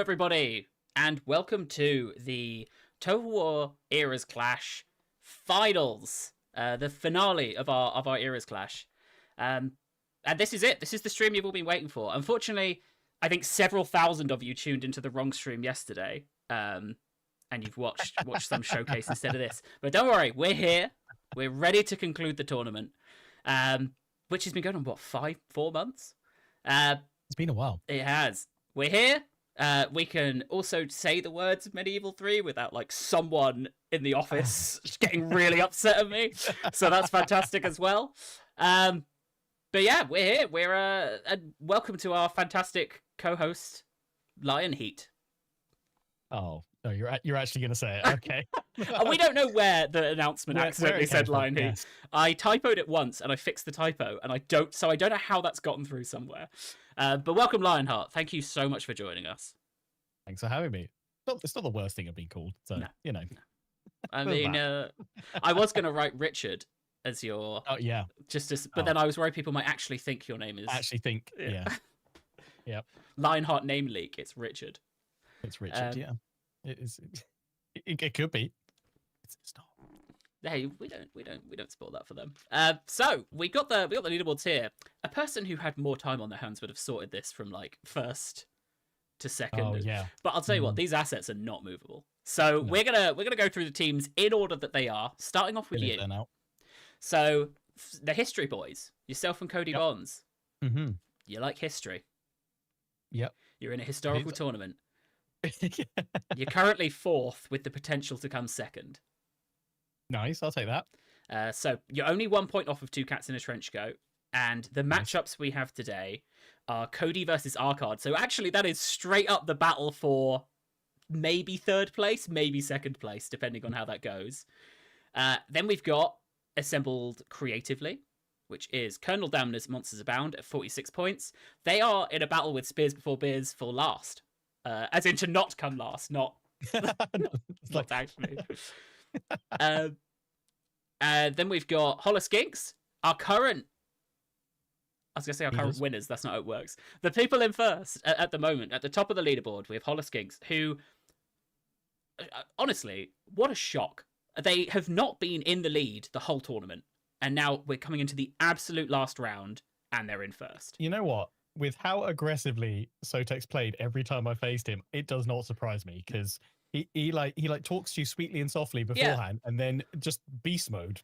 everybody, and welcome to the Total War ERAS Clash finals, the finale of our ERAS Clash. And this is it. This is the stream you've all been waiting for. Unfortunately, I think several thousand of you tuned into the wrong stream yesterday, and you've watched some showcase instead of this. But don't worry, we're here. We're ready to conclude the tournament, which has been going on, what, 4 months? It's been a while. It has. We're here. We can also say the words Medieval 3 without like someone in the office getting really upset at me. So that's fantastic as well. But yeah, we're here. We're welcome to our fantastic co-host, Lionheartx10. Oh, no, you're actually going to say it. Okay. We don't know where the announcement accidentally said Lionheartx10. Yes. I typoed it once and I fixed the typo, and I don't know how that's gotten through somewhere. But welcome, Lionheart. Thank you so much for joining us. Thanks for having me. It's not the worst thing I've been called, so No. you know. I mean, I was going to write Richard as your. Oh yeah. But then I was worried people might actually think your name is. Actually think, yeah. Yep. Lionheart name leak. It's Richard. It's Richard. Yeah. It is. It could be. It's not. Hey, we don't spoil that for them. So we got the leaderboards here. A person who had more time on their hands would have sorted this from like first to second. Oh yeah. But I'll tell you what, these assets are not movable. So we're gonna go through the teams in order that they are, starting off with you. So the history boys, yourself and Cody Bonds. Mm-hmm. You like history. Yep. You're in a historical tournament. You're currently fourth with the potential to come second. Nice, I'll take that. So you're only 1 point off of Two Cats in a Trench Coat. And the matchups we have today are Cody versus Arcard. So actually that is straight up the battle for maybe third place, maybe second place, depending on how that goes. Then we've got assembled creatively, which is Colonel Damner's Monsters Abound at 46 points. They are in a battle with Spears Before Beers for last. As in to not come last, not actually. Then we've got Holoskinks, our current winners. That's not how it works. The people in first at the moment, at the top of the leaderboard, we have Holoskinks, who, honestly, what a shock. They have not been in the lead the whole tournament, and now we're coming into the absolute last round, and they're in first. You know what? With how aggressively Sotex played every time I faced him, it does not surprise me, because he talks to you sweetly and softly beforehand, and then just beast mode.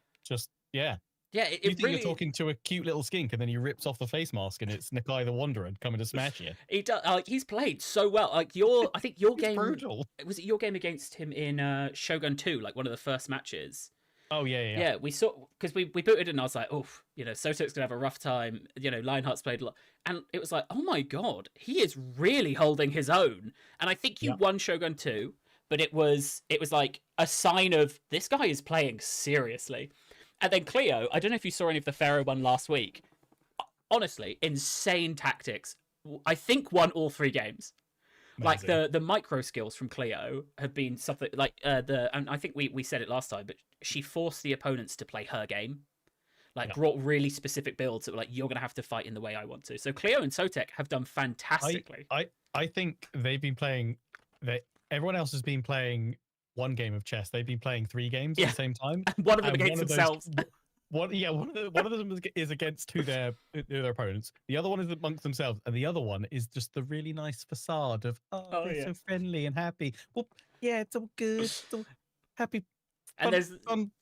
Yeah, it you think really... you're talking to a cute little skink, and then he rips off the face mask, and it's Nakai the Wanderer coming to smash you. He does. He's played so well. Like I think your game. Brutal. Was it your game against him in Shogun 2, like one of the first matches? Oh yeah. Yeah, we saw, because we booted and I was like, oh, Sotek's gonna have a rough time. Lionheart's played a lot, and it was like, oh my god, he is really holding his own. And I think you won Shogun 2, but it was like a sign of this guy is playing seriously. And then Cleo, I don't know if you saw any of the Pharaoh one last week. Honestly, insane tactics. I think won all 3 games. Amazing. Like the micro skills from Cleo have been something like and I think we said it last time, but she forced the opponents to play her game. Brought really specific builds that were like, you're gonna have to fight in the way I want to. So Cleo and Sotek have done fantastically. I think they've been playing everyone else has been playing one game of chess. They've been playing 3 games at the same time. One of them against themselves. One of them is against their opponents. The other one is amongst themselves, and the other one is just the really nice facade of they're so friendly and happy. Well, yeah, it's all good, it's all happy. And there's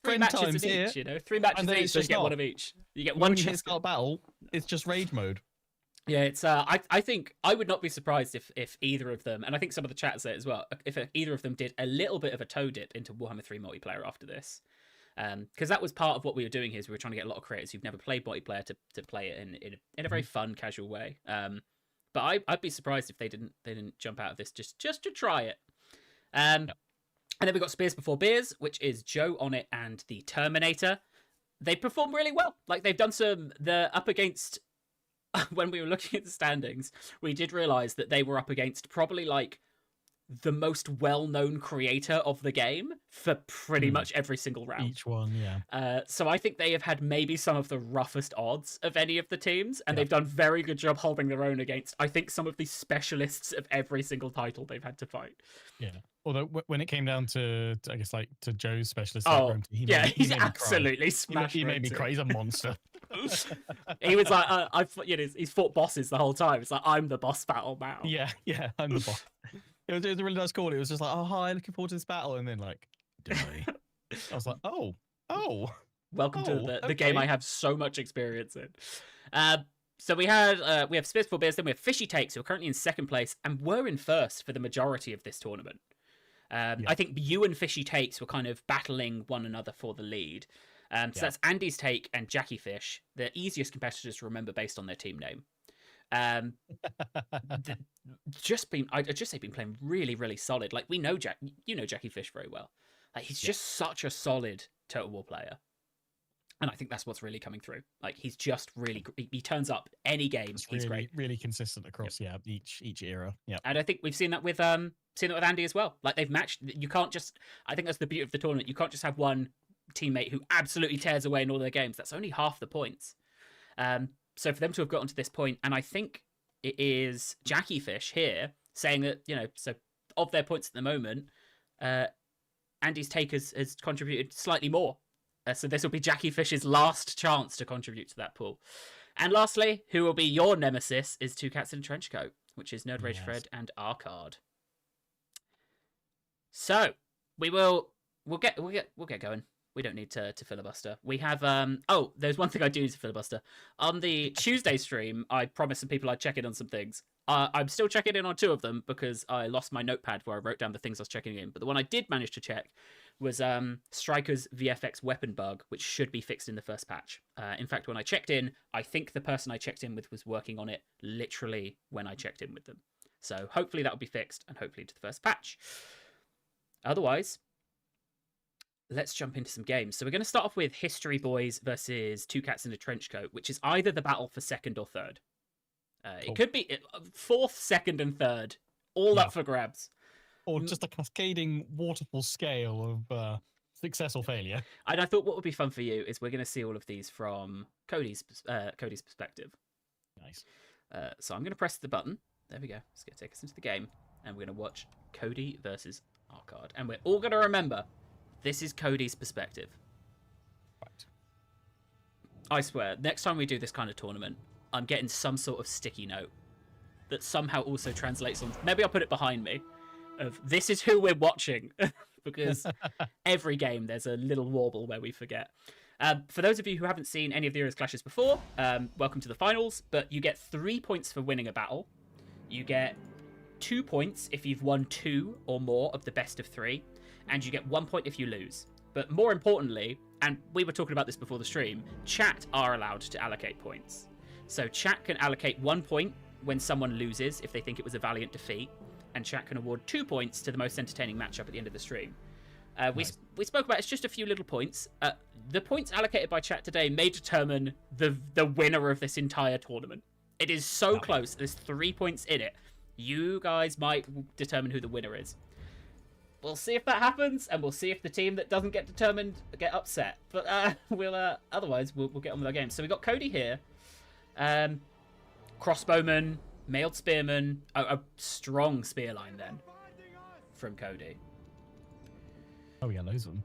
3 matches in each, 3 matches in each, so you get one of each. You get one chess battle. It's just rage mode. Yeah, it's I think I would not be surprised if either of them, and I think some of the chat say it as well, if either of them did a little bit of a toe dip into Warhammer 3 multiplayer after this. Because that was part of what we were doing here, is we were trying to get a lot of creators who've never played multiplayer to play it in a very fun, casual way. But I'd be surprised if they didn't jump out of this just to try it. And then we've got Spears Before Beers, which is Joe on it and the Terminator. They perform really well. Like, they've done they're up against, when we were looking at the standings, we did realise that they were up against probably like the most well-known creator of the game for pretty much every single round. Each one, yeah. So I think they have had maybe some of the roughest odds of any of the teams, and they've done very good job holding their own against, I think, some of the specialists of every single title they've had to fight. Yeah. Although when it came down to I guess, like, to Joe's specialist, he's absolutely smashed. He made me cry. He's a monster. He was like, he's fought bosses the whole time. It's like, I'm the boss battle now. Yeah, I'm the boss. It was a really nice call. It was just like, oh, hi, looking forward to this battle. And then, like, die. I was like, oh. Welcome to the game I have so much experience in. So we have Spitful Beers, then we have Fishy Takes, who are currently in second place and were in first for the majority of this tournament. I think you and Fishy Takes were kind of battling one another for the lead. So that's Andy's Take and Jackie Fish, the easiest competitors to remember based on their team name. I'd just say been playing really, really solid. Like, we know Jackie Fish very well. Like, he's just such a solid Total War player. And I think that's what's really coming through. Like, he's just really, he turns up any game. He's great. Really consistent across, each era. Yeah. And I think we've seen that with Andy as well. Like, they've matched, you can't just, I think that's the beauty of the tournament. You can't just have one teammate who absolutely tears away in all their games. That's only half the points. So for them to have gotten to this point, and I think it is Jackie Fish here saying that, so of their points at the moment, Andy's Take has contributed slightly more. So this will be Jackie Fish's last chance to contribute to that pool. And lastly, who will be your nemesis is Two Cats in a Trench Coat, which is Nerd Rage Fred and R-Card. So we'll get going. We don't need to filibuster. We have there's one thing I do need to filibuster. On the Tuesday stream, I promised some people I'd check in on some things. I'm still checking in on 2 of them because I lost my notepad where I wrote down the things I was checking in. But the one I did manage to check was Striker's VFX weapon bug, which should be fixed in the first patch. In fact, when I checked in, I think the person I checked in with was working on it literally when I checked in with them. So hopefully that will be fixed, and hopefully to the first patch. Otherwise, let's jump into some games. So we're going to start off with History Boys versus Two Cats in a Trench Coat, which is either the battle for second or third. It could be fourth, second, and third, all up for grabs. Or just a cascading waterfall scale of success or failure. And I thought what would be fun for you is we're going to see all of these from Cody's perspective. Nice. So I'm going to press the button. There we go. It's going to take us into the game, and we're going to watch Cody versus R-Card. And we're all going to remember, this is Cody's perspective. Right. I swear, next time we do this kind of tournament, I'm getting some sort of sticky note that somehow also translates on. Maybe I'll put it behind me. Of this is who we're watching, because every game there's a little warble where we forget. For those of you who haven't seen any of the ERAS clashes before, welcome to the finals. But you get 3 points for winning a battle. You get 2 points if you've won 2 or more of the best of 3, and you get 1 point if you lose. But more importantly, and we were talking about this before the stream, chat are allowed to allocate points. So chat can allocate 1 point when someone loses if they think it was a valiant defeat, and chat can award 2 points to the most entertaining matchup at the end of the stream. Nice. We spoke about it's just a few little points. The points allocated by chat today may determine the winner of this entire tournament. It is so close. There's 3 points in it. You guys might determine who the winner is. We'll see if that happens, and we'll see if the team that doesn't get determined get upset. But otherwise we'll get on with our game. So we got Cody here. Crossbowman, mailed spearman, a strong spear line then from Cody. Oh yeah, loads of them.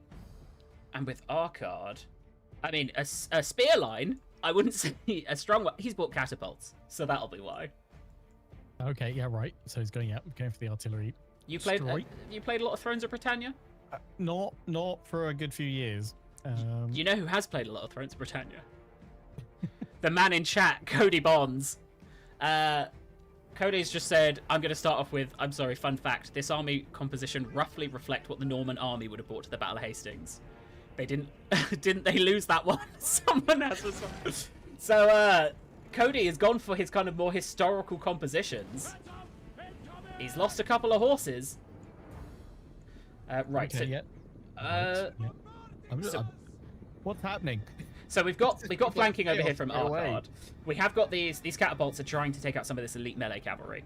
And with R-Card, I mean, a spear line, I wouldn't say a strong one. He's bought catapults, so that'll be why. Okay, yeah, right. So he's going for the artillery. You played a lot of Thrones of Britannia? Not for a good few years. You know who has played a lot of Thrones of Britannia? The man in chat, Cody Bonds. Cody's just said, I'm going to start off with, I'm sorry, fun fact. This army composition roughly reflect what the Norman army would have brought to the Battle of Hastings. They didn't they lose that one? Someone has this one. So, Cody has gone for his kind of more historical compositions. He's lost a couple of horses. Right. Okay, so, what's happening? So we've got flanking over here from R-Card. We have got these catapults are trying to take out some of this elite melee cavalry.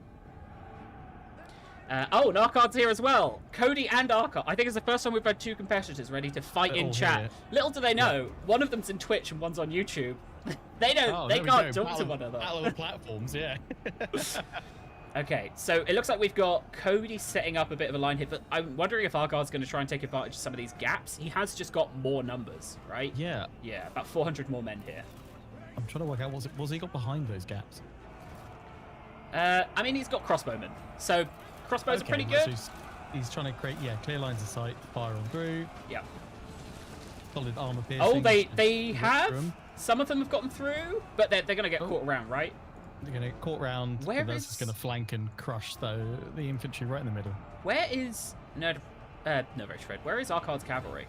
Oh, Narcard's here as well. Cody and Arcard. I think it's the first time we've had two competitors ready to fight in chat. Here. Little do they know, one of them's in Twitch and one's on YouTube. They don't. Oh, they can't talk to one another. Battle of the platforms, yeah. Okay, so it looks like we've got Cody setting up a bit of a line here, but I'm wondering if Arcard's going to try and take advantage of some of these gaps. He has just got more numbers, right? Yeah. Yeah, about 400 more men here. I'm trying to work out, what's he got behind those gaps? I mean, he's got crossbowmen, so crossbows are pretty good. So he's trying to create, clear lines of sight, fire on through. Yeah. Solid armor piercing. Oh, they have. Some of them have gotten through, but they're going to get caught around, right? They're going to get caught around. Where that's is... just going to flank and crush the infantry right in the middle. Where is... No, very Fred. Where is Arcard's cavalry?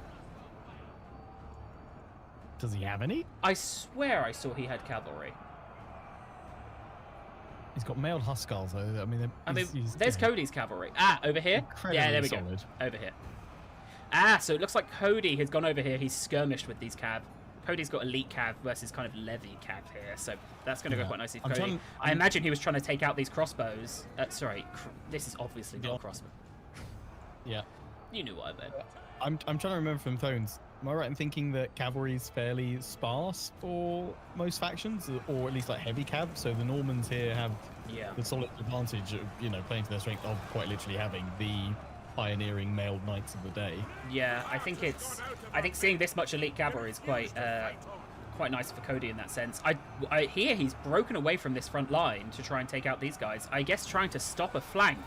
Does he have any? I swear I saw he had cavalry. He's got mailed Huskars, though. I mean, there's Cody's cavalry. Ah, over here? Yeah, there we go. Over here. Ah, so it looks like Cody has gone over here. He's skirmished with these cav. Cody's got elite cav versus kind of levy cav here, so that's going to go quite nicely for Cody. I imagine he was trying to take out these crossbows. Sorry, this is obviously not a crossbow. Yeah. You knew what I meant. I'm trying to remember from Phones. Am I right in thinking that cavalry is fairly sparse for most factions, or at least like heavy cav? So the Normans here have the solid advantage of playing to their strength of quite literally having the pioneering mailed knights of the day. Yeah, I think seeing this much elite cavalry is quite nice for Cody in that sense. I hear he's broken away from this front line to try and take out these guys. I guess trying to stop a flank,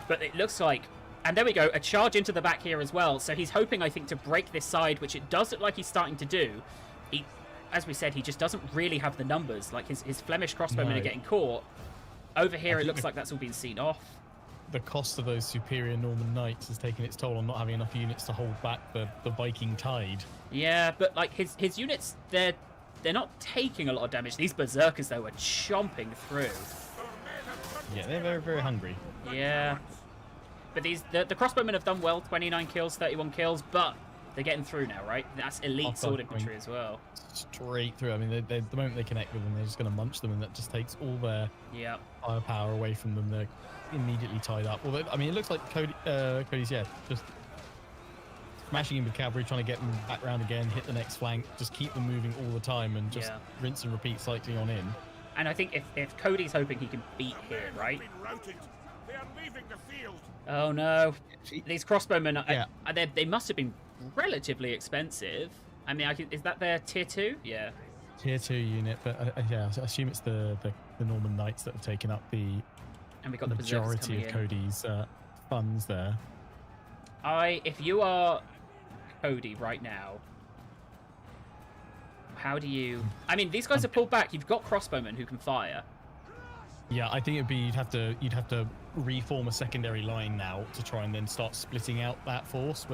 but it looks like. And there we go, a charge into the back here as well. So he's hoping, I think, to break this side, which it does look like he's starting to do. As we said, he just doesn't really have the numbers. Like his Flemish crossbowmen are getting caught. Over here, it looks like that's all been seen off. The cost of those superior Norman knights has taken its toll on not having enough units to hold back the Viking tide. Yeah, but like his units, they're not taking a lot of damage. These berserkers, though, are chomping through. Yeah, they're very, very hungry. Yeah. But the crossbowmen have done well, 29 kills, 31 kills, but they're getting through now, right? That's elite sword infantry as well. Straight through. I mean, the moment they connect with them, they're just going to munch them, and that just takes all their firepower away from them. They're immediately tied up. Although, I mean, it looks like Cody's, just smashing in with cavalry, trying to get them back round again, hit the next flank, just keep them moving all the time, and just rinse and repeat cycling on in. And I think if Cody's hoping he can beat here, right? Oh no, these crossbowmen, they must have been relatively expensive. I mean, is that their tier 2? Yeah. Tier 2 unit, but I assume it's the Norman Knights that have taken up the majority of Cody's funds there. If you are Cody right now, how do you... I mean, these guys are pulled back. You've got crossbowmen who can fire. Yeah, I think it'd be you'd have to reform a secondary line now to try and then start splitting out that force,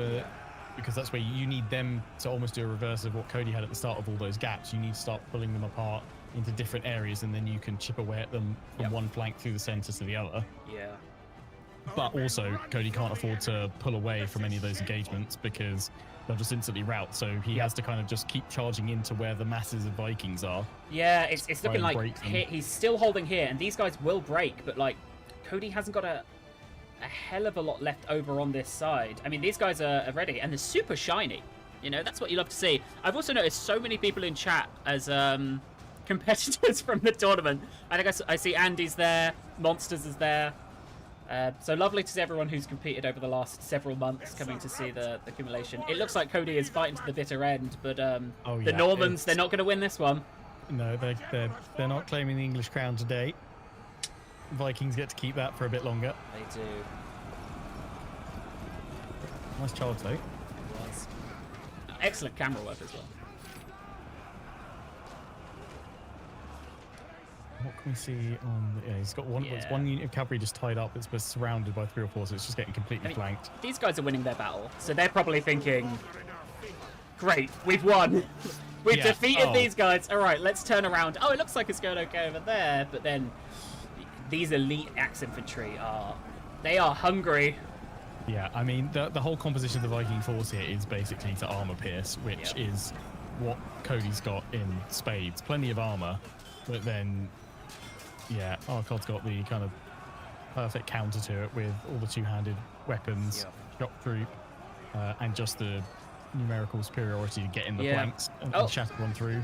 because that's where you need them to almost do a reverse of what Cody had at the start of all those gaps. You need to start pulling them apart into different areas, and then you can chip away at them from one flank through the center to the other. Yeah. But also, Cody can't afford to pull away from any of those engagements because they'll just instantly rout. So he has to kind of just keep charging into where the masses of Vikings are. Yeah, it's looking like he's still holding here, and these guys will break, but like Cody hasn't got a hell of a lot left over on this side. I mean, these guys are ready, and they're super shiny. That's what you love to see. I've also noticed so many people in chat as competitors from the tournament. I think I see Andy's there, Monsters is there. So lovely to see everyone who's competed over the last several months coming to see the accumulation. It looks like Cody is fighting to the bitter end, but the Normans, they're not going to win this one. No, they're not claiming the English crown today. Vikings get to keep that for a bit longer. They do. Nice charge, though. It was. Excellent camera work as well. What can we see on... Yeah, he's got one unit of cavalry just tied up. It's surrounded by 3 or 4, so it's just getting completely flanked. These guys are winning their battle, so they're probably thinking, great, we've won. We've defeated these guys. All right, let's turn around. Oh, it looks like it's going okay over there, but then these elite axe infantry they are hungry. Yeah, I mean, the whole composition of the Viking force here is basically to armor pierce, which is what Cody's got in spades. Plenty of armor, but then... Yeah, Arcard's got the kind of perfect counter to it with all the two-handed weapons, shock troop, and just the numerical superiority to get in the flanks and shatter one through.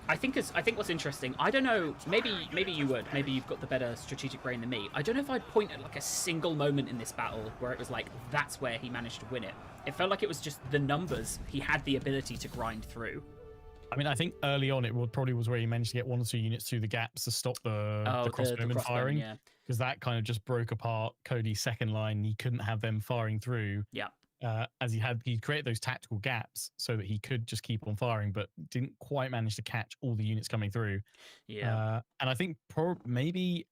I think what's interesting, I don't know, maybe you would, maybe you've got the better strategic brain than me. I don't know if I'd point at like a single moment in this battle where it was like, that's where he managed to win it. It felt like it was just the numbers he had the ability to grind through. I mean, I think early on it probably was where he managed to get 1 or 2 units through the gaps to stop the crossbowmen firing. Because that kind of just broke apart Cody's second line. He couldn't have them firing through. Yeah. As he'd created those tactical gaps so that he could just keep on firing, but didn't quite manage to catch all the units coming through. Yeah. And I think maybe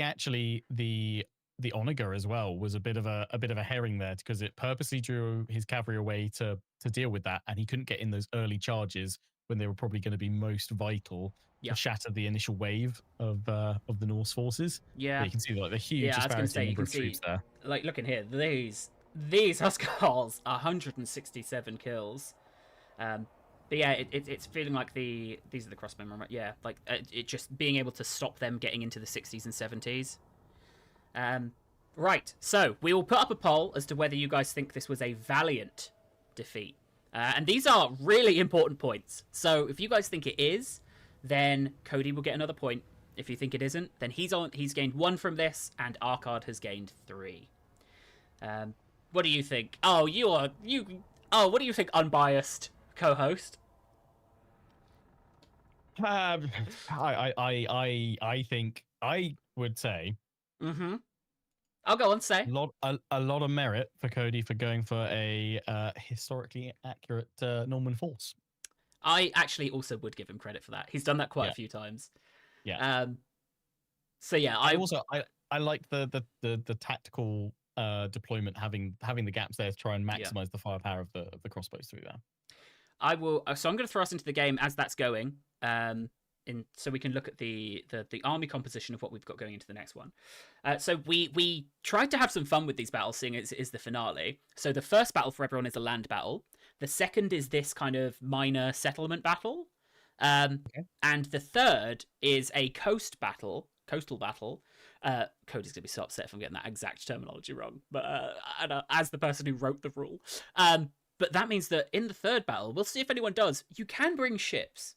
actually the Onager as well was a bit of a herring there, because it purposely drew his cavalry away to deal with that, and he couldn't get in those early charges when they were probably going to be most vital to shatter the initial wave of the Norse forces. Yeah. But you can see like the huge disparity in number of troops there. Like looking here, these Huskars are 167 kills. But yeah, it's feeling like these are the crossbowmen, right? Yeah, like it just being able to stop them getting into the 60s and 70s. Right, so we will put up a poll as to whether you guys think this was a valiant defeat. And these are really important points. So if you guys think it is, then Cody will get another point. If you think it isn't, then he's gained 1 from this, and Arkard has gained 3. What do you think? Oh, what do you think, unbiased co-host? I think I would say. Mm-hmm. I'll go on, say. A lot of merit for Cody for going for a historically accurate Norman force. I actually also would give him credit for that. He's done that quite a few times. Yeah. So yeah, I like the tactical deployment, having the gaps there to try and maximize the firepower of the crossbows through there. So I'm going to throw us into the game as that's going. So we can look at the army composition of what we've got going into the next one. So we tried to have some fun with these battles, seeing it is the finale. So the first battle for everyone is a land battle. The second is this kind of minor settlement battle. And the third is a coastal battle. Cody's going to be so upset if I'm getting that exact terminology wrong, but as the person who wrote the rule. But that means that in the third battle, we'll see if anyone does, you can bring ships.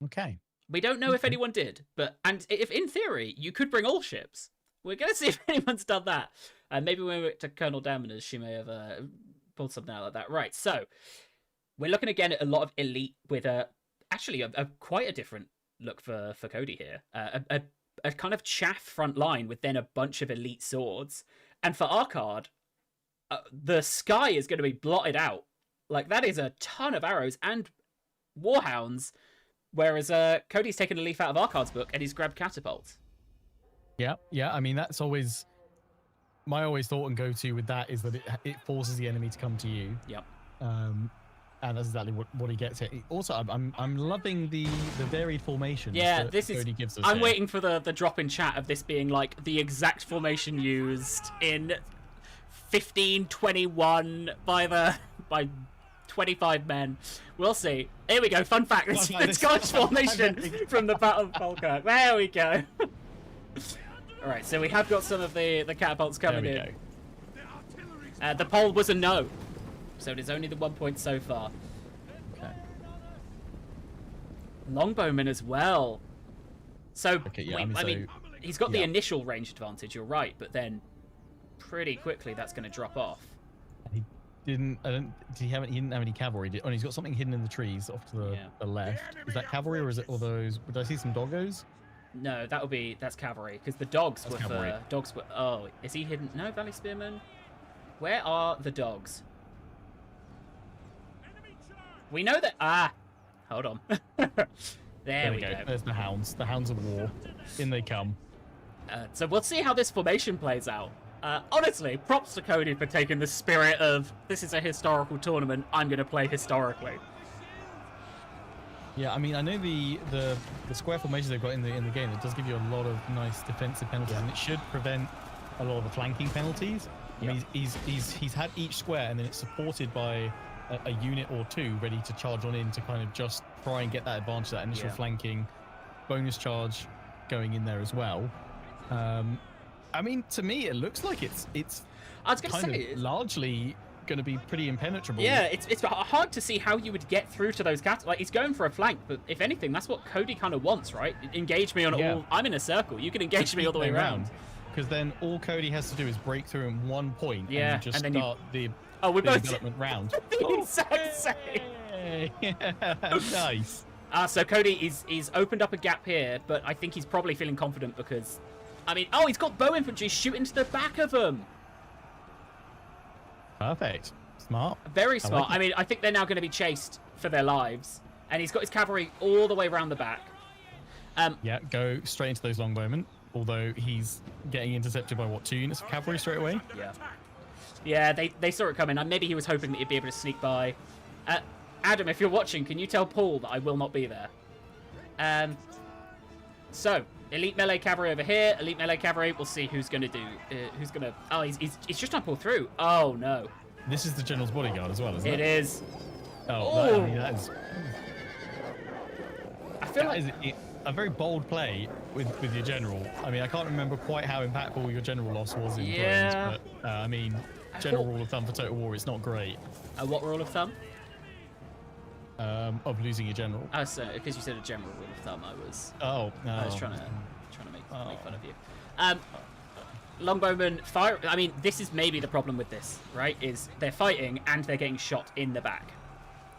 Okay. We don't know if anyone did, and if in theory you could bring all ships. We're going to see if anyone's done that. Maybe when we get to Colonel Damoners, she may have pulled something out like that. Right, so we're looking again at a lot of elite with actually quite a different look for Cody here. A kind of chaff front line with then a bunch of elite swords. And for Arkard, the sky is going to be blotted out. Like, that is a ton of arrows and warhounds. Whereas Cody's taken a leaf out of Arkard's book and he's grabbed catapults. Yeah. I mean, that's always my thought and go-to with that, is that it forces the enemy to come to you. Yep. And that's exactly what he gets here. Also, I'm loving the varied formation. Yeah, this Cody gives us I'm here. waiting for the drop in chat of this being like the exact formation used in 1521 by 25 men. We'll see. Here we go. Fun fact. It's Scottish formation from the Battle of Falkirk. There we go. All right, so we have got some of the catapults coming in. The poll was a no, so it is only the 1 point so far. Okay. Longbowmen as well. So, I mean, he's got the initial range advantage, you're right, but then pretty quickly that's going to drop off. He didn't have any cavalry. He's got something hidden in the trees off to the left. Is that cavalry, or is it all those? Did I see some doggos? No, that's cavalry, because the dogs were oh, is he hidden? No, Valley Spearmen. Where are the dogs? We know that. Hold on. there we go. There's the hounds. The hounds of war. In they come. So we'll see how this formation plays out. Honestly, props to Cody for taking the spirit of, this is a historical tournament, I'm going to play historically. Yeah, I mean, I know the square formations they've got in the game, it does give you a lot of nice defensive penalties, and it should prevent a lot of the flanking penalties. I mean, he's had each square, and then it's supported by a unit or two ready to charge on in to kind of just try and get that advantage, that initial flanking bonus charge going in there as well. I mean, to me, it looks like it's I was going to say largely going to be pretty impenetrable. Yeah, it's hard to see how you would get through to those cats. Like, he's going for a flank, but if anything, that's what Cody kind of wants, right? Engage me on all. I'm in a circle. You can engage me all the way around. Because then all Cody has to do is break through in one point and just then start the development round. The exact same. Yeah, nice. So Cody he's opened up a gap here, but I think he's probably feeling confident because, I mean, he's got bow infantry shooting to the back of him. Perfect. Smart. Very smart. I mean, I think they're now going to be chased for their lives, and he's got his cavalry all the way around the back. Yeah, go straight into those longbowmen. Although he's getting intercepted by, what, 2 units of cavalry straight away? Yeah, they saw it coming. Maybe he was hoping that he'd be able to sneak by. Adam, if you're watching, can you tell Paul that I will not be there? So, elite melee cavalry over here. Elite melee cavalry. We'll see who's going to do. Who's going to... Oh, he's just trying to pull through. Oh, no. This is the general's bodyguard as well, isn't it? It is. Oh, that is... I feel like... a very bold play with your general. I mean, I can't remember quite how impactful your general loss was in drones, but I mean, general rule of thumb for Total War, it's not great. What rule of thumb? Of losing your general. Oh, so because you said a general rule of thumb, I was trying to make fun of you. Longbowmen fire. I mean, this is maybe the problem with this, right? Is they're fighting and they're getting shot in the back.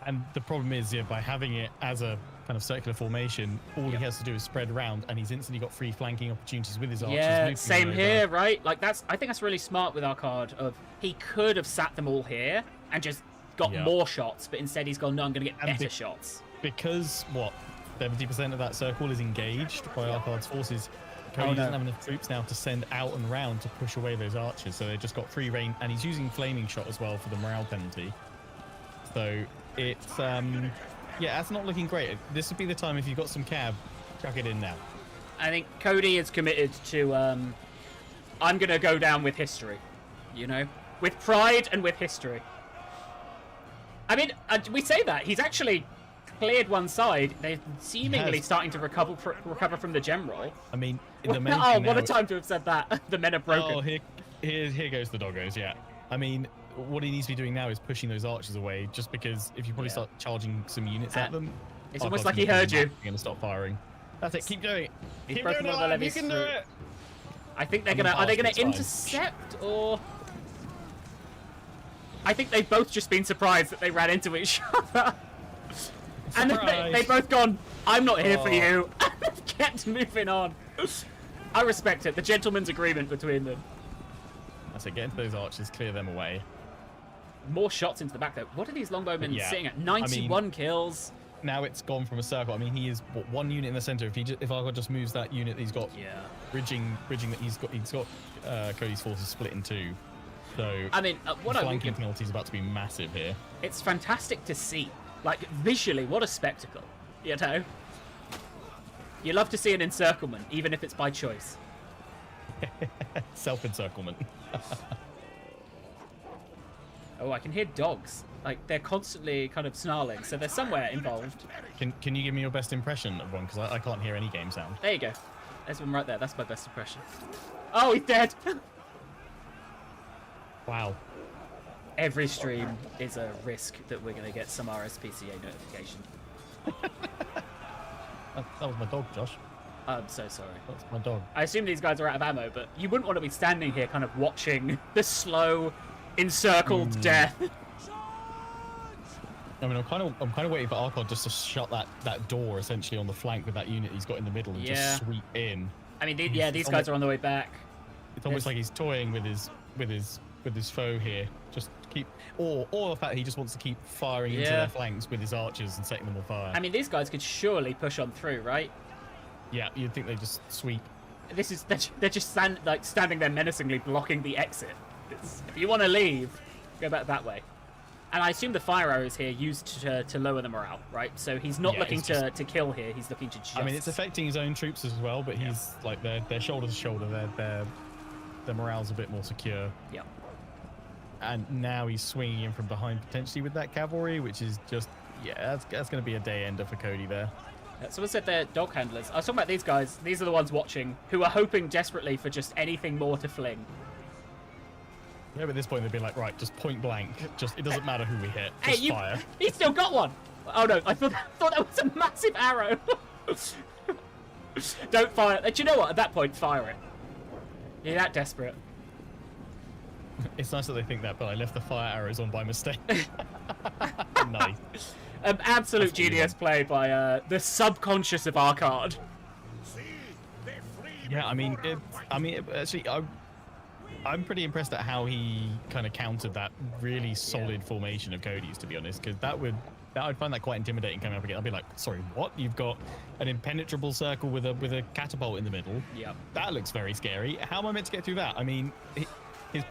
And the problem is, by having it as a kind of circular formation, all he has to do is spread around, and he's instantly got free flanking opportunities with his archers. Yeah, same here, right? Like I think that's really smart with our card. Of he could have sat them all here and just got more shots, but instead he's gone, no, I'm going to get better shots. Because 70% of that circle is engaged by our card's forces. Cody doesn't have enough troops now to send out and round to push away those archers, so they just got free reign, and he's using flaming shot as well for the morale penalty. So it's that's not looking great. This would be the time, if you've got some cav, chuck it in now. I think Cody is committed to I'm gonna go down with history, with pride and with history. I mean, we say that he's actually cleared one side. They're seemingly starting to recover from the general. I mean, what a time to have said that. The men are broken. Oh, here goes the doggos. Yeah, I mean, what he needs to be doing now is pushing those archers away, just because if you probably start charging some units at them, it's almost like he heard you. You're gonna stop firing. That's it. Keep doing it. Keep doing it. You can do it. I think they're gonna. Are they gonna intercept or? I think they've both just been surprised that they ran into each other. And they've both gone, I'm not here for you. And they've kept moving on. I respect it. The gentleman's agreement between them. That's it. Get into those archers, clear them away. More shots into the back, though. What are these longbowmen sitting at? 91 kills. Now it's gone from a circle. I mean, he is one unit in the center. If Argod just moves that unit, he's got bridging that he's got Cody's forces split in two. So I mean, what the flanking penalty is about to be massive here. It's fantastic to see. Like, visually, what a spectacle, you love to see an encirclement, even if it's by choice. Self-encirclement. Oh, I can hear dogs. Like, they're constantly kind of snarling, so they're somewhere involved. Can you give me your best impression of one? Because I can't hear any game sound. There you go. There's one right there. That's my best impression. Oh, he's dead! Wow. Every stream is a risk that we're going to get some RSPCA notification. That was my dog, Josh. I'm so sorry. That's my dog. I assume these guys are out of ammo, but you wouldn't want to be standing here kind of watching the slow, encircled death. I mean, I'm kind of waiting for Archon just to shut that door essentially on the flank with that unit he's got in the middle and just sweep in. I mean, these guys are on the way back. It's almost like he's toying with his foe here. Just keep, or the fact that he just wants to keep firing into their flanks with his archers and setting them on fire. I mean, these guys could surely push on through, right? Yeah, you'd think they just sweep. They're just standing there menacingly blocking the exit. If you want to leave, go back that way. And I assume the fire arrow is here used to lower the morale, right? So he's not looking to kill here. He's looking to just... I mean, it's affecting his own troops as well, but he's like they're shoulder to shoulder. Their morale's a bit more secure. Yeah. And now he's swinging in from behind potentially with that cavalry, which is just that's going to be a day ender for Cody there. Someone said they're dog handlers. I was talking about these guys. These are the ones watching who are hoping desperately for just anything more to fling. Yeah, but at this point they'd be like, right, just point blank. Just it doesn't matter who we hit. Just fire. He still got one. Oh no, I thought that was a massive arrow. Don't fire. Do you know what? At that point, fire it. You're that desperate. It's nice that they think that, but I left the fire arrows on by mistake. Nice. Absolute genius play by the subconscious of our card. Yeah, I mean, actually, I'm pretty impressed at how he kind of countered that really solid formation of Cody's, to be honest, because I'd find that quite intimidating coming up again. I'd be like, sorry, what? You've got an impenetrable circle with a catapult in the middle. Yeah. That looks very scary. How am I meant to get through that? I mean, his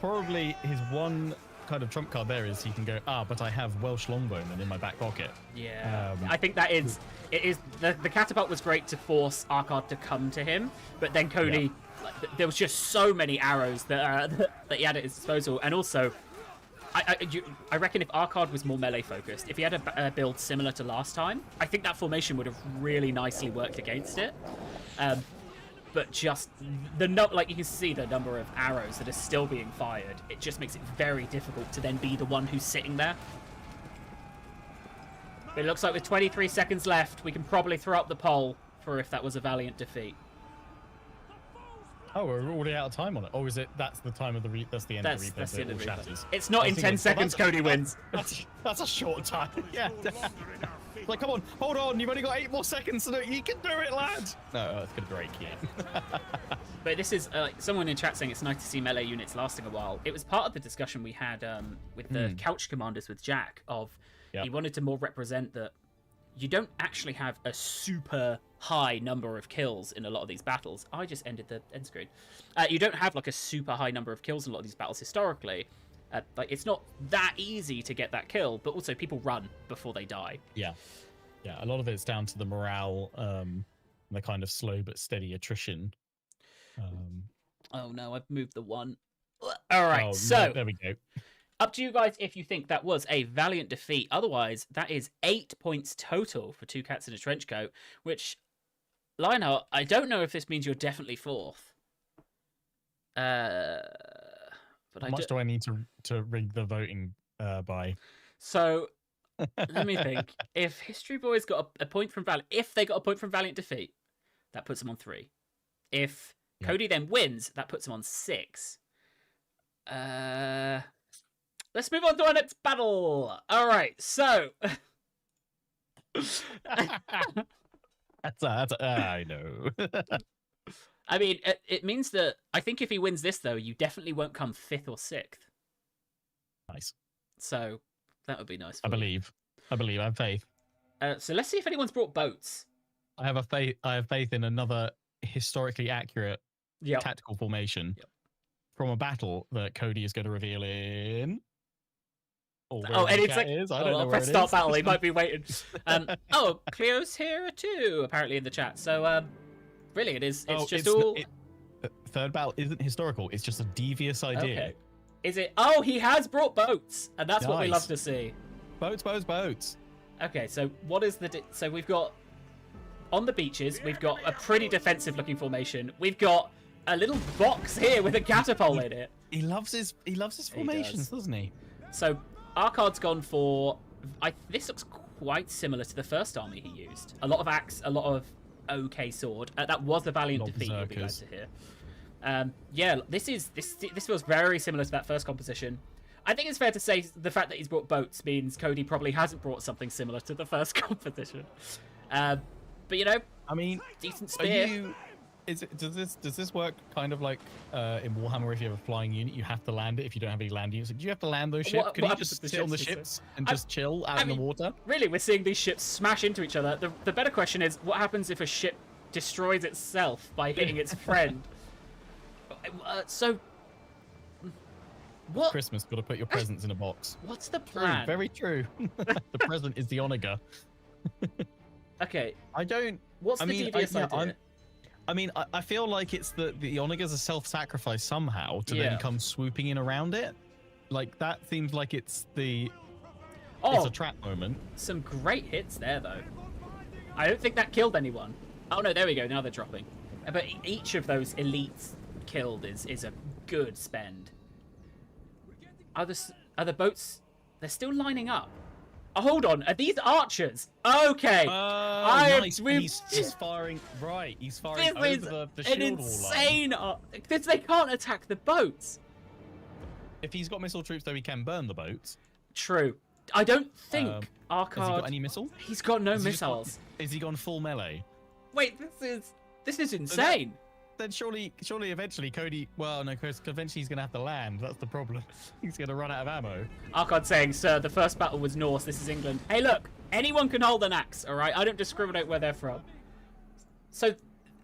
one kind of trump card there is he can go, but I have Welsh Longbowman in my back pocket. Yeah. I think that is the catapult was great to force our card to come to him, but then Cody, there was just so many arrows that he had at his disposal, and also I reckon if our card was more melee focused, if he had a build similar to last time, I think that formation would have really nicely worked against it. But just like you can see the number of arrows that are still being fired, it just makes it very difficult to then be the one who's sitting there. But it looks like with 23 seconds left, we can probably throw up the poll for if that was a valiant defeat. Oh, we're already out of time on it. Oh, is it? That's the time of the that's the end of the replay. That's the end of the replay. Shatters. It's not in 10 seconds. Cody wins. That's a short time. Yeah. Like, come on, hold on. You've only got 8 more seconds to do it. You can do it, lad. No, it's gonna break. Yeah. But this is someone in chat saying it's nice to see melee units lasting a while. It was part of the discussion we had with the couch commanders with Jack. He wanted to more represent that you don't actually have a super high number of kills in a lot of these battles. I just ended the end screen. You don't have like a super high number of kills in a lot of these battles historically. Like it's not that easy to get that kill, but also people run before they die. Yeah. A lot of it's down to the morale, and the kind of slow but steady attrition. Oh no, I've moved the one. All right, so there we go. Up to you guys if you think that was a valiant defeat. Otherwise, that is 8 points total for Two Cats in a Trench Coat, which, Lionheart, I don't know if this means you're definitely 4th. But How much do I need to rig the voting by? So, let me think. If History Boys got a point from Valiant, if they got a point from Valiant defeat, that puts them on 3. If Cody then wins, that puts him on 6. Let's move on to our next battle. All right, so I know. I mean, it means that I think if he wins this, though, you definitely won't come 5th or 6th. Nice. So that would be nice. I believe. I have faith. So let's see if anyone's brought boats. I have faith in another historically accurate tactical formation from a battle that Cody is going to reveal in. And it's like, I'll press start battle. He might be waiting. Cleo's here too, apparently in the chat. So, really, it's third battle isn't historical. It's just a devious idea. Okay. Is it? Oh, he has brought boats, and that's what we love to see. Boats. Okay, so what is so we've got on the beaches. We've got a pretty defensive-looking formation. We've got a little box here with a catapult in it. He loves his formations, doesn't he? So our card's gone for. This looks quite similar to the first army he used. A lot of axe, a lot of OK sword. That was the valiant defeat. You'll be glad to hear. This feels very similar to that first composition. I think it's fair to say the fact that he's brought boats means Cody probably hasn't brought something similar to the first composition. But I mean, decent spear. Does this work kind of like in Warhammer? If you have a flying unit, you have to land it. If you don't have any land units, do you have to land those ships? Could you just sit on the ships and just chill out in the water? Really, we're seeing these ships smash into each other. The better question is, what happens if a ship destroys itself by hitting its friend? What? Christmas, got to put your presents in a box. What's the plan? True, very true. The present is the onager. Okay. What's the devious idea? I feel like it's the onagers are self-sacrifice somehow to then come swooping in around it. Like that seems like it's a trap moment. Some great hits there though. I don't think that killed anyone. Oh no, there we go. Now they're dropping. But each of those elites killed is a good spend. Are the boats? They're still lining up. Oh, hold on. Are these archers? Okay. Nice. He's firing. Right. He's firing over the shield an insane. Because they can't attack the boats. If he's got missile troops, though, he can burn the boats. True. I don't think Arcard... Has he got any missile? He's got no missiles. Is he gone full melee? Wait, this is insane. Then surely eventually Cody... Well, no, because eventually he's going to have to land. That's the problem. He's going to run out of ammo. Arcard saying, sir, the first battle was Norse. This is England. Hey, look. Anyone can hold an axe, all right? I don't discriminate where they're from. So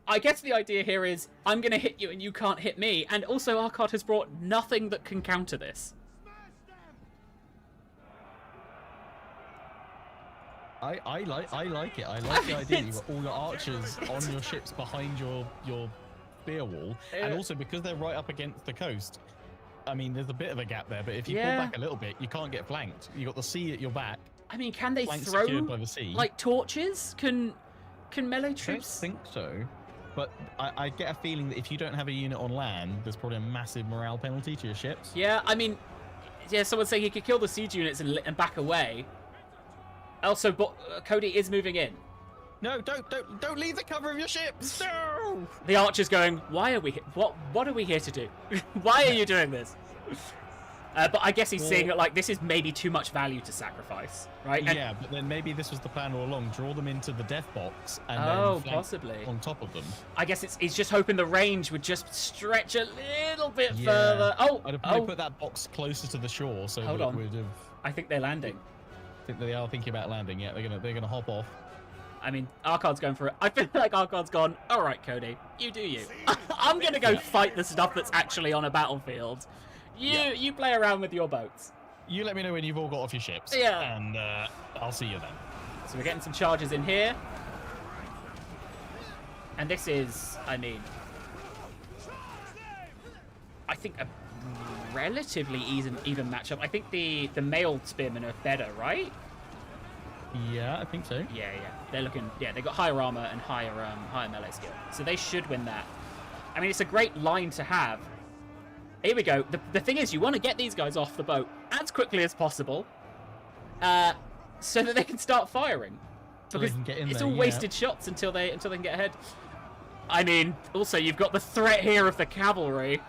I guess the idea here is I'm going to hit you and you can't hit me. And also Arcard has brought nothing that can counter this. I like it. I like the idea. You've got all your archers on your ships behind your spear wall, and also because they're right up against the coast. I mean, there's a bit of a gap there, but if you pull back a little bit, you can't get flanked. You got the sea at your back. I mean, can they throw by the sea. like torches? Can melee troops? I don't think so, but I get a feeling that if you don't have a unit on land, there's probably a massive morale penalty to your ships. Yeah, I mean, yeah, someone's saying he could kill the siege units and back away. Also, Cody is moving in. No, don't leave the cover of your ships. No. The archer's going. Why are we? What are we here to do? Why are you doing this? But I guess he's seeing it like this is maybe too much value to sacrifice, right? And, yeah, but then maybe this was the plan all along: draw them into the death box and then possibly on top of them. I guess he's just hoping the range would just stretch a little bit further. I'd have probably put that box closer to the shore, so hold on. I think they're landing. I think they are thinking about landing. Yeah, they're gonna hop off. I mean, Arcard's going for it. I feel like Arcard's gone, all right, Cody, you do you. I'm going to go fight the stuff that's actually on a battlefield. You play around with your boats. You let me know when you've all got off your ships. Yeah. And I'll see you then. So we're getting some charges in here. And this is, I mean, I think a relatively even matchup. I think the male spearmen are better, right? Yeah, I think so. Yeah. They're looking... Yeah, they got higher armor and higher melee skill. So they should win that. I mean, it's a great line to have. Here we go. The thing is, you want to get these guys off the boat as quickly as possible so that they can start firing. Because it's all wasted shots until they can get ahead. I mean, also, you've got the threat here of the cavalry.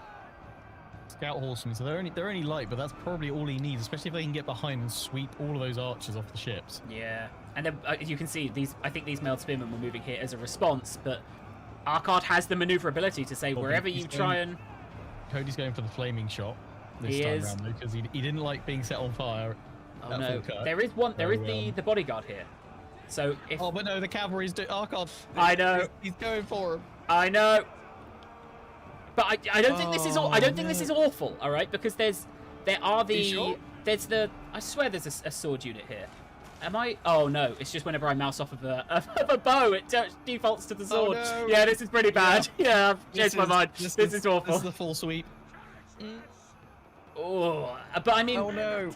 Scout horsemen, so they're only light, but that's probably all he needs, especially if they can get behind and sweep all of those archers off the ships. Yeah, and then you can see I think these mailed spearmen were moving here as a response, but Arcard has the maneuverability to say wherever you try and... Cody's going for the flaming shot this time around, because he didn't like being set on fire. Oh no, there is the bodyguard here. So if... Oh, but no, the cavalry's Arcard. I know. He's going for him. I know. But I don't think this is I don't think this is awful, all right? Because I swear there's a sword unit here. Am I? Oh no, it's just whenever I mouse off of a bow, it defaults to the sword. Oh, no. Yeah, this is pretty bad. Yeah, I've changed my mind. This is awful. This is the full sweep. Oh, but I mean. Oh no.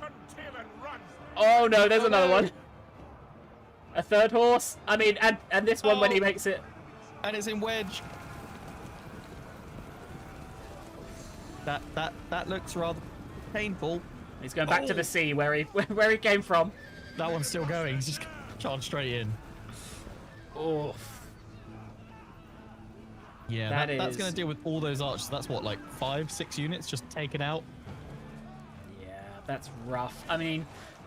Oh no, there's another one. A third horse. I mean, and this one when he makes it. And it's in wedge. That looks rather painful. He's going back to the sea where he came from. That one's still going. He's just charged straight in. Oh. Yeah, that's going to deal with all those archers. That's what, like 5-6 units just taken out. Yeah, that's rough. I mean,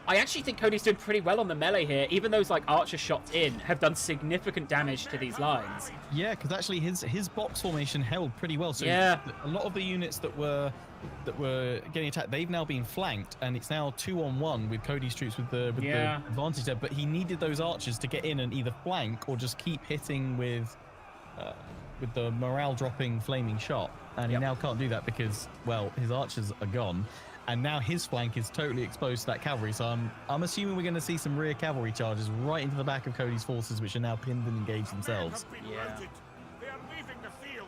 I actually think Cody's doing pretty well on the melee here. Even those like archer shots in have done significant damage to these lines. Yeah, because actually his box formation held pretty well. So yeah, a lot of the units that were getting attacked, they've now been flanked, and it's now 2-on-1 with Cody's troops with the advantage there. But he needed those archers to get in and either flank or just keep hitting with the morale dropping flaming shot, and he now can't do that because, well, his archers are gone. And now his flank is totally exposed to that cavalry. So I'm assuming we're going to see some rear cavalry charges right into the back of Cody's forces, which are now pinned and engaged themselves. Yeah. They are leaving the field.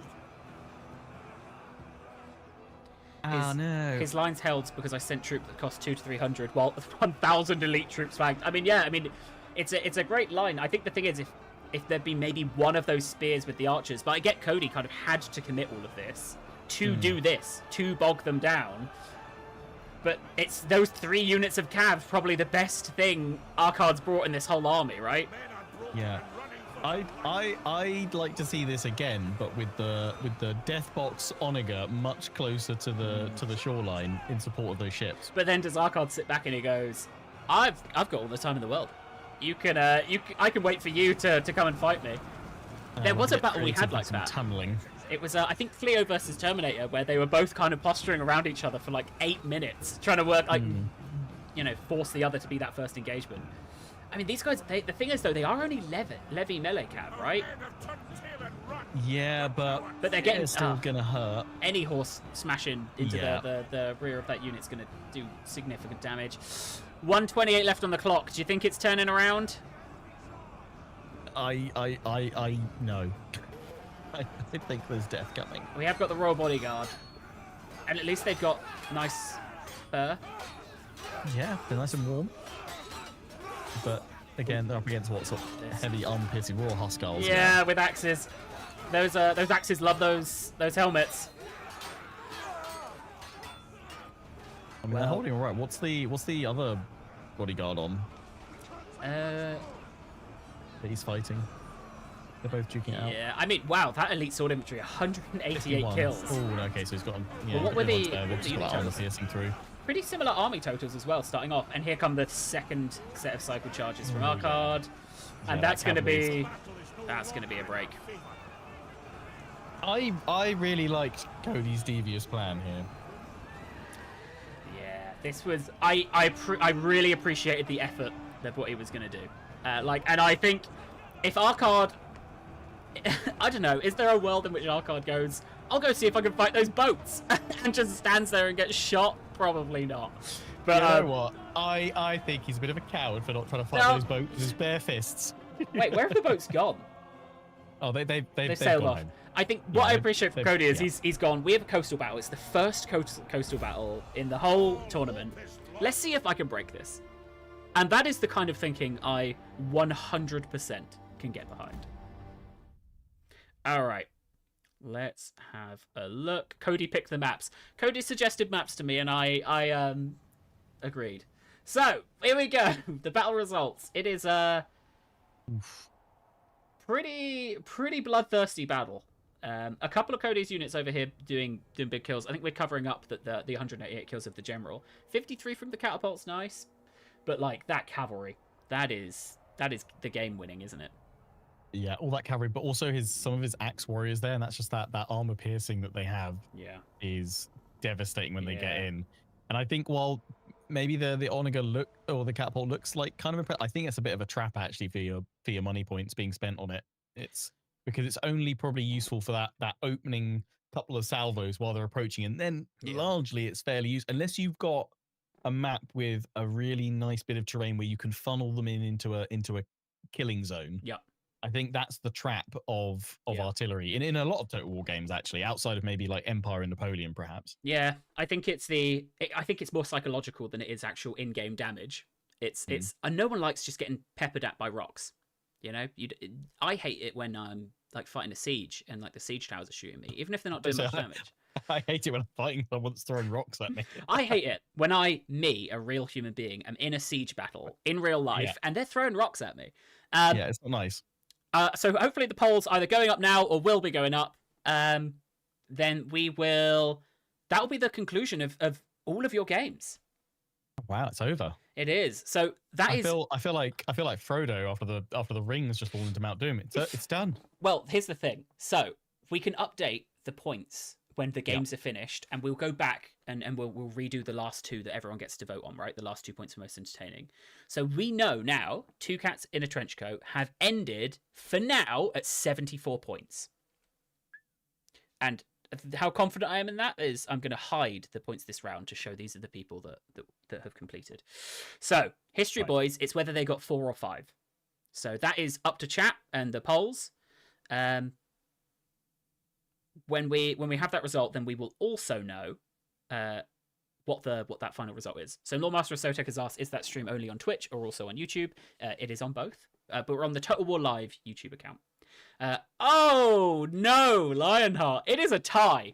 Oh no. His line's held because I sent troops that cost 200 to 300, while 1,000 elite troops flanked. I mean, yeah. I mean, it's a great line. I think the thing is, if if there'd been maybe one of those spears with the archers. But I get Cody kind of had to commit all of this to do this, to bog them down. But it's those 3 units of cav probably the best thing Arcard's brought in this whole army, right? Yeah. I'd like to see this again, but with the Deathbox Onager much closer to the shoreline in support of those ships. But then does Arcard sit back and he goes, I've got all the time in the world. I can wait for you to come and fight me. There was a battle we had like that. Tumbling. It was, I think, Cleo versus Terminator, where they were both kind of posturing around each other for like 8 minutes, trying to work, like, you know, force the other to be that first engagement. I mean, these guys, the thing is, though, they are only Levy melee cav, right? Yeah, but they're getting still gonna hurt. Any horse smashing into the rear of that unit's gonna do significant damage. 1:28 left on the clock. Do you think it's turning around? I no. I think there's death coming. We have got the Royal Bodyguard, and at least they've got nice fur. Yeah, they're nice and warm. But again, they're up against what sort of heavy arm-piercing raw Huskarls. Yeah, with axes. Those axes love those helmets. I mean, they're holding all right. What's the other bodyguard on? That he's fighting. They're both duking it out. Yeah, I mean, wow, that elite sword infantry, 188 51. kills. Oh, okay, so he's got. Yeah, well, what were the unit totals? piercing through. Pretty similar army totals as well, starting off. And here come the second set of cycle charges from Arcard, and that's going to be a break. I really liked Cody's devious plan here. Yeah, this was I really appreciated the effort that what he was going to do. And I think if Arcard, I don't know, is there a world in which Arcard goes, I'll go see if I can fight those boats, and just stands there and gets shot? Probably not. But you know what? I think he's a bit of a coward for not trying to fight those boats with his bare fists. Wait, where have the boats gone? Oh, they've sailed gone off. home. I think what I appreciate from Cody is he's gone. We have a coastal battle. It's the first coastal battle in the whole tournament. Let's see if I can break this. And that is the kind of thinking I 100% can get behind. All right. Let's have a look. Cody picked the maps. Cody suggested maps to me, and I agreed. So here we go. The battle results. It is a pretty bloodthirsty battle. A couple of Cody's units over here doing big kills. I think we're covering up the 188 kills of the general. 53 from the catapults, nice. But like that cavalry, that is the game winning, isn't it? Yeah, all that cavalry, but also some of his axe warriors there, and that's just that armor piercing that they have. Yeah, is devastating when they get in. And I think while maybe the Onager the catapult looks like kind of impressive, I think it's a bit of a trap actually for your money points being spent on it. It's because it's only probably useful for that opening couple of salvos while they're approaching, and then largely it's fairly useful unless you've got a map with a really nice bit of terrain where you can funnel them into a killing zone. Yeah. I think that's the trap of artillery in a lot of Total War games, actually, outside of maybe like Empire and Napoleon, perhaps. Yeah, I think it's more psychological than it is actual in-game damage. It's and no one likes just getting peppered at by rocks. You know, I hate it when I'm like fighting a siege and like the siege towers are shooting me, even if they're not doing much damage. I hate it when I'm fighting someone's throwing rocks at me. I hate it when a real human being, am in a siege battle in real life and they're throwing rocks at me. Yeah, it's not nice. So hopefully the polls either going up now or will be going up. Then that will be the conclusion of all of your games. Wow, it's over. It is. So I feel like Frodo after the rings just fall into Mount Doom. It's done. Well, here's the thing. So we can update the points when the games are finished, and we'll go back and we'll redo the last two that everyone gets to vote on, right? The last 2 points are most entertaining. So we know now Two Cats in a Trench Coat have ended for now at 74 points. And how confident I am in that is I'm going to hide the points this round to show these are the people that have completed. So History Boys, it's whether they got 4 or 5. So that is up to chat and the polls. When we have that result, then we will also know what that final result is. So Lawmaster of Sotek has asked, is that stream only on Twitch or also on YouTube? It is on both. but we're on the Total War Live YouTube account. Oh no, Lionheart! It is a tie.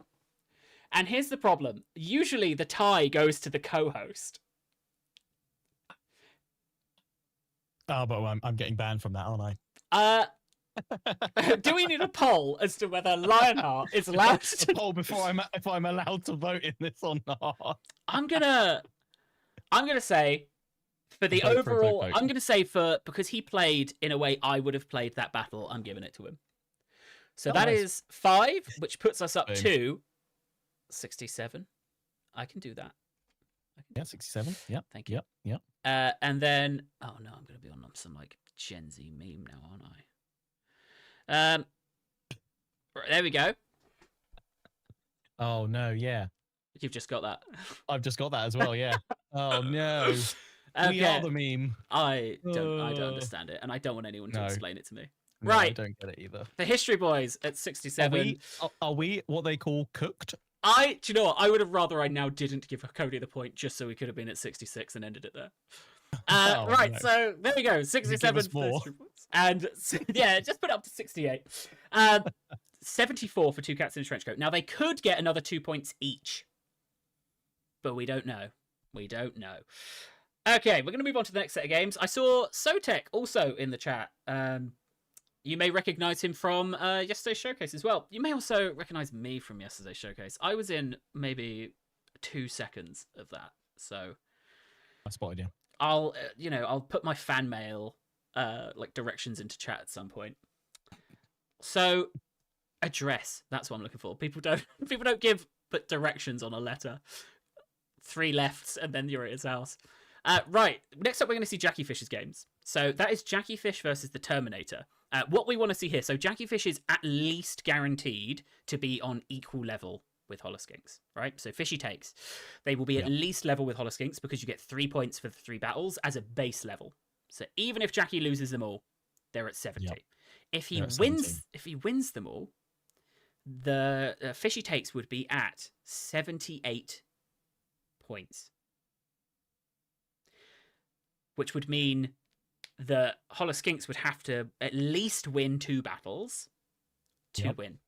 And here's the problem. Usually the tie goes to the co-host. Oh, but I'm getting banned from that, aren't I? Do we need a poll as to whether Lionheart is allowed to... A poll before if I'm allowed to vote in this or not? I'm gonna say for the overall... I'm gonna say because he played in a way I would have played that battle, I'm giving it to him. So that is 5, which puts us up to 67. I can do that. Yeah, 67. Yep. Thank you. Yep. And then, oh no, I'm going to be on some like Gen Z meme now, aren't I? Right, there we go. Oh no, yeah. You've just got that. I've just got that as well. Yeah. Oh no. Okay. We are the meme. I don't understand it, and I don't want anyone to explain it to me. No, right. I don't get it either. The History Boys at 67. Are we what they call cooked? Do you know what? I would have rather I now didn't give Cody the point just so we could have been at 66 and ended it there. Right, no. So there we go. 67 and yeah, just put it up to 68. 74 for Two Cats in a Trench Coat. Now they could get another 2 points each, but we don't know. We don't know. Okay, we're going to move on to the next set of games. I saw Sotek also in the chat. You may recognize him from yesterday's showcase as well. You may also recognize me from yesterday's showcase. I was in maybe 2 seconds of that, so I spotted you. I'll put my fan mail like directions into chat at some point. So address, that's what I'm looking for. People don't give but directions on a letter. 3 lefts and then you're at his house. Right, next up we're going to see Jackie Fish's games. So that is Jackie Fish versus the Terminator. What we want to see here, so Jackie Fish is at least guaranteed to be on equal level with Holoskinks, right? So Fishy takes. They will be at least level with Holoskinks because you get 3 points for the 3 battles as a base level. So even if Jackie loses them all, they're at 70. Yep. If he wins them all, the Fishy takes would be at 78 points. Which would mean the Holoskinks would have to at least win 2 battles to win.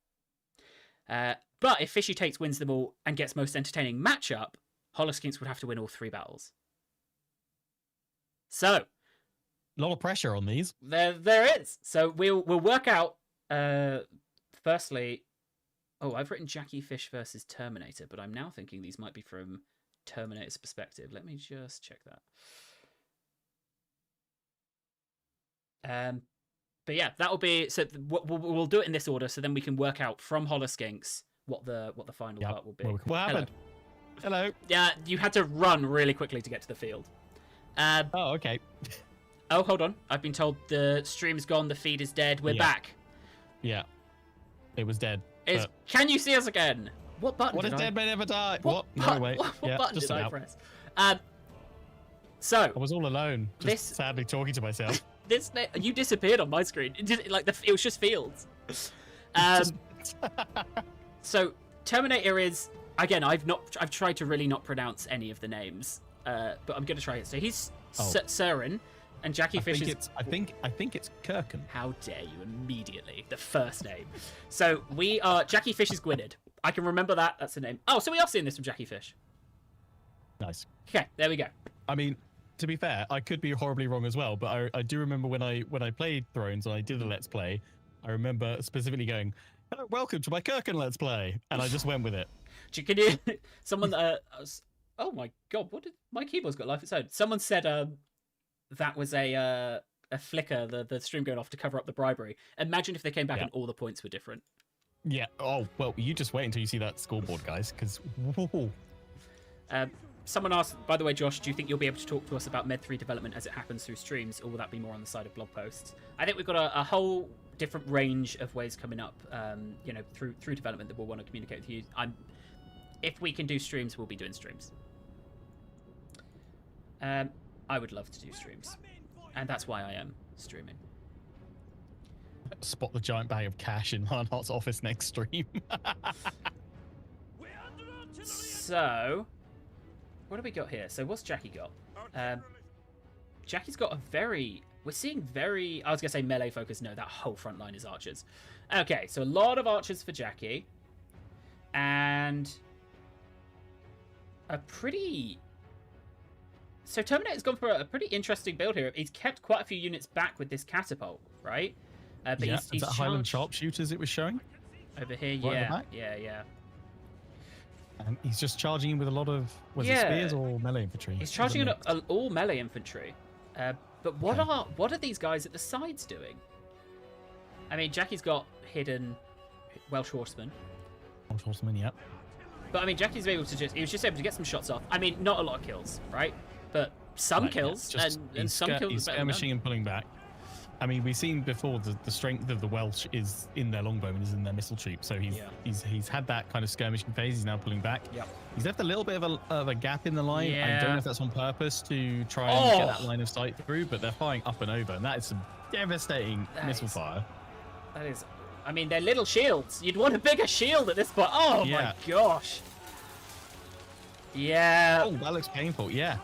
But if Fishy Takes wins them all and gets most entertaining matchup, Holoskinks would have to win all 3 battles. So, a lot of pressure on these. There is. So we'll work out. Firstly, I've written Jackie Fish versus Terminator, but I'm now thinking these might be from Terminator's perspective. Let me just check that. But yeah, that will be so. We'll do it in this order, so then we can work out from Holoskinks what the final part will be. What happened? Hello. Yeah, you had to run really quickly to get to the field. Okay. Oh, hold on. I've been told the stream's gone. The feed is dead. We're back. Yeah. It was dead. Can you see us again? What button? What is dead may never die? What? No, wait. What button did I press? So I was all alone, just sadly talking to myself. You disappeared on my screen. It was just fields. So Terminator is again. I've tried to really not pronounce any of the names, but I'm gonna try it. So he's Surin, and Jackie Fish is. I think it's Kirken. How dare you immediately the first name? So we are Jackie Fish is Gwynedd. I can remember that. That's the name. Oh, so we are seeing this from Jackie Fish. Nice. Okay, there we go. I mean, to be fair, I could be horribly wrong as well, but I do remember when I played Thrones and I did a Let's Play, I remember specifically going, "Hello, welcome to my Kirken Let's Play," and I just went with it. Can you? Someone. Oh my god! What did my keyboard's got life of its own? Someone said that was a flicker, the stream going off to cover up the bribery. Imagine if they came back and all the points were different. Yeah. Oh well, you just wait until you see that scoreboard, guys, because. Someone asked, by the way, Josh, do you think you'll be able to talk to us about Med 3 development as it happens through streams, or will that be more on the side of blog posts? I think we've got a whole different range of ways coming up, through development that we'll want to communicate with you. If we can do streams, we'll be doing streams. I would love to do streams, and that's why I am streaming. Spot the giant bag of cash in Lionheart's office next stream. So, what do we got here? So what's Jackie got? Jackie's got a very we're seeing very... I was going to say melee focus. No, that whole front line is archers. Okay, so a lot of archers for Jackie. And a pretty... So Terminator's gone for a pretty interesting build here. He's kept quite a few units back with this catapult, right? But yeah, he's is that Highland Sharpshooters it was showing? Over here, right yeah. And he's just charging in with a lot of, was it spears or melee infantry? He's charging in all melee infantry. But what are these guys at the sides doing? I mean, Jackie's got hidden Welsh horsemen. Welsh horsemen, yeah. But I mean, Jackie's able to he was just able to get some shots off. I mean, not a lot of kills, right? But some kills, and some kills. He's skirmishing and pulling back. I mean, we've seen before the strength of the Welsh is in their longbowmen, is in their missile troop. So he's had that kind of skirmishing phase. He's now pulling back. Yep. He's left a little bit of a gap in the line. Yeah. I don't know if that's on purpose to try and get that line of sight through, but they're firing up and over, and that is some devastating missile fire. That is, I mean, they're little shields. You'd want a bigger shield at this point. Oh my gosh. Yeah. Oh, that looks painful. Yeah.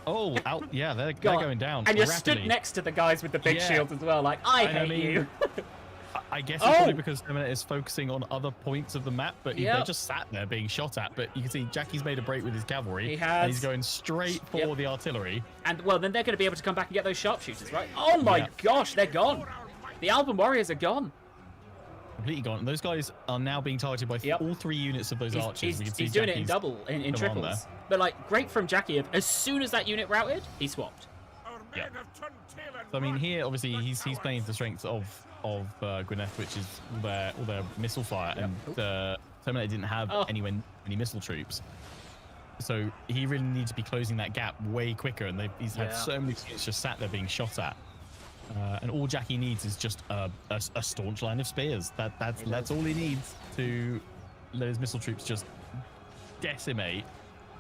Oh, out! Yeah, they're going down. And you're rapidly. stood next to the guys with the big shields as well. Like, I hate you. I guess it's probably because Terminator is focusing on other points of the map, but they're just sat there being shot at. But you can see Jackie's made a break with his cavalry. He has. And he's going straight for the artillery. And, well, then they're going to be able to come back and get those sharpshooters, right? Oh my gosh, they're gone. The Alban Warriors are gone. Completely gone. And those guys are now being targeted by all 3 units of those archers. He's doing it in double, in triples. But, like, great from Jackie. As soon as that unit routed, he swapped. Yeah. So, I mean, here, obviously, he's playing to the strengths of Gwyneth, which is all their missile fire. And Terminator didn't have anywhere any missile troops. So he really needs to be closing that gap way quicker. And he's had so many units just sat there being shot at. And all Jackie needs is just a staunch line of spears. That's all he needs to let his missile troops just decimate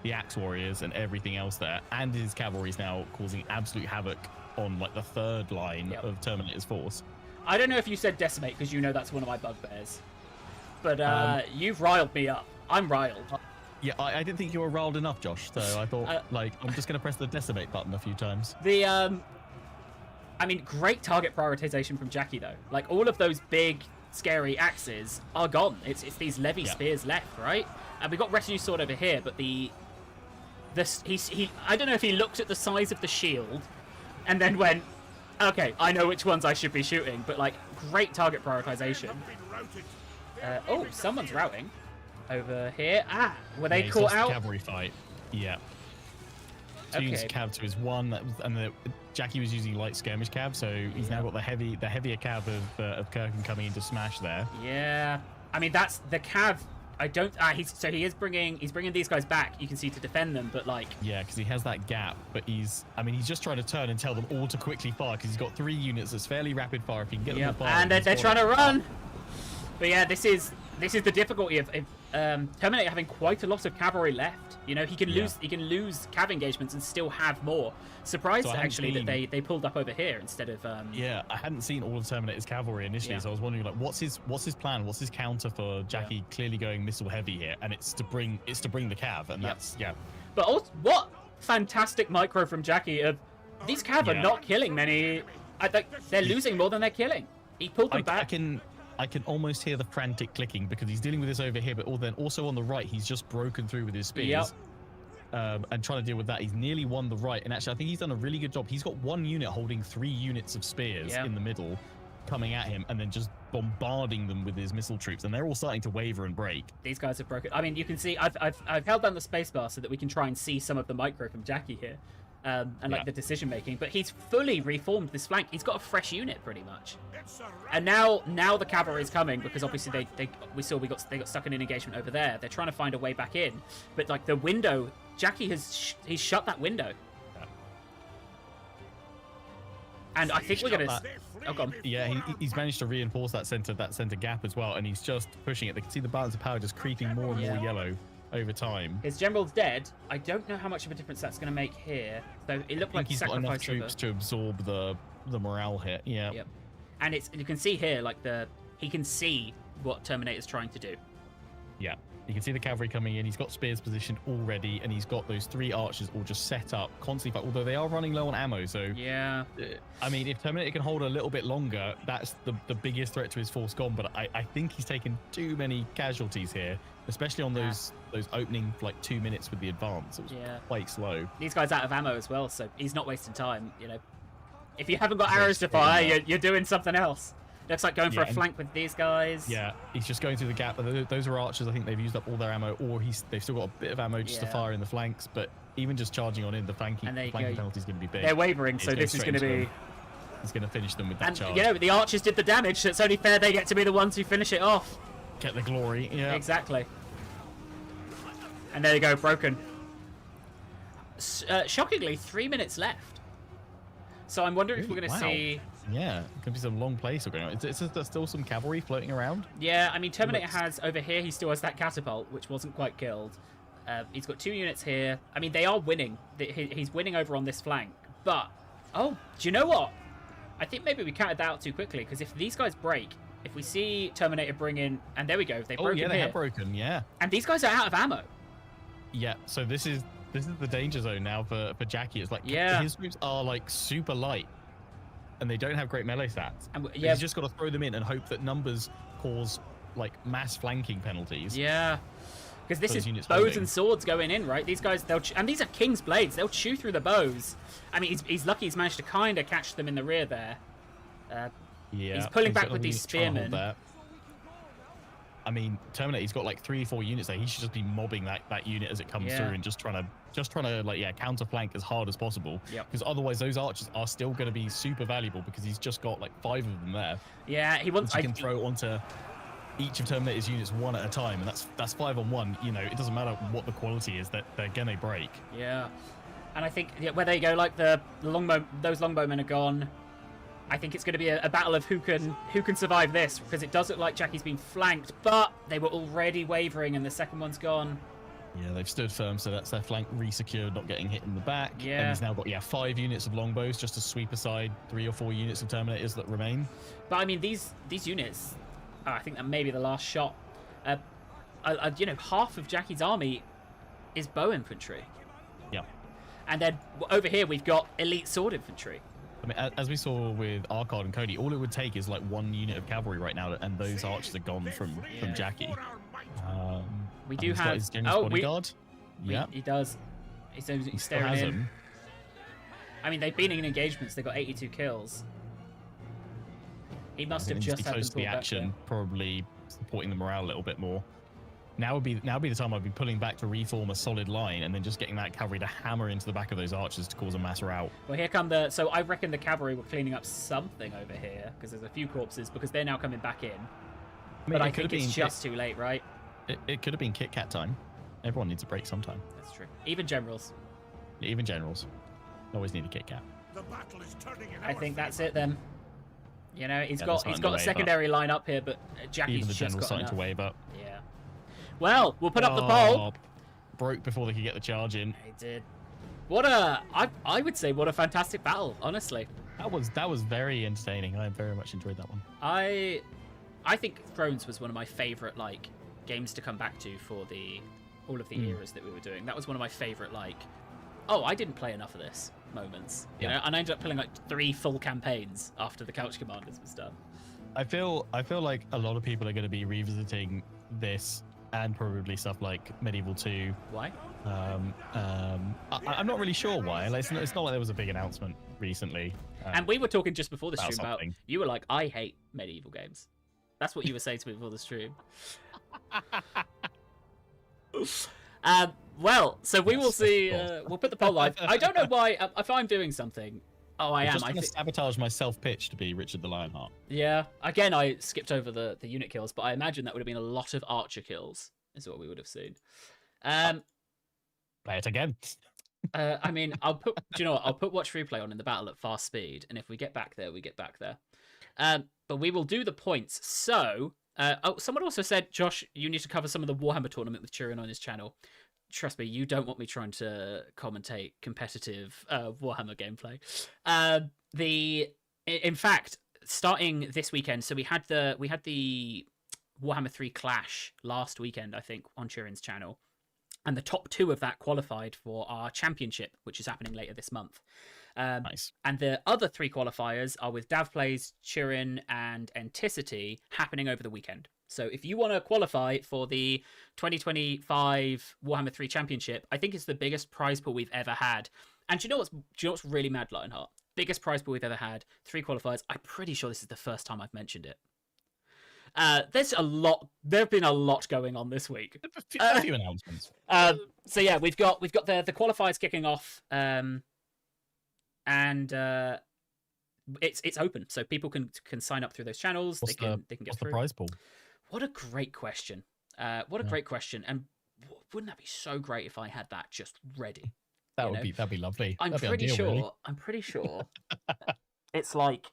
the Axe Warriors and everything else there. And his cavalry is now causing absolute havoc on like the 3rd line of Terminator's force. I don't know if you said decimate because you know that's one of my bugbears. But you've riled me up. I'm riled. Yeah, I didn't think you were riled enough, Josh. So I thought, I'm just going to press the decimate button a few times. I mean, great target prioritization from Jackie, though. Like, all of those big, scary axes are gone. It's these levy spears left, right? And we've got retinue sword over here, but I don't know if he looked at the size of the shield and then went, okay, I know which ones I should be shooting, but, like, great target prioritization. Someone's routing over here. Were they caught out? Cavalry fight. Yeah. Tune's cav to his 1, and Jackie was using light skirmish cav, so he's now got the heavier cav of Kirkham coming in to smash there. Yeah, I mean that's the cav. I don't. He's bringing these guys back. You can see to defend them, but like because he has that gap. But he's just trying to turn and tell them all to quickly fire because he's got 3 units that's fairly rapid fire. If he can get them to fire, and they're trying to run. But yeah, this is the difficulty of Terminator having quite a lot of cavalry left. You know, he can lose cav engagements and still have more. Surprised actually that they pulled up over here instead of I hadn't seen all of Terminator's cavalry initially, so I was wondering like what's his plan, what's his counter for Jackie clearly going missile heavy here, and it's to bring the cav, and that's But also, what fantastic micro from Jackie of these cav are not killing many. I think they're losing more than they're killing. He pulled them back. I can almost hear the frantic clicking because he's dealing with this over here, but then also on the right, he's just broken through with his spears. And trying to deal with that. He's nearly won the right. And actually, I think he's done a really good job. He's got 1 unit holding 3 units of spears in the middle coming at him and then just bombarding them with his missile troops. And they're all starting to waver and break. These guys have broken. I mean, you can see I've held down the spacebar so that we can try and see some of the micro from Jackie here. And like the decision making, but he's fully reformed this flank. He's got a fresh unit pretty much, and now the cavalry is coming because obviously they got stuck in an engagement over there. They're trying to find a way back in, but like the window, Jackie he's shut that window, and I think we're gonna. Oh, God. Yeah, he's managed to reinforce that center gap as well, and he's just pushing it. They can see the balance of power just creeping more and more yellow over time. His general's dead. I don't know how much of a difference that's going to make here. So it looked like he's got enough troops to absorb the morale hit. Yeah. Yep. And you can see here like he can see what Terminator's trying to do. Yeah. You can see the cavalry coming in. He's got spears positioned already, and he's got those 3 archers all just set up constantly. Although they are running low on ammo, so yeah. I mean, if Terminator can hold a little bit longer, that's the biggest threat to his force gone. But I think he's taken too many casualties here, especially on those opening like 2 minutes with the advance. It was quite slow. These guys out of ammo as well, so he's not wasting time. You know, if you haven't got arrows to fire, you're doing something else. Looks like going for a flank with these guys. Yeah, he's just going through the gap. Those are archers. I think they've used up all their ammo, or they've still got a bit of ammo just to fire in the flanks. But even just charging on in, the flanking penalty is going to be big. They're wavering, so this is going to be... He's going to finish them with that charge. You know, the archers did the damage, so it's only fair they get to be the ones who finish it off. Get the glory, yeah. Exactly. And there you go, broken. Shockingly, 3 minutes left. So I'm wondering if we're going to see... Yeah, it could be some long play still going on. There's still some cavalry floating around. Yeah, I mean, Terminator has, over here, he still has that catapult, which wasn't quite killed. He's got 2 units here. I mean, they are winning. He's winning over on this flank. But, oh, do you know what? I think maybe we counted that out too quickly, because if these guys break, if we see Terminator bring in, and there we go, they broke they have broken, yeah. And these guys are out of ammo. Yeah, so this is the danger zone now for Jackie. It's like, his moves are like super light. And they don't have great melee stats. And he's just got to throw them in and hope that numbers cause like mass flanking penalties. Yeah, because this is bows and swords going in, right? These guys, and these are King's blades. They'll chew through the bows. I mean, he's lucky he's managed to kind of catch them in the rear there. He's pulling back with these spearmen. I mean, Terminator, he's got like 3 or 4 units there. He should just be mobbing that unit as it comes through and just trying to like counter flank as hard as possible. Because otherwise those archers are still going to be super valuable because he's just got like 5 of them there. Yeah, he can throw onto each of Terminator's units one at a time, and that's 5 on 1. You know, it doesn't matter what the quality is, that they're gonna break. Yeah, and I think where they go, like the longbow, those longbowmen are gone. I think it's going to be a battle of who can survive this, because it does look like Jackie's been flanked, but they were already wavering and the second one's gone. Yeah, they've stood firm, so that's their flank re-secured, not getting hit in the back. Yeah. And he's now got 5 units of longbows just to sweep aside 3 or 4 units of Terminators that remain. But I mean, these units, I think that may be the last shot. You know, half of Jackie's army is bow infantry. Yeah. And then over here we've got elite sword infantry. I mean, as we saw with Arcard and Cody, all it would take is like 1 unit of cavalry right now, and those archers are gone from Jackie. We do have his bodyguard. He does. He's staring in. I mean, they've been in engagements. They've got 82 kills. He must have just had close to the action, probably supporting the morale a little bit more. Now would be the time I'd be pulling back to reform a solid line and then just getting that cavalry to hammer into the back of those archers to cause a mass rout. Well, here come so I reckon the cavalry were cleaning up something over here, because there's a few corpses, because they're now coming back in. But I think it's just too late, right? It could have been Kit Kat time. Everyone needs a break sometime. That's true. Even generals. Even generals. Always need a Kit Kat. The battle is turning in I think that's it then. You know, he's got a secondary line up here, but Jackie's even the just general's starting enough. to wave up. Yeah. Well, we'll put up the poll. Broke before they could get the charge in. They did. I would say what a fantastic battle, honestly. That was very entertaining. I very much enjoyed that one. I think Thrones was one of my favorite like games to come back to for all of the eras that we were doing. That was one of my favorite I didn't play enough of this moments. You know, and I ended up playing like 3 full campaigns after the Couch Commanders was done. I feel like a lot of people are going to be revisiting this and probably stuff like Medieval 2. Why? I'm not really sure why. Like, it's not like there was a big announcement recently. And we were talking just before the stream something. about, you were like, I hate medieval games. That's what you were saying to me before the stream. Well, so we will see. We'll put the poll live. I don't know why. If I'm doing something, I am. I'm going to sabotage my self-pitch to be Richard the Lionheart. Yeah. Again, I skipped over the unit kills, but I imagine that would have been a lot of archer kills, is what we would have seen. Play it again. I mean, I'll put. Do you know what? I'll put watch replay on in the battle at fast speed, and if we get back there, we get back there. But we will do the points. So, someone also said, Josh, you need to cover some of the Warhammer tournament with Tyrion on his channel. Trust me, you don't want me trying to commentate competitive Warhammer gameplay. In fact, starting this weekend, so we had the Warhammer 3 Clash last weekend, I think, on Turin's channel. And the top 2 of that qualified for our championship, which is happening later this month. Nice. And the other 3 qualifiers are with Davplays, Turin, and Enticity happening over the weekend. So if you want to qualify for the 2025 Warhammer 3 Championship, I think it's the biggest prize pool we've ever had. And do you know what's really mad, Lionheart? Biggest prize pool we've ever had, 3 qualifiers. I'm pretty sure this is the first time I've mentioned it. There's a lot. There've been a lot going on this week. A few announcements. So yeah, we've got the qualifiers kicking off, and it's open, so people can sign up through those channels. They can get what's through. The prize pool? What a great question. Great question. And wouldn't that be so great if I had that just ready? That'd be lovely. I'm pretty sure it's like,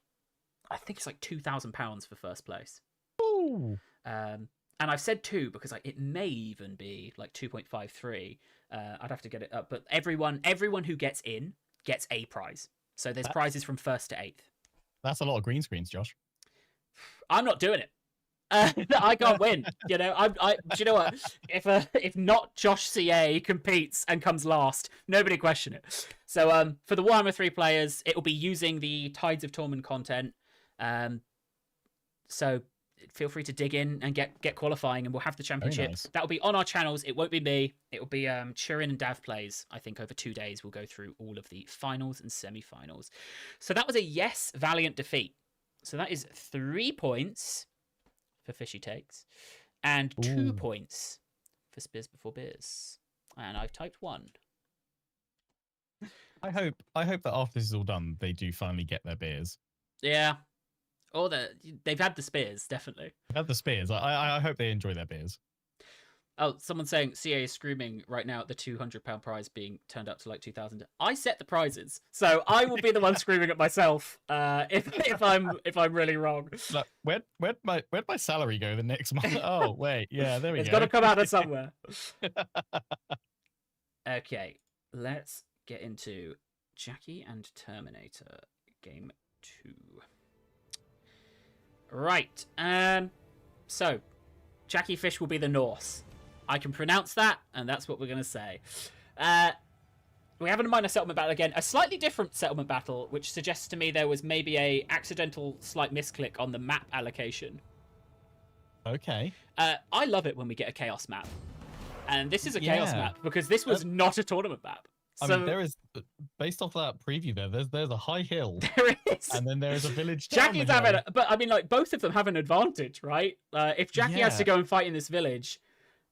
I think it's like £2,000 for first place. Ooh. And I've said 2 because it may even be like 2.53. I'd have to get it up, but everyone who gets in gets a prize. So there's prizes from 1st to 8th. That's a lot of green screens, Josh. I'm not doing it. I can't win. Do you know what? If not Josh CA competes and comes last, nobody question it. So for the Warhammer 3 players, it will be using the Tides of Torment content. So feel free to dig in and get qualifying, and we'll have the championship. Nice. That'll be on our channels. It won't be me. It will be Turin and Dav plays. I think over 2 days we'll go through all of the finals and semi-finals. So that was a yes Valiant defeat. So that is 3 points for Fishy Takes and 2 points for Spears Before Beers. And I've typed 1. I hope that after this is all done, they do finally get their beers. Yeah. Or they've had the spears, definitely. They've had the spears. I hope they enjoy their beers. Oh, someone's saying CA is screaming right now at the £200 prize being turned up to like 2,000. I set the prizes, so I will be the one screaming at myself if I'm really wrong. Look, where'd my salary go the next month? Oh wait, yeah, there we go. It's got to come out of somewhere. Okay, let's get into Jackie and Terminator Game 2. Right, so Jackie Fish will be the Norse. I can pronounce that, and that's what we're going to say. We have a minor settlement battle again. A slightly different settlement battle, which suggests to me there was maybe a accidental slight misclick on the map allocation. Okay. I love it when we get a chaos map. And this is a chaos map, because this was not a tournament map. I mean, there is, based off that preview there's a high hill. There is. And then there's a village down Jackie's having but I mean, like, both of them have an advantage, right? If Jackie has to go and fight in this village,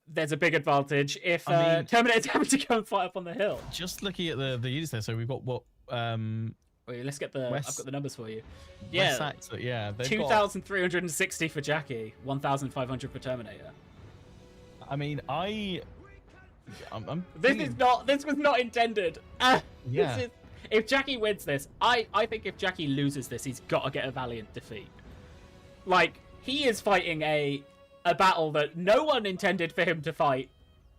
there's a big advantage. If Terminator's having to go and fight up on the hill. Just looking at the units there, so we've got what... Wait, let's get I've got the numbers for you. Yeah. 2,360 for Jackie, 1,500 for Terminator. I mean, This was not intended. Yeah. If Jackie wins this, I think if Jackie loses this, he's got to get a valiant defeat. Like, he is fighting a battle that no one intended for him to fight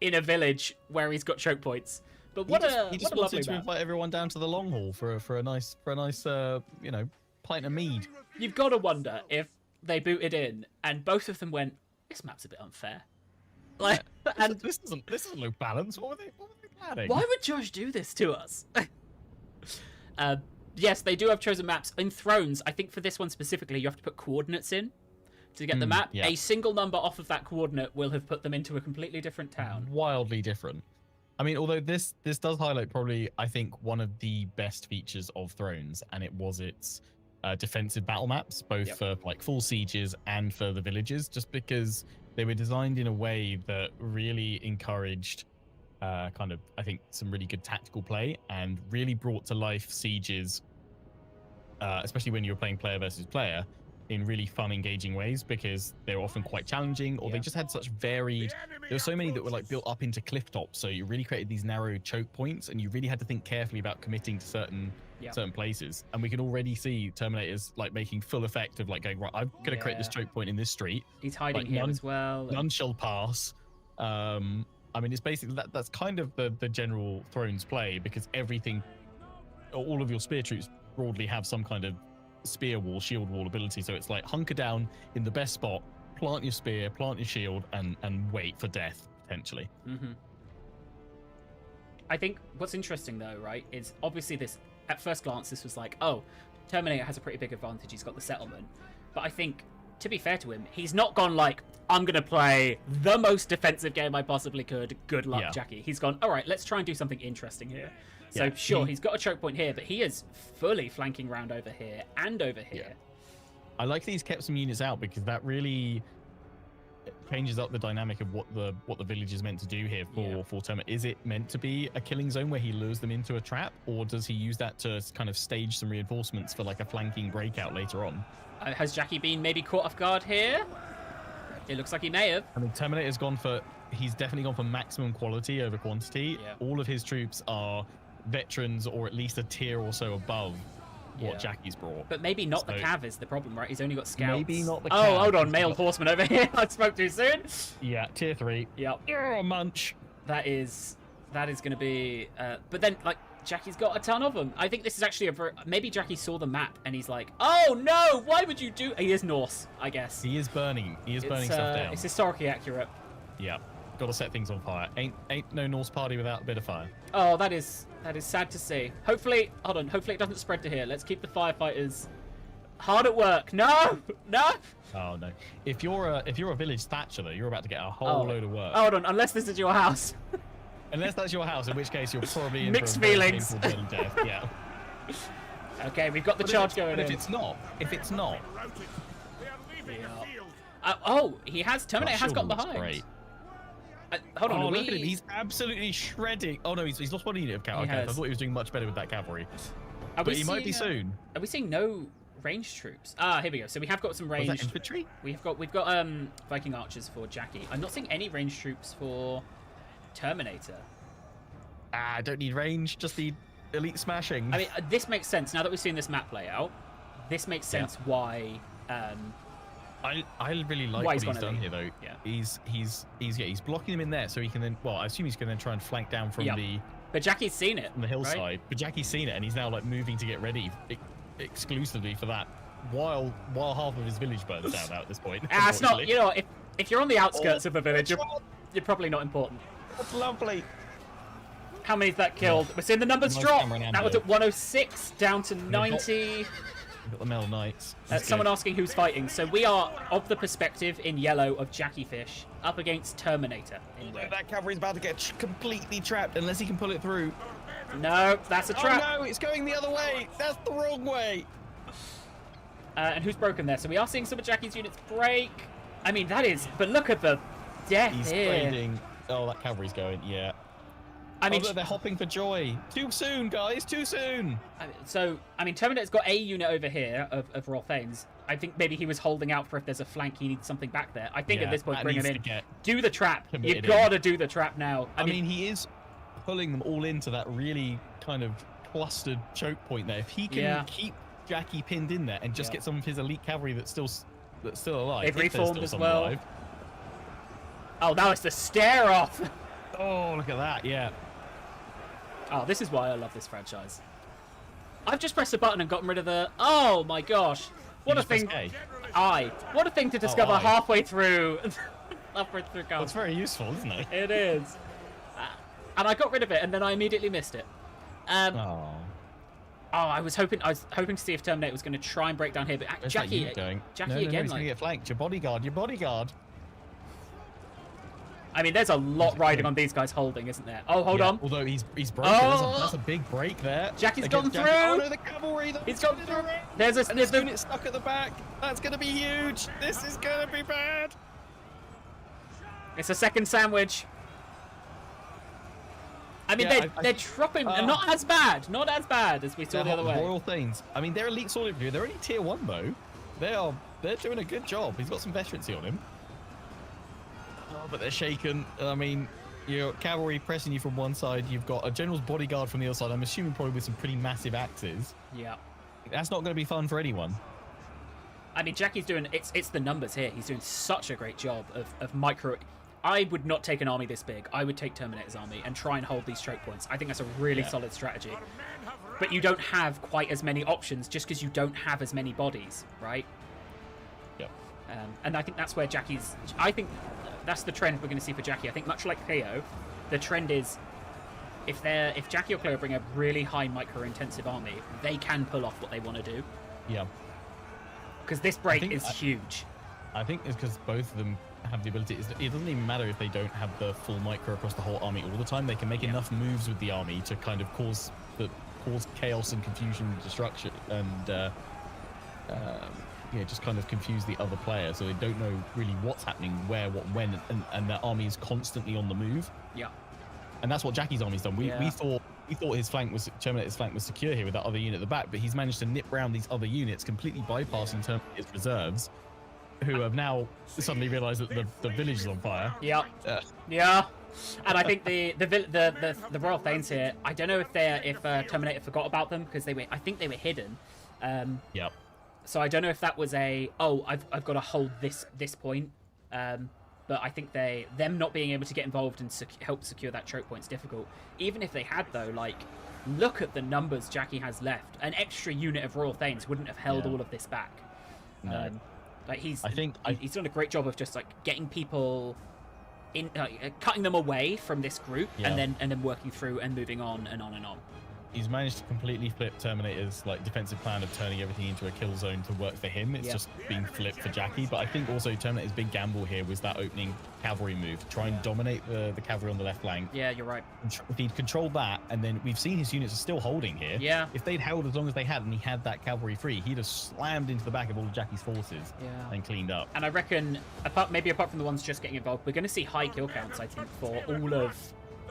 in a village where he's got choke points. But he just wanted to invite everyone down to the long haul for a nice pint of mead. You've got to wonder if they booted in and both of them went, this map's a bit unfair. Like, and this doesn't look balanced. What were they planning? Why would Josh do this to us? Yes, they do have chosen maps. In Thrones, I think for this one specifically, you have to put coordinates in to get the map. Yeah. A single number off of that coordinate will have put them into a completely different town. Wildly different. I mean, although this does highlight probably, I think, one of the best features of Thrones, and it was its defensive battle maps, both for like full sieges and for the villages, just because they were designed in a way that really encouraged kind of, I think, some really good tactical play and really brought to life sieges, especially when you were playing player versus player, in really fun, engaging ways, because they were often quite challenging, or they just had such varied... There were so many that were like built up into cliff tops, so you really created these narrow choke points, and you really had to think carefully about committing to certain places. And we can already see Terminators like making full effect of like going, right, I'm going to create this choke point in this street. He's hiding here as well. None shall pass. I mean, it's basically that's kind of the general Thrones play, because everything, all of your spear troops broadly have some kind of spear wall, shield wall ability. So it's like hunker down in the best spot, plant your spear, plant your shield, and wait for death potentially. I think what's interesting though, right, is obviously this at first glance this was like, oh, Terminator has a pretty big advantage. He's got the settlement, but I think to be fair to him, he's not gone like, I'm gonna play the most defensive game I possibly could. Good luck, Jackie. He's gone, all right, let's try and do something interesting here. So sure, he's got a choke point here, but he is fully flanking round over here and over here. I like that he's kept some units out because that really changes up the dynamic of what the village is meant to do here for Terminator. Is it meant to be a killing zone where he lures them into a trap, or does he use that to kind of stage some reinforcements for like a flanking breakout later on? Has Jackie been maybe caught off guard here? It looks like he may have. I mean, Terminator's he's definitely gone for maximum quality over quantity. All of his troops are veterans or at least a tier or so above what Jackie's brought. But maybe not the Cav is the problem, right? He's only got scouts. Maybe not the Cav. Oh, hold on. Mailed horseman over here. I spoke too soon. Yeah, tier 3. Yep. Oh, munch. That is going to be... but then, like, Jackie's got a ton of them. I think this is actually maybe Jackie saw the map and he's like, oh, no, why would you do... He is Norse, I guess. He is burning. He is burning stuff down. It's historically accurate. Yeah. Got to set things on fire. Ain't no Norse party without a bit of fire. Oh, that is sad to see. Hopefully, hold on. Hopefully it doesn't spread to here. Let's keep the firefighters hard at work. No. Oh no. If you're a village thatcher though, you're about to get a whole load of work. Hold on. Unless this is your house. Unless that's your house, in which case you're probably in mixed for a very feelings. painful bloody death. Yeah. Okay, we've got the charge going in. If it's not. Terminator has gotten behind. Great. Hold on, look at him. He's absolutely shredding. Oh no, he's lost one unit of cavalry. I thought he was doing much better with that cavalry. But he might be soon. Are we seeing no ranged troops? Ah, here we go. So we have got some ranged. Was that infantry? We've got Viking archers for Jackie. I'm not seeing any ranged troops for Terminator. I don't need range. Just need elite smashing. I mean, this makes sense now that we've seen this map play out. This makes sense why. I really like what he's done here, though. Yeah. He's blocking him in there, so he can then. Well, I assume he's going to then try and flank down from the. But Jackie's seen it from the hillside. Right? But Jackie's seen it, and he's now like moving to get ready exclusively for that. While half of his village burns down out at this point. It's not. You know, if you're on the outskirts of a village, you're probably not important. That's lovely. How many's that killed? We're seeing the numbers drop. That was at 106 down to 90. Got the Mel Knights. Someone asking who's fighting. So we are of the perspective in yellow of Jackie Fish up against Terminator in red. That cavalry's about to get completely trapped unless he can pull it through. No, that's a trap. Oh no, it's going the other way. That's the wrong way. And who's broken there? So we are seeing some of Jackie's units break. I mean, that is... But look at the death He's trading. Oh, that cavalry's going, yeah. I mean, look, they're hopping for joy. Too soon, guys, too soon. I mean, Terminator's got a unit over here of Rolthanes. I think maybe he was holding out for if there's a flank, he needs something back there. I think at this point, bring him in. Do the trap. You gotta do the trap now. I mean, he is pulling them all into that really kind of clustered choke point there. If he can keep Jackie pinned in there and just get some of his elite cavalry that's still alive. They've reformed as well. Alive. Oh, now it's the stare off. Oh, look at that, yeah. Oh, this is why I love this franchise. I've just pressed a button and gotten rid of the... Oh, my gosh. What a thing... What a thing to discover halfway through... halfway through well, it's very useful, isn't it? It is. And I got rid of it, and then I immediately missed it. I was hoping to see if Terminator was going to try and break down here, but Jackie again... He's going to get flanked. Your bodyguard. I mean, there's a lot riding on these guys holding, isn't there? Oh, hold on. Although he's broken. Oh. That's a big break there. Jackie's gone through. Oh, no, the cavalry. He's gone through. There's a unit stuck at the back. That's going to be huge. This is going to be bad. It's a second sandwich. I mean, they're dropping. Not as bad. Not as bad as we saw the other way. Royal Thanes. I mean, they're elite sword infantry. They're only tier 1, though. They're doing a good job. He's got some veterancy on him. Oh, but they're shaken. I mean, your cavalry pressing you from one side. You've got a general's bodyguard from the other side. I'm assuming probably with some pretty massive axes. Yeah. That's not going to be fun for anyone. I mean, Jackie's doing... It's the numbers here. He's doing such a great job of micro... I would not take an army this big. I would take Terminator's army and try and hold these choke points. I think that's a really solid strategy. But you don't have quite as many options just because you don't have as many bodies, right? Yep. And I think that's where I think that's the trend we're going to see for Jackie. I think much like Cleo, the trend is if Jackie or Cleo bring a really high micro-intensive army, they can pull off what they want to do. Yeah. Because this break is huge. I think it's because both of them have the ability. It doesn't even matter if they don't have the full micro across the whole army all the time. They can make enough moves with the army to kind of cause chaos and confusion and destruction, and just kind of confuse the other player, so they don't know really what's happening, where, what, when, and their army is constantly on the move. Yeah. And that's what Jackie's army's done. We thought his flank was Terminator's flank was secure here with that other unit at the back, but he's managed to nip round these other units, completely bypassing Terminator's reserves, who have now suddenly realised that the village is on fire. Yeah. Yeah. And I think the Royal Thanes here, I don't know if Terminator forgot about them because I think they were hidden. Yep. So I don't know if that was I've got to hold this point. But I think them not being able to get involved and help secure that choke point is difficult. Even if they had, though, like, look at the numbers Jackie has left. An extra unit of Royal Thanes wouldn't have held all of this back. No. He's done a great job of just, like, getting people in, cutting them away from this group, and then working through and moving on and on and on. He's managed to completely flip Terminator's defensive plan of turning everything into a kill zone to work for him. It's just being flipped for Jackie. But I think also Terminator's big gamble here was that opening cavalry move, try and dominate the cavalry on the left flank. Yeah, you're right. If he'd controlled that, and then we've seen his units are still holding here. Yeah. If they'd held as long as they had, and he had that cavalry free, he'd have slammed into the back of all of Jackie's forces and cleaned up. And I reckon, apart from the ones just getting involved, we're going to see high kill counts, I think, for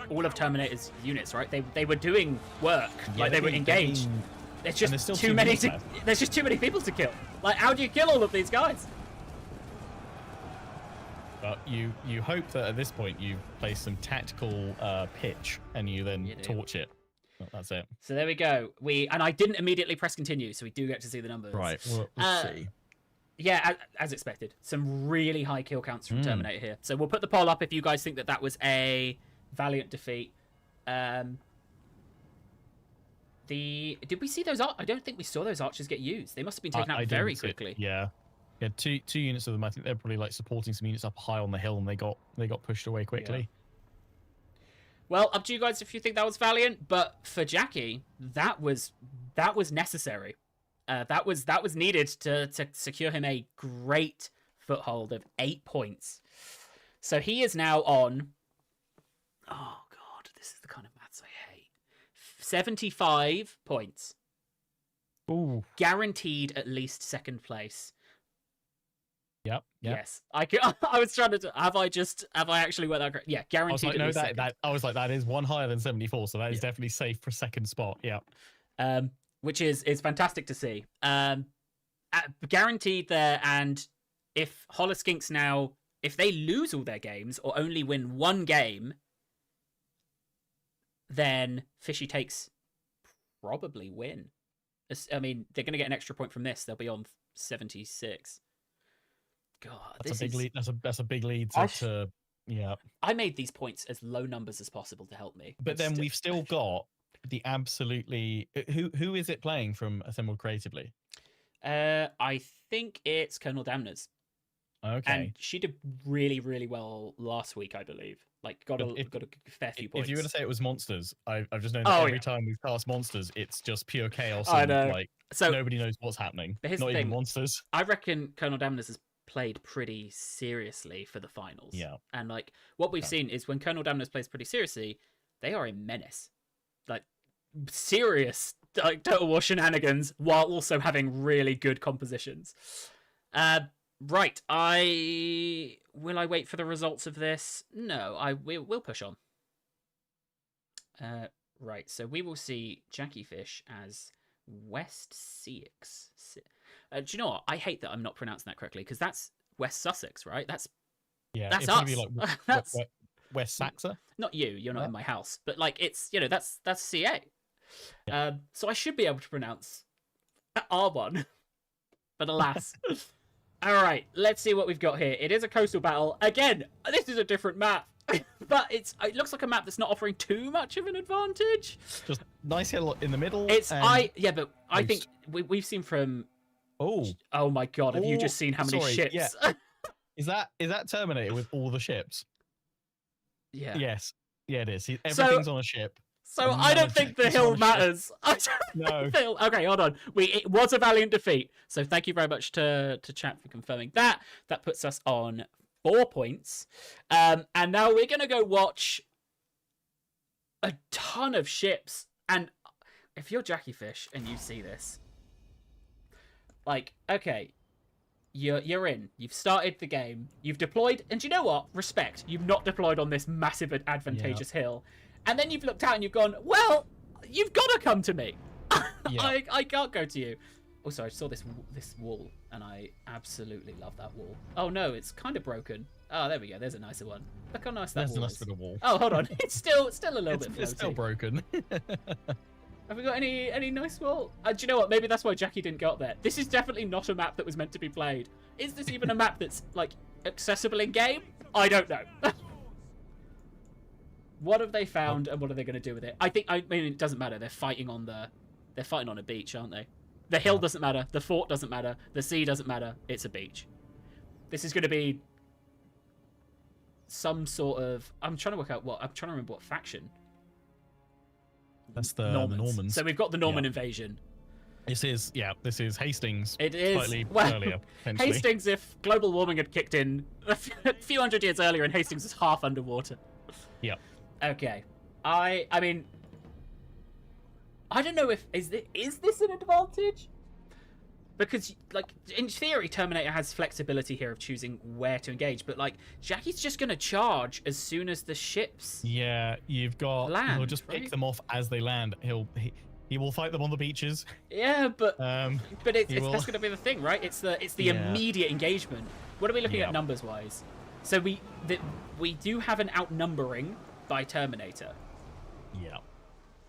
all of Terminator's units, right? They were doing work, they were engaged. There's just too many people to kill. Like, how do you kill all of these guys? But you hope that at this point you play some tactical pitch and you then torch it. Well, that's it. So there we go. And I didn't immediately press continue, so we do get to see the numbers. Right. We'll see. Yeah, as expected. Some really high kill counts from Terminator here. So we'll put the poll up if you guys think that was a valiant defeat. Did we see those? I don't think we saw those archers get used. They must have been taken out very quickly. Yeah, two units of them. I think they're probably like supporting some units up high on the hill, and they got pushed away quickly. Yeah. Well, up to you guys if you think that was valiant. But for Jackie, that was necessary. That was needed to secure him a great foothold of 8 points. So he is now on. Oh, God, this is the kind of maths I hate. 75 points. Ooh. Guaranteed at least second place. Yep. Yes. I was trying to... Have I actually worked that correct? Yeah, guaranteed at least second. I was like, that is one higher than 74, so that is definitely safe for second spot. Yeah. Which is fantastic to see. Guaranteed there, and if Holoskinks now... If they lose all their games or only win one game... then Fishy Takes probably win. I mean, they're going to get an extra point from this. They'll be on 76. God, that's a big lead. That's a big lead to yeah. I made these points as low numbers as possible to help me. But then we've still got the absolutely... Who is it playing from Assembled Creatively? I think it's Colonel Damners. Okay. And she did really, really well last week, I believe. Like, got a fair few points. If you're going to say it was monsters, I've just known that every time we've cast monsters, it's just pure chaos. I know. So nobody knows what's happening. Not even monsters. I reckon Colonel Damners has played pretty seriously for the finals. Yeah. And, like, what we've seen is when Colonel Damners plays pretty seriously, they are a menace. Like, serious, like, Total War shenanigans while also having really good compositions. Right, will I wait for the results of this? No, we'll push on. Right, so we will see Jackie Fish as West Seax. Do you know what? I hate that I'm not pronouncing that correctly because that's West Sussex, right? That's it's us. Be like that's West Saxa. Not you. You're not in my house, but like it's that's CA. Yeah. So I should be able to pronounce R1, but alas. All right, let's see what we've got here. It is a coastal battle. Again, this is a different map, but it looks like a map that's not offering too much of an advantage. Just nice hill in the middle. But I think we've seen from Oh, my God! Have you just seen how many ships? Yeah. Is that Terminator with all the ships? Yeah. Yes. Yeah, it is. Everything's on a ship. So I don't think the hill matters. No. Okay, hold on. It was a valiant defeat. So thank you very much to chat for confirming that. That puts us on 4 points. And now we're gonna go watch a ton of ships. And if you're Jackie Fish and you see this, like, okay, you're in. You've started the game. You've deployed, and do you know what? Respect. You've not deployed on this massive advantageous hill. And then you've looked out and you've gone, well, you've got to come to me. I can't go to you. Oh, sorry, I saw this wall, and I absolutely love that wall. Oh, no, it's kind of broken. Oh, there we go. There's a nicer one. Look how nice that wall is. There's a nice bit of wall. Oh, hold on. It's still a little bit floaty. It's still broken. Have we got any nice wall? Do you know what? Maybe that's why Jackie didn't go up there. This is definitely not a map that was meant to be played. Is this even a map that's, like, accessible in game? I don't know. What have they found, and what are they going to do with it? I mean, it doesn't matter. They're fighting on a beach, aren't they? The hill doesn't matter. The fort doesn't matter. The sea doesn't matter. It's a beach. This is going to be some sort of... I'm trying to remember what faction. That's the Normans. So we've got the Norman invasion. This is Hastings. It is. Slightly well, earlier, Hastings, if global warming had kicked in a few hundred years earlier, and Hastings is half underwater. Yeah. Okay. I mean, I don't know if is this an advantage? Because, like, in theory, Terminator has flexibility here of choosing where to engage, but, like, Jackie's just going to charge as soon as the ships. Yeah, you've got. Land, he'll just pick them off as they land. He will fight them on the beaches. Yeah, but that's going to be the thing, right? It's the immediate engagement. What are we looking at numbers wise? So we do have an outnumbering by Terminator. Yeah.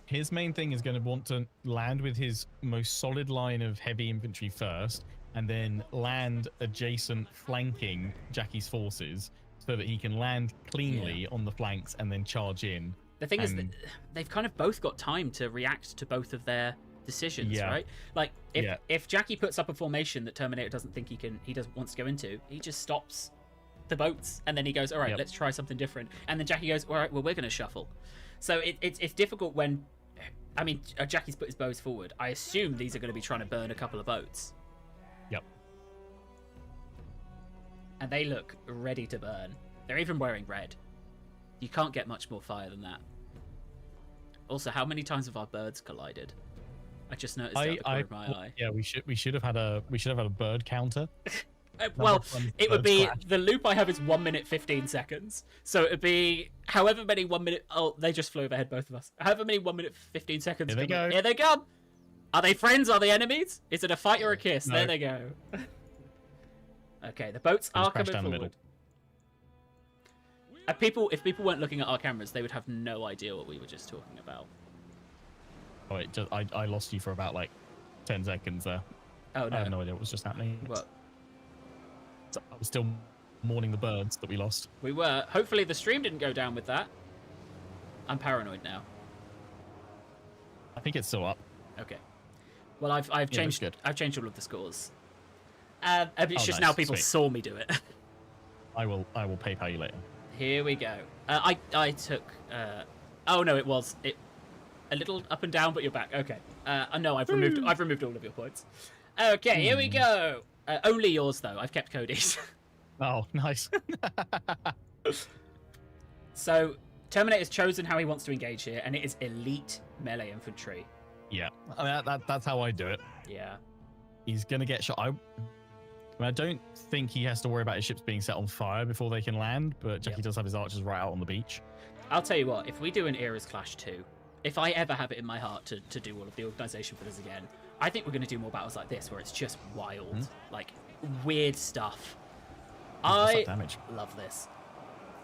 His main thing is going to want to land with his most solid line of heavy infantry first, and then land adjacent flanking Jackie's forces so that he can land cleanly on the flanks and then charge in. The thing is that they've kind of both got time to react to both of their decisions, right? Like, if Jackie puts up a formation that Terminator doesn't think wants to go into, he just stops the boats, and then he goes, all right, let's try something different. And then Jackie goes, all right, well, we're going to shuffle. So it's difficult when, I mean, Jackie's put his bows forward. I assume these are going to be trying to burn a couple of boats. Yep. And they look ready to burn. They're even wearing red. You can't get much more fire than that. Also, how many times have our birds collided? I just noticed that out the corner of my eye. Yeah, we should have had a bird counter. Well, it would be the loop I have is 1 minute 15 seconds. So it would be however many 1 minute. Oh, they just flew overhead, both of us. However many 1 minute 15 seconds. Here they go. Here they come. Are they friends? Are they enemies? Is it a fight or a kiss? No. There they go. Okay, the boats are coming forward. If people weren't looking at our cameras, they would have no idea what we were just talking about. Oh, I lost you for about like 10 seconds there. Oh no! I have no idea what was just happening. What? So I was still mourning the birds that we lost. We were. Hopefully the stream didn't go down with that. I'm paranoid now. I think it's still up. Okay. Well, I've changed. I've changed all of the scores. It's just now people saw me do it. I will PayPal you later. Here we go. I took. Oh no, it was a little up and down, but you're back. Okay. No, I've removed all of your points. Okay, here we go. Only yours though. I've kept Cody's. Oh, nice. So Terminator's chosen how he wants to engage here, and it is elite melee infantry. Yeah, I mean, that's how I do it. Yeah. He's gonna get shot. I don't think he has to worry about his ships being set on fire before they can land, but Jackie does have his archers right out on the beach. I'll tell you what, if we do an ERAS Clash 2, if I ever have it in my heart to do all of the organisation for this again, I think we're going to do more battles like this, where it's just wild, like weird stuff. I love this.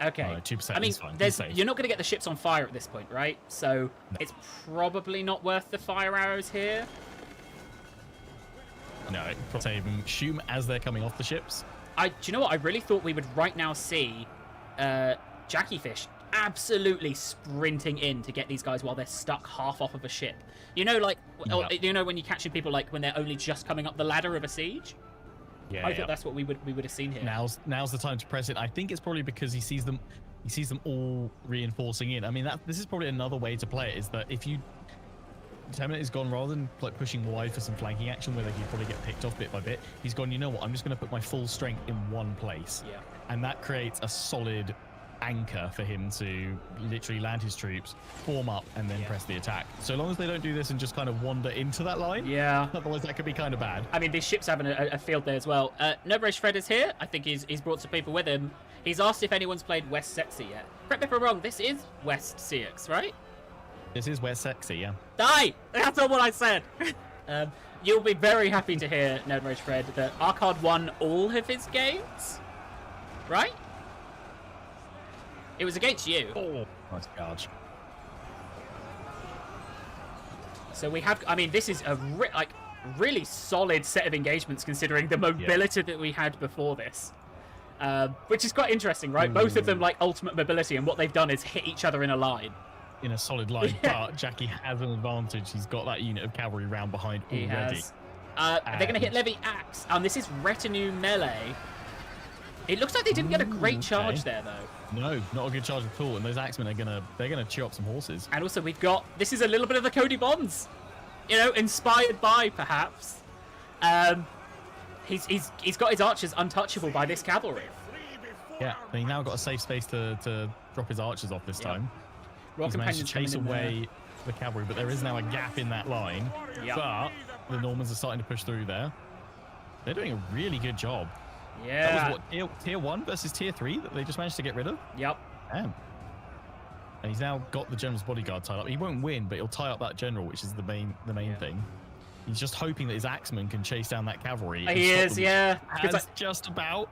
Okay. 2%. I mean, fine. You're not going to get the ships on fire at this point, right? So it's probably not worth the fire arrows here. No, probably shoot them as they're coming off the ships. Do you know what? I really thought we would right now see Jackie Fish absolutely sprinting in to get these guys while they're stuck half off of a ship. You know, like, you know when you're catching people like when they're only just coming up the ladder of a siege? Yeah, I thought that's what we would have seen here. Now's the time to press it. I think it's probably because he sees them all reinforcing in. I mean, this is probably another way to play it, is that if you Terminator's gone, rather than like pushing wide for some flanking action where they could probably get picked off bit by bit, he's gone, you know what, I'm just going to put my full strength in one place. Yeah. And that creates a solid anchor for him to literally land his troops, form up, and then press the attack. So long as they don't do this and just kind of wander into that line. Yeah. Otherwise, that could be kind of bad. I mean, these ships having a field day as well. Novrage Fred is here. I think he's brought some people with him. He's asked if anyone's played West Sexy yet. Correct me if I'm wrong, this is West CX, right? This is where sexy, yeah. Die! That's not what I said! You'll be very happy to hear, Novrage Fred, that Arcard won all of his games, right? It was against you. Oh, nice charge. So we have, I mean, this is a really solid set of engagements considering the mobility that we had before this. Which is quite interesting, right? Both of them like ultimate mobility, and what they've done is hit each other in a line. In a solid line, but Jackie has an advantage. He's got that unit of cavalry round behind already. He has. They're going to hit Levy Axe, and this is retinue melee. It looks like they didn't get a great charge there, though. No, not a good charge at all. And those axemen are they're gonna chew up some horses. And also we've got, this is a little bit of the Cody Bonds, you know, inspired by perhaps. He's got his archers untouchable by this cavalry. Yeah, and he now got a safe space to drop his archers off this time. Royal He's managed to Companions chase coming in away the cavalry, but there is now a gap in that line. Yep. But the Normans are starting to push through there. They're doing a really good job. Yeah. That was what, tier 1 versus tier 3 that they just managed to get rid of? Yep. Damn. And he's now got the general's bodyguard tied up. He won't win, but he'll tie up that general, which is the main thing. He's just hoping that his axemen can chase down that cavalry. He is, yeah. As just about.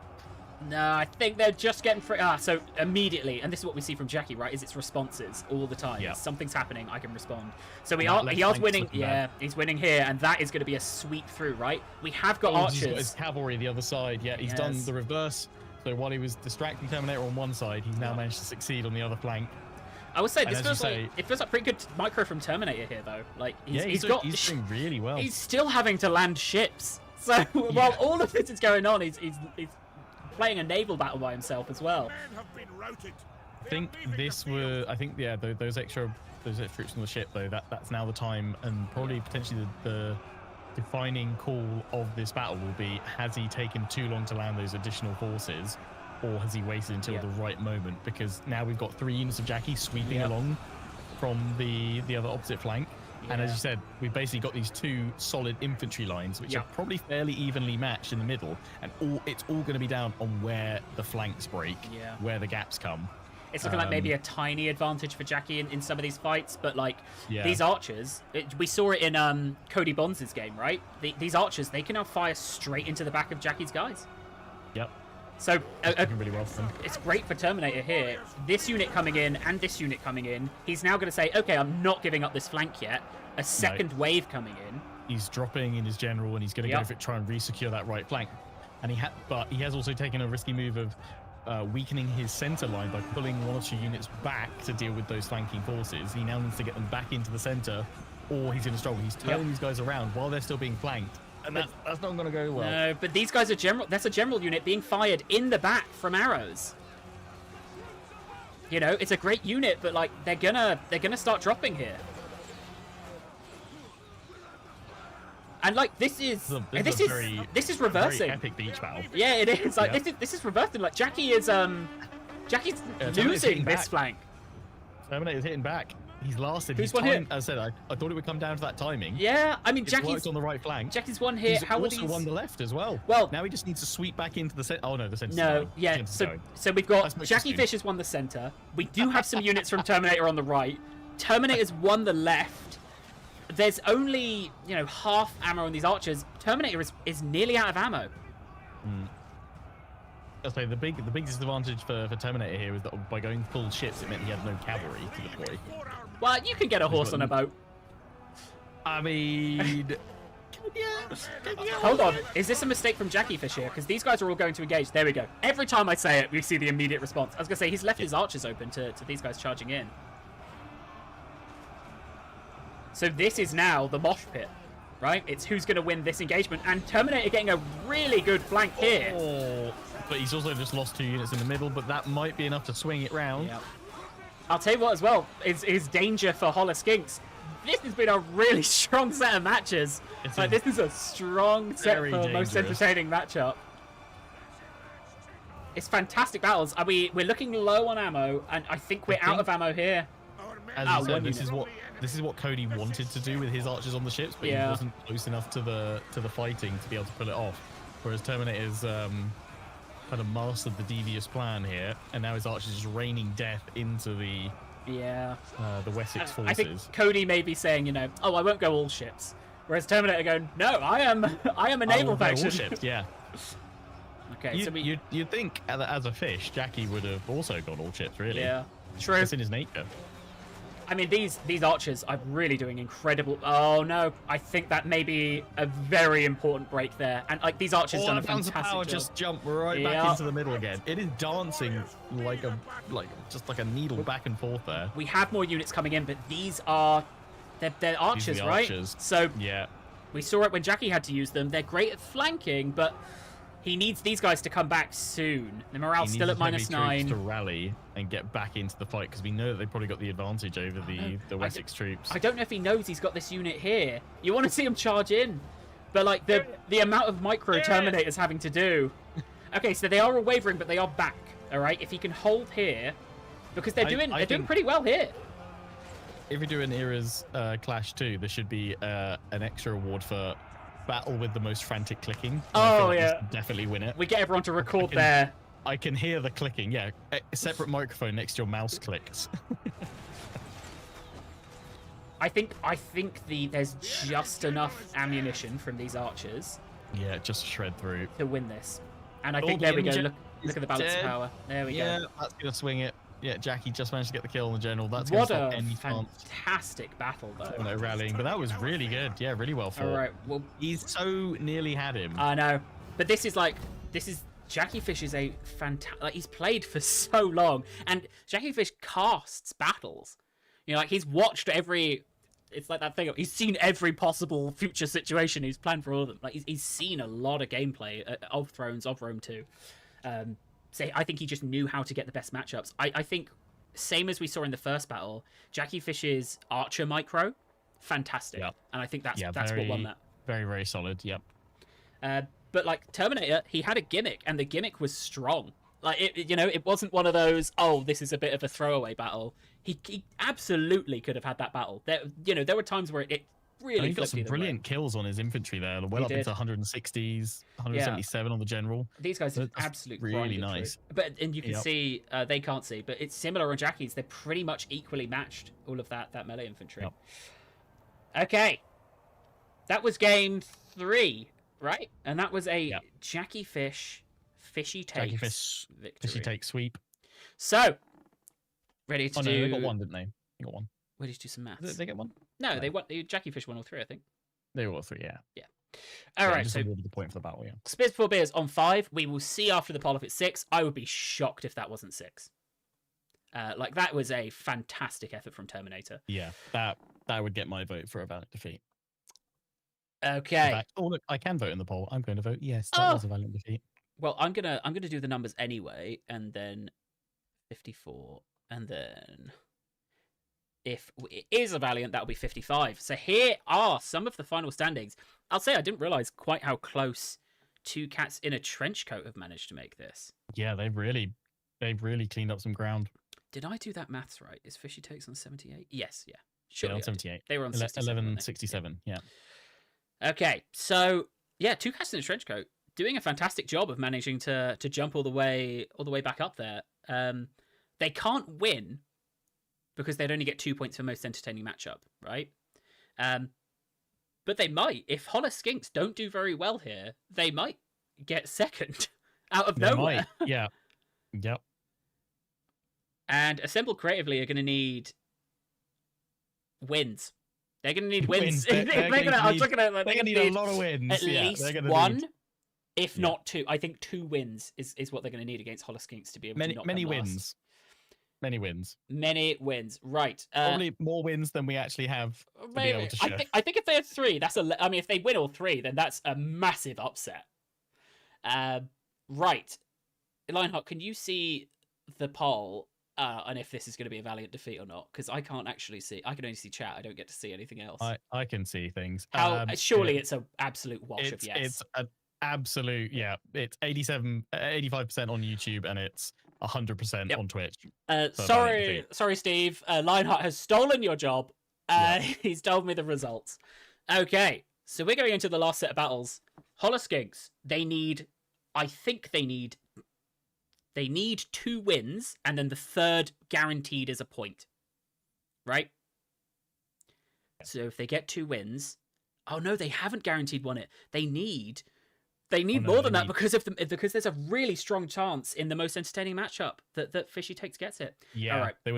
No, I think they're just getting free. So immediately, and this is what we see from Jackie, right? Is it's responses all the time. Yeah. Something's happening, I can respond. So he is winning. Yeah, he's winning here, and that is going to be a sweep through, right? We have got archers. He's got his cavalry the other side. Yeah, he's done the reverse. So while he was distracting Terminator on one side, he's now managed to succeed on the other flank. I would say this feels like pretty good micro from Terminator here, though. Like he's doing really well. He's still having to land ships. So while all of this is going on, he's playing a naval battle by himself as well. I think those extra troops on the ship though, that's now the time, and probably potentially the defining call of this battle will be: has he taken too long to land those additional forces, or has he waited until the right moment? Because now we've got 3 units of Jackie sweeping along from the other opposite flank. And as you said, we've basically got these 2 solid infantry lines, which are probably fairly evenly matched in the middle, and it's all going to be down on where the flanks break, where the gaps come. It's looking like maybe a tiny advantage for Jackie in some of these fights, but like these archers, we saw it in Cody Bonds' game, right? These archers, they can now fire straight into the back of Jackie's guys. Yep. So really well for them. It's great for Terminator here. This unit coming in and this unit coming in. He's now going to say, okay, I'm not giving up this flank yet. A second wave coming in. He's dropping in his general, and he's going to go for it, try and re-secure that right flank. And but he has also taken a risky move of weakening his center line by pulling 1 or 2 units back to deal with those flanking forces. He now needs to get them back into the center, or he's going to struggle. He's turning these guys around while they're still being flanked. And that's not going to go well. No, but these guys are general. That's a general unit being fired in the back from arrows. You know, it's a great unit, but like they're gonna start dropping here. And like this is reversing. Very epic beach battle. Yeah, it is. Like this is reversing. Like Jackie is losing this flank. Terminator's hitting back. He's lasted. Who's won here? As I said, I thought it would come down to that timing. Yeah, I mean, Jackie's worked on the right flank. Jackie's won here. He's also won the left as well. Well, now he just needs to sweep back into the center. Oh no, the center's no, going. yeah. So we've got Jackie Fish has won the center. We do have some units from Terminator on the right. Terminator's won the left. There's only half ammo on these archers. Terminator is nearly out of ammo. I'll say the big disadvantage for Terminator here is that by going full ships, it meant he had no cavalry to deploy. Well, you can get a horse on a boat. I mean, Hold on, is this a mistake from Jackie Fish here? Because these guys are all going to engage. There we go. Every time I say it, we see the immediate response. I was going to say, he's left his archers open to these guys charging in. So this is now the mosh pit, right? It's who's going to win this engagement. And Terminator getting a really good flank here. Oh, but he's also just lost 2 units in the middle, but that might be enough to swing it round. Yep. I'll tell you what as well, is danger for Holoskinks. This has been a really strong set of matches. Like, this is a strong set for the most entertaining matchup. It's fantastic battles. We're looking low on ammo, and I think we're out of ammo here. As you said, this is what Cody wanted to do with his archers on the ships, but he wasn't close enough to the fighting to be able to pull it off. Whereas Terminator's kind of mastered the devious plan here, and now his archers just raining death into the Wessex forces. I think Cody may be saying, you know, oh, I won't go all ships. Whereas Terminator going, no, I am a naval faction. All ships, yeah. Okay, you'd think as a fish, Jackie would have also gone all ships, really. Yeah, true. That's in his nature. I mean, these archers are really doing incredible. Oh no, I think that may be a very important break there. And like these archers done a fantastic power job. Just jump right back into the middle again. It is dancing like a needle back and forth there. We have more units coming in, but they're archers, right? Archers. So yeah, we saw it when Jackie had to use them. They're great at flanking, but he needs these guys to come back soon. The morale's still at -9. To rally and get back into the fight, because we know that they've probably got the advantage over the Wessex troops. I don't know if he knows he's got this unit here. You want to see him charge in, but like the amount of micro Terminators having to do. Okay, so they are all wavering, but they are back. All right, if he can hold here, because they're doing pretty well here. If we do an ERAS Clash 2, there should be an extra award for battle with the most frantic clicking. Oh yeah, definitely win it. We get everyone to record there. I can hear the clicking. Yeah, a separate microphone next to your mouse clicks. I think there's just enough ammunition from these archers. Yeah, just shred through to win this. And I think there we go. Look at the balance of power. There we go. Yeah, that's gonna swing it. Yeah, Jackie just managed to get the kill on the general. That's what gonna a stop any chance. Fantastic battle, though. No rallying, but that was really good. Yeah, really well fought. All right, well, he's so nearly had him. I know, but this is Jackie Fish is a fantastic. Like, he's played for so long, and Jackie Fish casts battles. You know, like he's watched every. It's like that thing. He's seen every possible future situation. He's planned for all of them. Like he's seen a lot of gameplay of Thrones, of Rome 2. So I think he just knew how to get the best matchups. I think, same as we saw in the first battle, Jackie Fish's Archer micro, fantastic. Yep. And I think that's what won that. Very, very solid, yep. But like Terminator, he had a gimmick, and the gimmick was strong. Like, it wasn't one of those, oh, this is a bit of a throwaway battle. He absolutely could have had that battle. There were times where it really he got some brilliant kills on his infantry there, well up into 160s, 177 on the general. These guys are absolutely really nice. And you can see, they can't see, but it's similar on Jackie's. They're pretty much equally matched, all of that melee infantry. Yep. Okay. That was game 3, right? And that was a Jackie Fish, Fishy Takes victory. Fishy Take sweep. So, ready to do... no, they got one, didn't they? They got one. Where did you do some maths? Did they get one? No, they won. Jackie Fish won all 3, I think. They won all 3, yeah. Yeah. All right, just so the point for the battle, yeah. Spears Before Beers on 5. We will see after the poll if it's 6. I would be shocked if that wasn't 6. Like, that was a fantastic effort from Terminator. Yeah, that would get my vote for a valiant defeat. Okay. In fact, look, I can vote in the poll. I'm going to vote yes. That was a valiant defeat. Well, I'm gonna do the numbers anyway, and then 54, and then if it is a valiant, that'll be 55. So here are some of the final standings. I'll say I didn't realize quite how close 2 cats in a trench coat have managed to make this. Yeah, they've really cleaned up some ground. Did I do that maths right? Is Fishy Takes on 78? Yes, yeah. Sure. Yeah, on 78. They were on 1167. Yeah. Okay, so yeah, 2 cats in a trench coat doing a fantastic job of managing to jump all the way back up there. They can't win because they'd only get 2 points for most entertaining matchup, right? But they might. If Holoskinks don't do very well here, they might get second out of nowhere. Might. Yeah. Yep. And Assemble Creatively are going to need wins They're going to need wins. They're I was looking at they're going to need a lot of wins. At Yeah, least one, if not two. I think 2 wins is what they're going to need against Holoskinks to be able to knock many them wins. last. Many wins. Many wins. Right. Probably more wins than we actually have to be able to show. I think if they have 3, I mean, if they win all 3, then that's a massive upset. Right. Lionheart, can you see the poll and if this is going to be a valiant defeat or not? Because I can't actually see. I can only see chat. I don't get to see anything else. I can see things. Surely it's an absolute wash of yes. It's an absolute, yeah. It's 85% on YouTube and it's 100% on Twitch. Sorry, Steve. Lionheart has stolen your job. He's told me the results. Okay, so we're going into the last set of battles. Holoskinks, I think they need 2 wins, and then the 3rd guaranteed is a point. Right? So if they get 2 wins... Oh no, they haven't guaranteed won it. They need more than that because there's a really strong chance in the most entertaining matchup that Fishy Takes gets it. Yeah, all right. They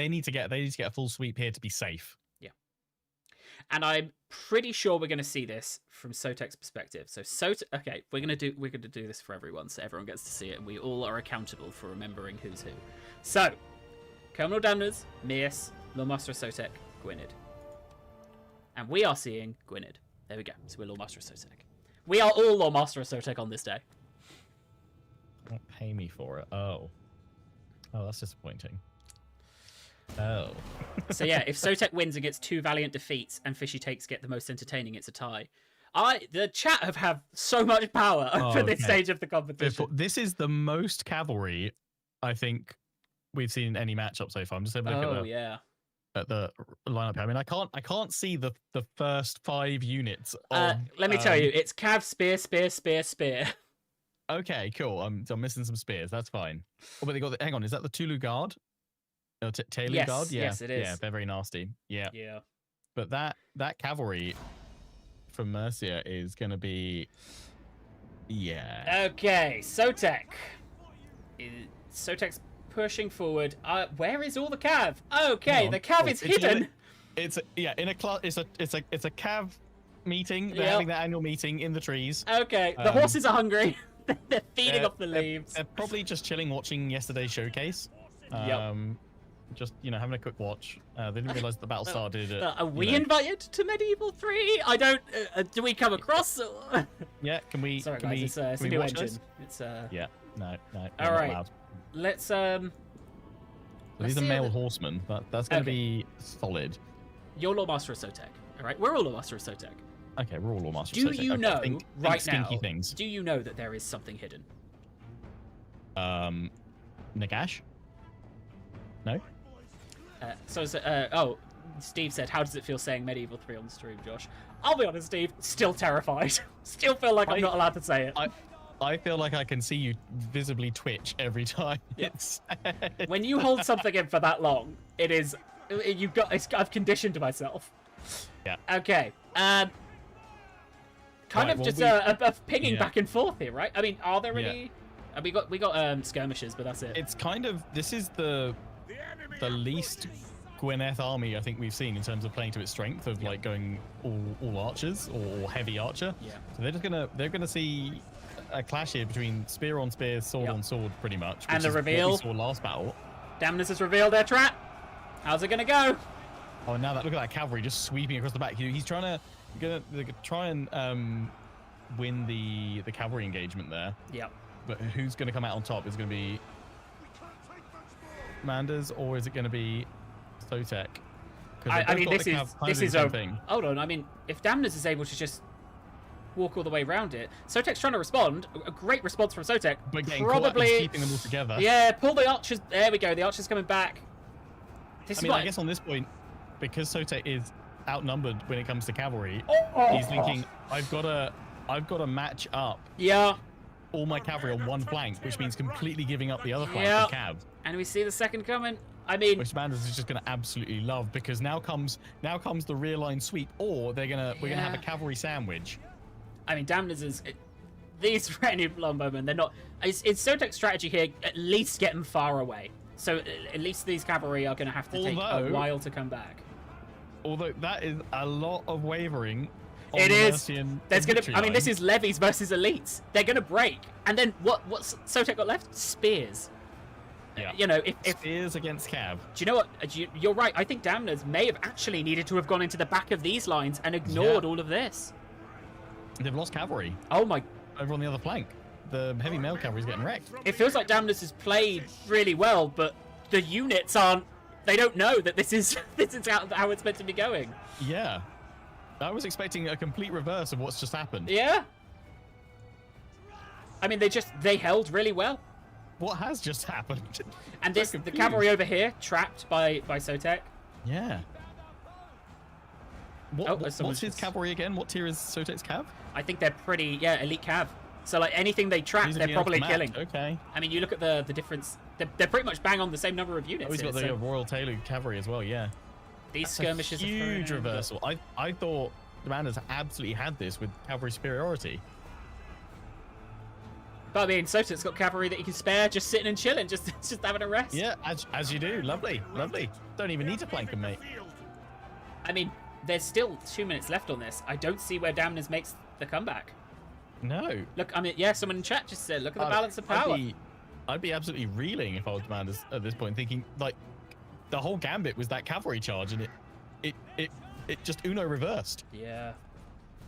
need to get a full sweep here to be safe. Yeah, and I'm pretty sure we're going to see this from Sotek's perspective. So okay, we're going to do this for everyone, so everyone gets to see it, and we all are accountable for remembering who's who. So, Colonel Damners, Mias, Lord Master of Sotek, Gwynedd, and we are seeing Gwynedd. There we go. So we're Lord Master of Sotek. We are all Lord Master of Sotek on this day. Don't pay me for it. Oh, that's disappointing. Oh. So yeah, if Sotek wins and gets 2 valiant defeats and Fishy Takes get the most entertaining, it's a tie. The chat have so much power for this stage of the competition. This is the most cavalry I think we've seen in any matchup so far. I'm just having a look at the lineup. I mean, I can't see the first 5 units. Let me tell you, it's Cav, Spear, Spear, Spear, Spear. Okay, cool. I'm missing some spears. That's fine. Oh, but they got hang on. Is that the Tulu Guard? Tailu Guard? Yeah. Yes, it is. Yeah, they're very nasty. Yeah. Yeah. But that cavalry from Mercia is going to be... Yeah. Okay, Sotek. Sotek's pushing forward. Where is all the Cav? Okay, the Cav is hidden. It's a Cav meeting. They're having their annual meeting in the trees. Okay, the horses are hungry. They're feeding off the leaves. They're probably just chilling, watching yesterday's showcase. Just having a quick watch. They didn't realize the battle started. Are we invited to Medieval 3? I don't. Do we come across? Yeah, can we? Sorry, can guys. we, It's a new engine. It's Yeah, no. All right. Let's These are male horsemen. That's going to be solid. You're Lord Master of Sotek. All right, we're all Lord Master of Sotek. Okay, we're all Lord Master of Sotek. Do you know right now? Things. Do you know that there is something hidden? Nagash? No. Steve said, "How does it feel saying Medieval 3 on the stream, Josh?" I'll be honest, Steve. Still terrified. Still feel like I'm not allowed to say it. I feel like I can see you visibly twitch every time. Yes. When you hold something in for that long, it is. I've conditioned myself. Yeah. Okay. A pinging back and forth here, right? I mean, are there any? We got skirmishes, but that's it. It's kind of the least Gwynedd army I think we've seen in terms of playing to its strength of like going all archers or heavy archer. Yeah. So they're gonna see a clash here between spear on spear, sword on sword, pretty much. And the reveal. What we saw last battle. Damnus has revealed their trap. How's it gonna go? Oh, now look at that cavalry just sweeping across the back. He's trying to try and win the cavalry engagement there. Yep. But who's going to come out on top? Is it going to be Manders or is it going to be Sotek? I mean, this is a thing. Hold on. I mean, if Damnus is able to just walk all the way around it, Sotek's trying to respond. A great response from Sotek. But probably keeping them all together. Yeah, pull the archers. There we go. The archers coming back. I guess on this point, because Sotek is outnumbered when it comes to cavalry, he's thinking, I've got to match up. Yeah. All my cavalry on one flank, which means completely giving up the other flank of Cav. And we see the second coming. I mean, which Manders is just going to absolutely love because now comes the rear line sweep, or we're gonna have a cavalry sandwich. I mean, Damnus these retinue longbowmen. They're not. It's Sotek's strategy here. At least get them far away. So at least these cavalry are going to have to take a while to come back. Although that is a lot of wavering. It is. There's gonna. I mean, this is levies versus elites. They're gonna break, and then what's Sotek got left? Spears. Yeah. You know, if Spears against Cav. Do you know what? You're right. I think Damners may have actually needed to have gone into the back of these lines and ignored all of this. They've lost cavalry. Oh my! Over on the other flank, the heavy mail cavalry's getting wrecked. It feels like Damners has played really well, but the units aren't. They don't know that this is how it's meant to be going. Yeah. I was expecting a complete reverse of what's just happened. Yeah. I mean, they held really well. What has just happened? And the cavalry over here trapped by Sotek. Yeah. What's his cavalry again? What tier is Sotek's cav? I think they're pretty elite cav. So like anything they trap, they're probably killing. Okay. I mean, you look at the difference. They're pretty much bang on the same number of units. Oh, he's got the Royal Tailored cavalry as well. Yeah. These skirmishes are huge reversal. I thought Commanders absolutely had this with cavalry superiority. But I mean, Sotek's got cavalry that he can spare, just sitting and chilling, just having a rest. Yeah, as you do. Lovely, lovely. Don't even need to flank him, mate. I mean, there's still 2 minutes left on this. I don't see where Damners makes the comeback. No. Look, I mean, yeah, someone in chat just said, look at the balance of power. I'd be absolutely reeling if I was Commanders at this point, thinking like the whole gambit was that cavalry charge, and it just Uno reversed. Yeah.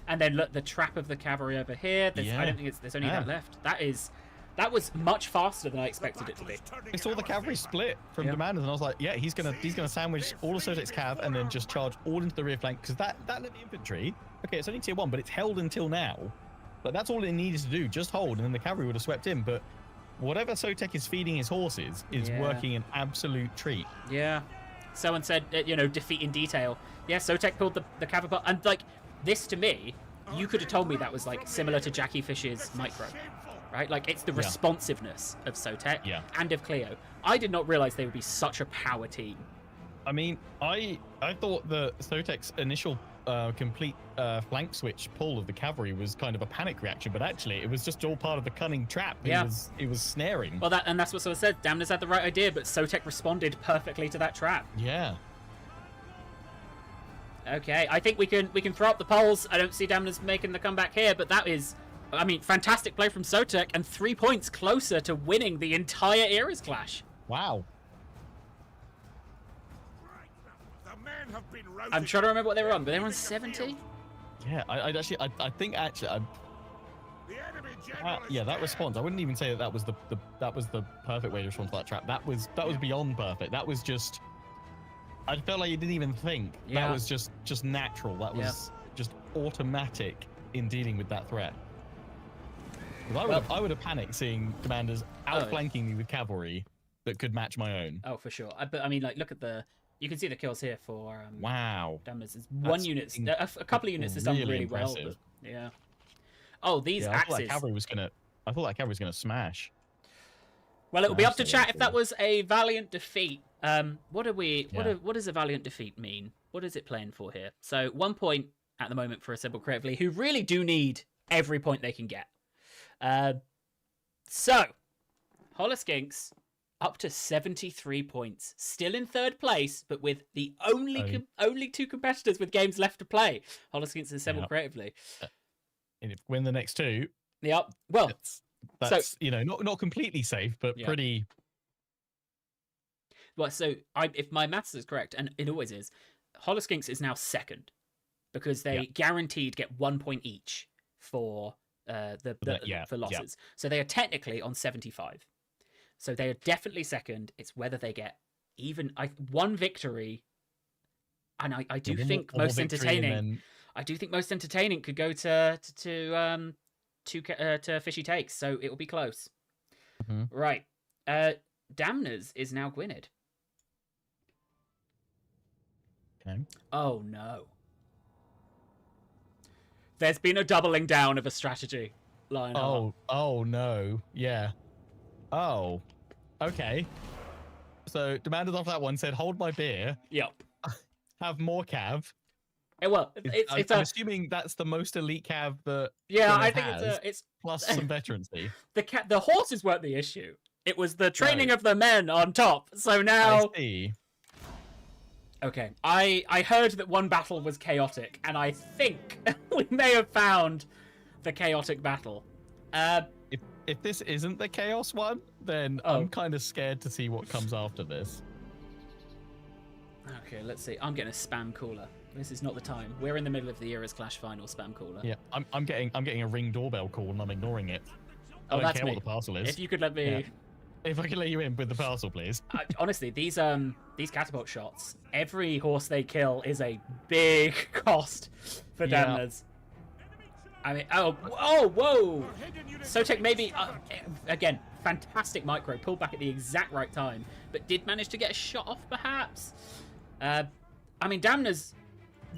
And then look, the trap of the cavalry over here. I don't think there's only that left. That was much faster than I expected it to be. I saw the cavalry split from Commanders, and I was like, yeah, he's gonna sandwich all of Sotek's cav and then just charge all into the rear flank, because that led the infantry. Okay, it's only tier 1, but it's held until now. But that's all it needed to do, just hold, and then the cavalry would have swept in. But whatever Sotek is feeding his horses is working an absolute treat. Yeah. Someone said, defeat in detail. Yeah, Sotek pulled the cav apart. And, like, this to me, you could have told me that was, like, similar to Jackie Fish's micro. Right? Like, it's the responsiveness of Sotek and of Cleo. I did not realize they would be such a power team. I mean, I thought the Sotek's initial complete flank switch pull of the cavalry was kind of a panic reaction, but actually it was just all part of the cunning trap. It was snaring. Well, that's what someone said. Damners had the right idea, but Sotek responded perfectly to that trap. Yeah. Okay, I think we can throw up the polls. I don't see Damners making the comeback here, but that is, I mean, fantastic play from Sotek and 3 points closer to winning the entire ERAS clash. Wow. I'm trying to remember what they were on, but they were on 70. Yeah, I think that response. I wouldn't even say that was the perfect way to respond to that trap. That was beyond perfect. That was just. I felt like you didn't even think. Yeah. That was just natural. That was just automatic in dealing with that threat. I would have panicked seeing Commanders outflanking me with cavalry that could match my own. Oh, for sure. But I mean, like, look at you can see the kills here for wow. Damners. One unit, a couple of units has done really well. But, yeah. Oh, these axes. I thought that cavalry was gonna smash. Well, it will be up to chat if that was a valiant defeat. What does a valiant defeat mean? What is it playing for here? So 1 point at the moment for Assemble Creatively, who really do need every point they can get. So Holoskinks up to 73 points, still in third place, but with the only two competitors with games left to play. Holoskinks and Assemble Creatively. And if win the next two. Yep. Well, that's not completely safe, but pretty. Well, so if my maths is correct, and it always is, Holoskinks is now second because they guaranteed get 1 point each for for losses. So they are technically on 75. So they are definitely second. It's whether they get even one victory, and I do think most entertaining. I do think most entertaining could go to Fishy Takes. So it will be close. Mm-hmm. Right. Damners is now Gwynedd. Okay. Oh no. There's been a doubling down of a strategy, Lionheart. Oh no. Yeah. Oh. Okay. So Demanders off that one said, "Hold my beer." Yep. Have more cav. Well, I'm assuming that's the most elite cav that. Yeah, I think it's plus some veterancy. The horses weren't the issue. It was the training of the men on top. So now. I see. Okay, I heard that one battle was chaotic, and I think we may have found the chaotic battle. If this isn't the chaos one, then I'm kind of scared to see what comes after this. Okay, let's see. I'm getting a spam caller. This is not the time. We're in the middle of the ERAS Clash final spam caller. Yeah, I'm getting a Ring doorbell call and I'm ignoring it. I don't that's care me. what the parcel is. If you could let me... Yeah. If I can let you in with the parcel, please. Honestly, these catapult shots, every horse they kill is a big cost for damners. I mean, whoa! Sotek maybe, again, fantastic micro, pulled back at the exact right time, but did manage to get a shot off, perhaps? I mean, damners,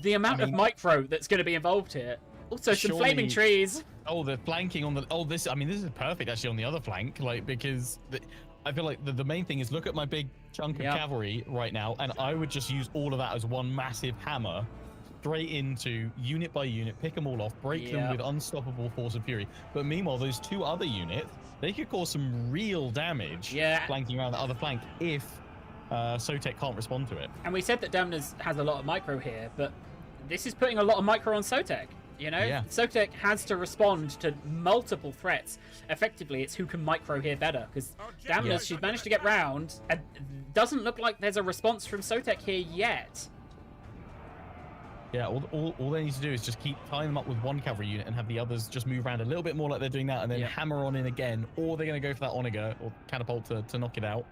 the amount of micro that's going to be involved here. Also, some flaming trees. Oh, the flanking on the... Oh, this is perfect, actually, on the other flank, like, because I feel like the main thing is look at my big chunk of cavalry right now, and I would just use all of that as one massive hammer straight into unit by unit, pick them all off, break them with unstoppable force and fury. But meanwhile, those two other units, they could cause some real damage flanking around the other flank if Sotek can't respond to it. And we said that Damners has a lot of micro here, but this is putting a lot of micro on Sotek. You know, Sotek has to respond to multiple threats. Effectively, it's who can micro here better, because Damners, she's managed to get round, and doesn't look like there's a response from Sotek here yet. Yeah, all they need to do is just keep tying them up with one cavalry unit and have the others just move around a little bit more like they're doing now, and then hammer on in again, or they're going to go for that Onager or catapult to knock it out.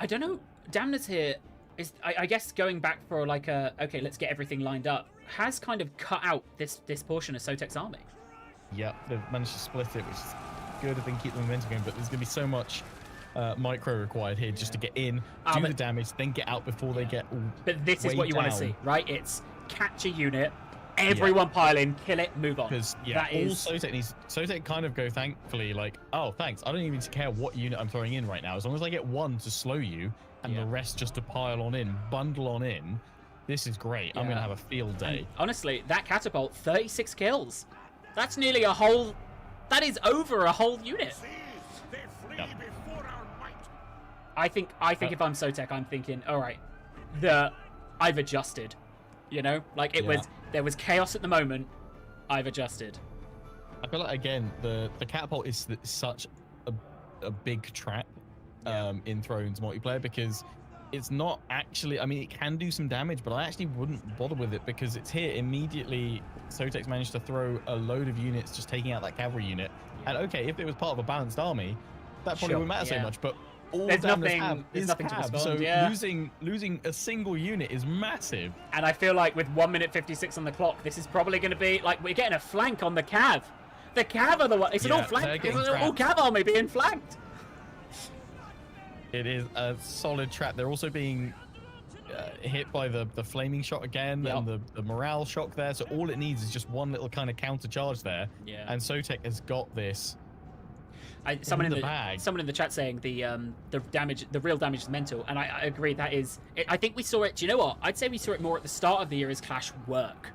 I don't know. Damners here is, I guess, going back for like a, okay, let's get everything lined up, has kind of cut out this portion of Sotek's army. Yeah, they've managed to split it, which is good if they can keep the momentum going, but there's going to be so much micro required here just to get in, do the damage, then get out before they get But this is what you want to see, right? It's catch a unit, everyone pile in, kill it, move on. Because Sotek kind of go, thankfully, like, oh, thanks, I don't even care what unit I'm throwing in right now. As long as I get one to slow you and the rest just to pile on in, bundle on in, this is great. I'm going to have a field day. And honestly, that catapult, 36 kills. That's nearly a whole... That is over a whole unit. I think if I'm Sotek, I'm thinking, all right, I've adjusted. You know, like there was chaos at the moment. I've adjusted. I feel like again the catapult is such a big trap in Thrones multiplayer, because it's not actually, I mean, it can do some damage, but I actually wouldn't bother with it because it's here immediately. Sotek's managed to throw a load of units just taking out that cavalry unit. And okay, if it was part of a balanced army, that probably wouldn't matter so much, but all there's nothing to respond. So losing a single unit is massive. And I feel like with 1 minute 56 on the clock, this is probably going to be like we're getting a flank on the Cav. The Cav are the one. It's an all flank. It's an all Cav army being flanked. It is a solid trap. They're also being hit by the flaming shot again and the morale shock there. So all it needs is just one little kind of counter charge there. Yeah. And Sotek has got this. Someone in the chat saying the real damage is mental, and I agree. That is, I think we saw it. Do you know what? I'd say we saw it more at the start of the ERAS Clash work.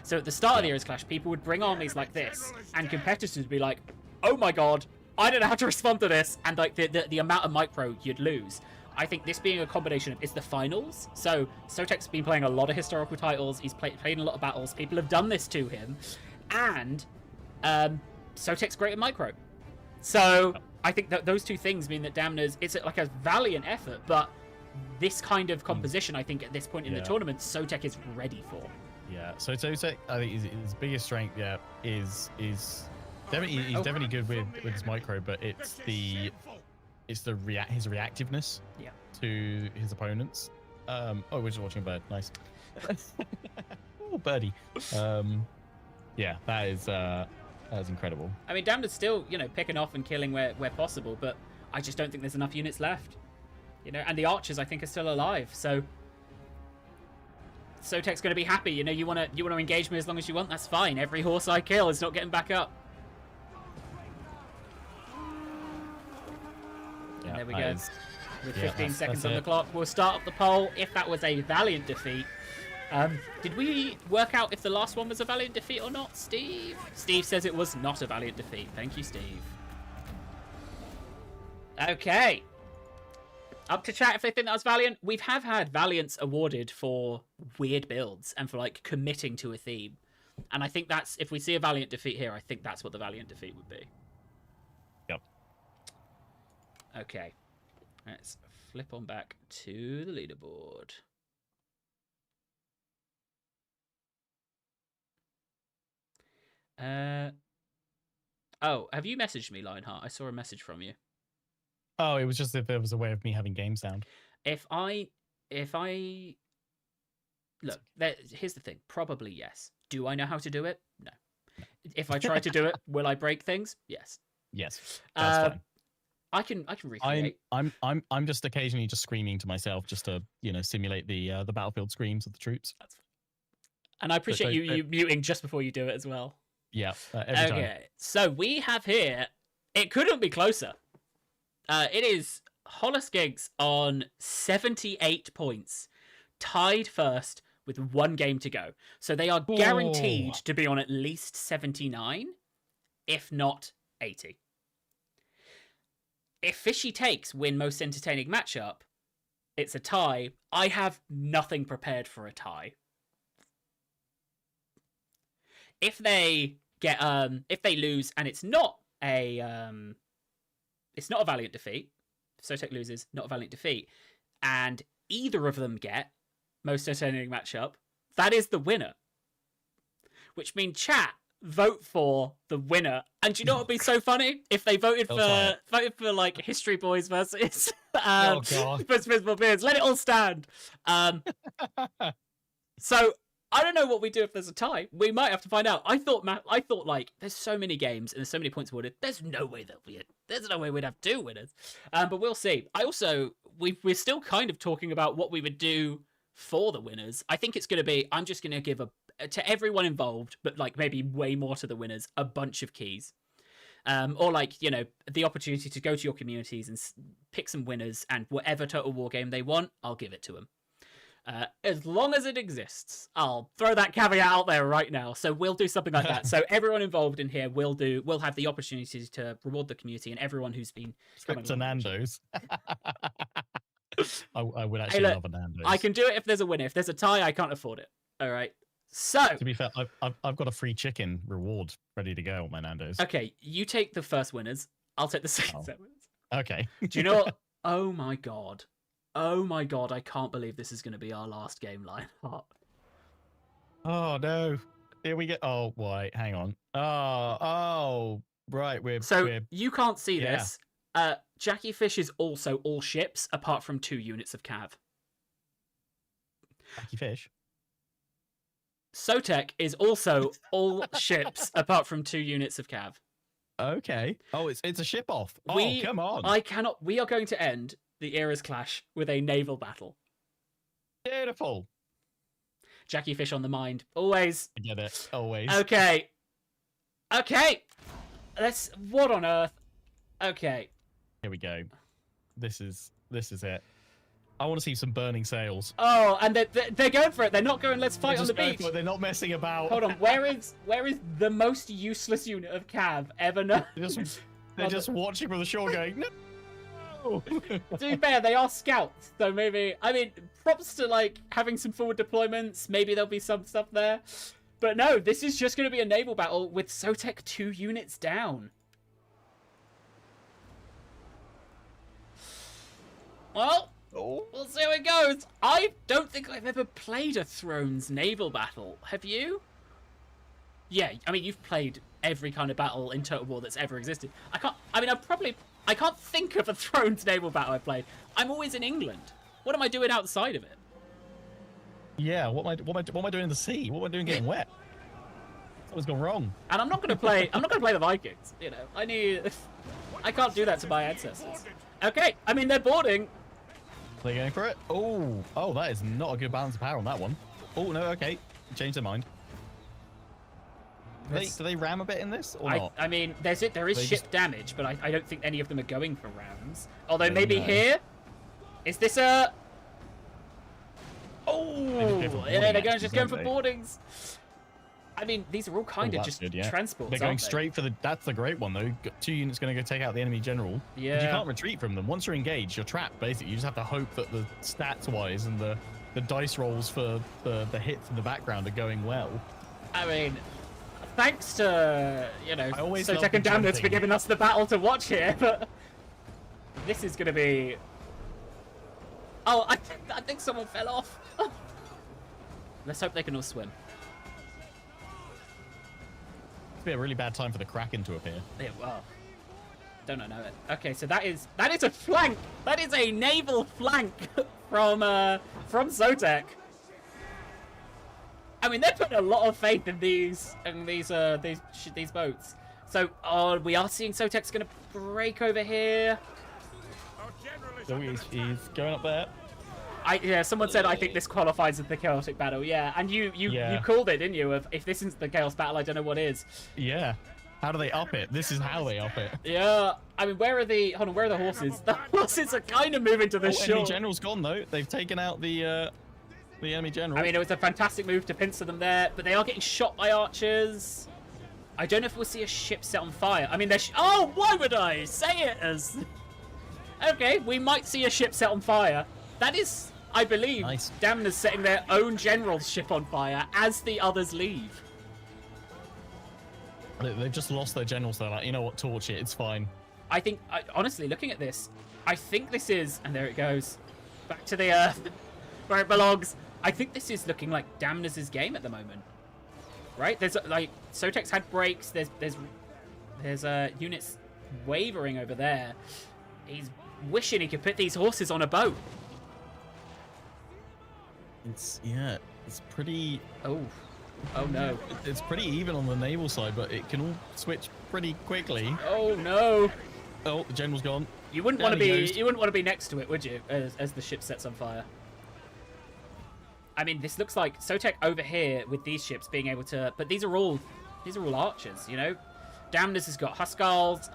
So at the start of the ERAS Clash, people would bring armies like this, and competitors would be like, "Oh my god, I don't know how to respond to this," and like the amount of micro you'd lose. I think this being a combination of, it's the finals. So Sotek's been playing a lot of historical titles. He's played a lot of battles. People have done this to him, and Sotek's great at micro. So I think that those two things mean that Damners, it's like a valiant effort, but this kind of composition, I think at this point in the tournament, Sotek is ready for. Yeah, so Sotek, I think his biggest strength, is definitely he's definitely good with his micro, but it's his reactiveness to his opponents. Oh, we're just watching a bird. Nice. Oh, birdie. Yeah, that's incredible. I mean, Damned's still, picking off and killing where possible, but I just don't think there's enough units left. And the archers, I think, are still alive. So Sotek's going to be happy. You want to engage me as long as you want. That's fine. Every horse I kill is not getting back up. And there we go. With 15 seconds on the clock, we'll start up the poll. If that was a valiant defeat. Did we work out if the last one was a valiant defeat or not, Steve? Steve says it was not a valiant defeat. Thank you, Steve. Okay. Up to chat if they think that was Valiant. We've had Valiants awarded for weird builds and for like committing to a theme. And I think that's, if we see a Valiant defeat here, I think that's what the Valiant defeat would be. Yep. Okay. Let's flip on back to the leaderboard. Oh, have you messaged me, Lionheart? I saw a message from you. Oh, it was just if there was a way of me having game sound. If I look, here's the thing. Probably yes. Do I know how to do it? No. If I try to do it, will I break things? Yes. Yes. That's fine. I can recreate. I'm just occasionally just screaming to myself just to simulate the battlefield screams of the troops. That's fine. And I appreciate you muting just before you do it as well. Yeah. Every time. So we have here. It couldn't be closer. It is Hollis Giggs on 78 points, tied first with 1 game to go. So they are guaranteed to be on at least 79, if not 80. If Fishy Takes win most entertaining matchup, it's a tie. I have nothing prepared for a tie. If they lose and it's not a Valiant defeat, Sotek loses, not a Valiant defeat, and either of them get most entertaining matchup, that is the winner. Which means chat vote for the winner. And do you know what would be so funny? If they voted for like History Boys versus Visible Beards. Let it all stand. So I don't know what we do if there's a tie. We might have to find out. I thought like there's so many games and there's so many points awarded. There's no way we'd have 2 winners. But we'll see. We're still kind of talking about what we would do for the winners. I think it's going to be, I'm just going to give to everyone involved, but like maybe way more to the winners, a bunch of keys. Or like, the opportunity to go to your communities and pick some winners, and whatever Total War game they want, I'll give it to them. As long as it exists. I'll throw that caveat out there right now. So we'll do something like that. So everyone involved in here will have the opportunity to reward the community, and everyone who's been to Nando's. I would actually love a Nando's. I can do it if there's a winner. If there's a tie, I can't afford it. All right. So to be fair, I've got a free chicken reward ready to go on my Nando's. Okay, you take the first winners. I'll take the second set winners. Okay. Do you know what? Oh my god, I can't believe this is going to be our last game, Lionheart. Oh no. Here we go. Oh wait, hang on. Oh right, you can't see this. Jackie Fish is also all ships apart from 2 units of cav. Jackie Fish. Sotek is also all ships apart from 2 units of cav. Okay. Oh, it's a ship off. Come on. We are going to end the ERAS clash with a naval battle. Beautiful. Jackie Fish on the mind. Always. I get it. Always. Okay. What on earth? Okay. Here we go. This is it. I want to see some burning sails. Oh, and they're going for it. They're not going, let's fight on the beach. They're not messing about. Hold on. Where is the most useless unit of cav ever known? They're just watching from the shore going, no! To be fair, they are scouts, so maybe, props to like having some forward deployments. Maybe there'll be some stuff there. But no, this is just going to be a naval battle with Sotek 2 units down. Well, we'll see how it goes. I don't think I've ever played a Thrones naval battle. Have you? Yeah, you've played every kind of battle in Total War that's ever existed. I can't think of a Thrones naval battle I've played. I'm always in England. What am I doing outside of it? Yeah, what am I doing in the sea? What am I doing getting wet? Something's gone wrong. And I'm not going to play the Vikings. I can't do that to my ancestors. Okay, they're boarding. They're going for it. Oh, that is not a good balance of power on that one. Oh no, okay, change their mind. Do they ram a bit in this or not? There is ship damage, but I don't think any of them are going for rams. Although maybe here, is this a? Oh, yeah, they're going for boardings. I mean, these are all kind of just good, yeah. transports. They're going straight for the. That's the great one though. 2 units going to go take out the enemy general. Yeah. But you can't retreat from them. Once you're engaged, you're trapped. Basically, you just have to hope that the stats-wise and the dice rolls for the hits in the background are going well. I mean, thanks to Sotek and Damned for giving us the battle to watch here, but this is going to be. Oh, I think someone fell off. Let's hope they can all swim. It's been a really bad time for the Kraken to appear. Yeah, well, don't know it. Okay, so that is a flank. That is a naval flank from Sotek. I mean, they're putting a lot of faith in these boats. So, we are seeing Sotek's going to break over here. So he's going up there. Someone said I think this qualifies as the chaotic battle. Yeah, and you called it, didn't you? Of if this isn't the chaos battle, I don't know what is. Yeah. How do they up it? This is how they up it. Yeah. I mean, where are the horses? The horses are kind of moving to the shore. Enemy general's gone though. They've taken out the enemy general. I mean, it was a fantastic move to pincer them there, but they are getting shot by archers. I don't know if we'll see a ship set on fire. I mean, oh, why would I say it as? Okay, we might see a ship set on fire. That is, I believe, nice. Damners setting their own general's ship on fire as the others leave. They've just lost their general, so they're like, you know what, torch it, it's fine. I think, honestly, looking at this, I think this is, and there it goes, back to the earth, where it belongs. I think this is looking like Damners' game at the moment, right? There's like Sotek's had breaks. There's units wavering over there. He's wishing he could put these horses on a boat. It's pretty. Oh no. It's pretty even on the naval side, but it can all switch pretty quickly. Oh no. Oh, the general's gone. You wouldn't want to be next to it, would you? As the ship sets on fire. I mean, this looks like Sotek over here with these ships being able to, but these are all archers, you know. Damners has got Huskars,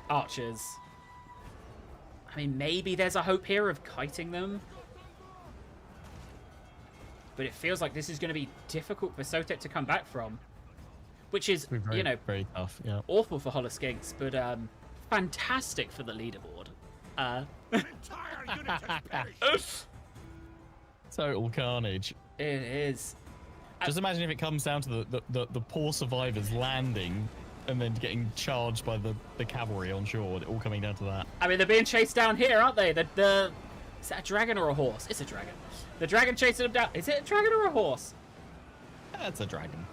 archers. I mean, maybe there's a hope here of kiting them. But it feels like this is going to be difficult for Sotek to come back from. Which is, very tough, yeah. Awful for Holoskinks, but fantastic for the leaderboard. Total carnage. It is. Just imagine if it comes down to the poor survivors landing and then getting charged by the cavalry on shore, all coming down to that. I mean, they're being chased down here, aren't they? Is that a dragon or a horse? It's a dragon. The dragon chasing them down. Is it a dragon or a horse? That's a dragon.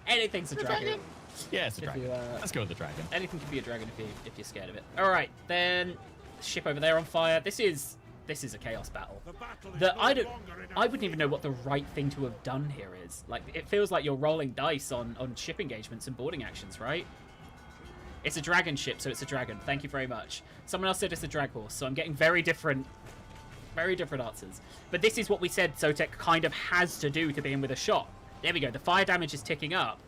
Anything's a dragon. Yeah, it's a dragon. Let's go with the dragon. Anything can be a dragon if you're scared of it. All right, then ship over there on fire. This is a chaos battle. I wouldn't even know what the right thing to have done here is. Like, it feels like you're rolling dice on ship engagements and boarding actions, right? It's a dragon ship, so it's a dragon. Thank you very much. Someone else said it's a drag horse, so I'm getting very different answers. But this is what we said Sotek kind of has to do to be in with a shot. There we go. The fire damage is ticking up.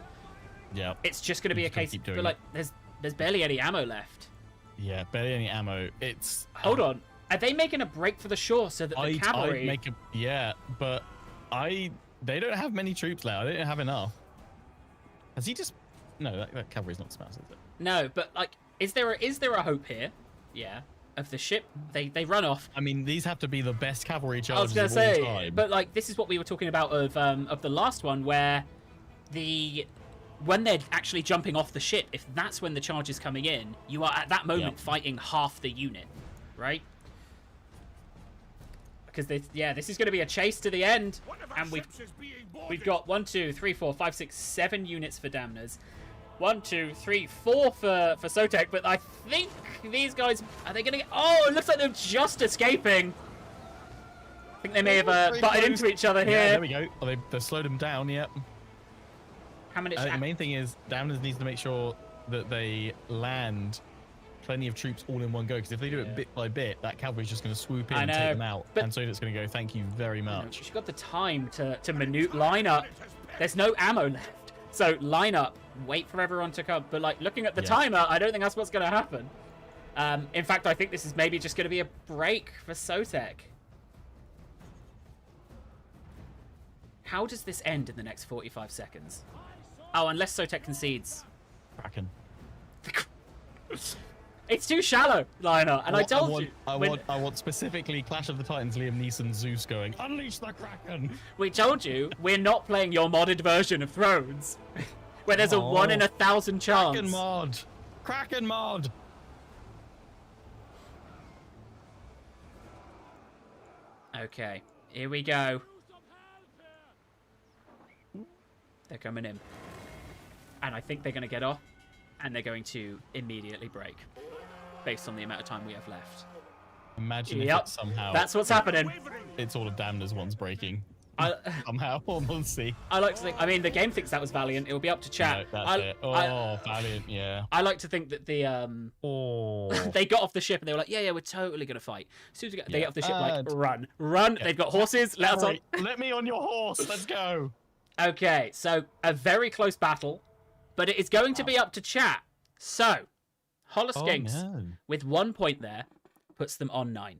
Yeah. It's just going to be a case of, like, there's barely any ammo left. Yeah, barely any ammo. It's... Hold on. Are they making a break for the shore so that the cavalry... but they don't have many troops left. They don't have enough. Has he just... No, that cavalry's not smart, is it? No, but, like, is there a hope here? Yeah. Of the ship, they run off. I mean, these have to be the best cavalry charges of all time. But, like, this is what we were talking about of the last one, where when they're actually jumping off the ship, if that's when the charge is coming in, you are at that moment fighting half the unit, right? Because this is going to be a chase to the end, and we've got 1, 2, 3, 4, 5, 6, 7 units for Damners. 1, 2, 3, 4 for Sotek, but I think these guys are they going to get? Oh, it looks like they're just escaping. I think they may have butted into each other here. Yeah, there we go. Oh, they slowed them down. Yep. How many? The main thing is Damners needs to make sure that they land plenty of troops all in one go, because if they do it bit by bit, that cavalry's just going to swoop in and take them out, and Sotek's going to go, thank you very much. She's got the time to line up. There's no ammo left, so line up, wait for everyone to come. But like looking at the timer, I don't think that's what's going to happen. In fact, I think this is maybe just going to be a break for Sotek. How does this end in the next 45 seconds? Oh, unless Sotek concedes. Kraken. It's too shallow, Lionheart, and I told you. I want specifically Clash of the Titans, Liam Neeson, Zeus going, unleash the Kraken. We told you we're not playing your modded version of Thrones, where there's a 1 in 1,000 chance. Kraken mod. Kraken mod. Okay, here we go. They're coming in. And I think they're going to get off, and they're going to immediately break, based on the amount of time we have left. Imagine if it's somehow... That's what's happening. It's all of Damner's ones breaking. Somehow, we'll see. I like to think... I mean, the game thinks that was Valiant. It will be up to chat. No, that's it. Oh, Valiant, yeah. I like to think that the... they got off the ship and they were like, yeah, we're totally going to fight. As soon as they get off the ship, like, run. Yeah. They've got horses. Let us on. Let me on your horse. Let's go. Okay, so a very close battle, but it is going to be up to chat. So, Holoskinks, with 1 point there, puts them on 9.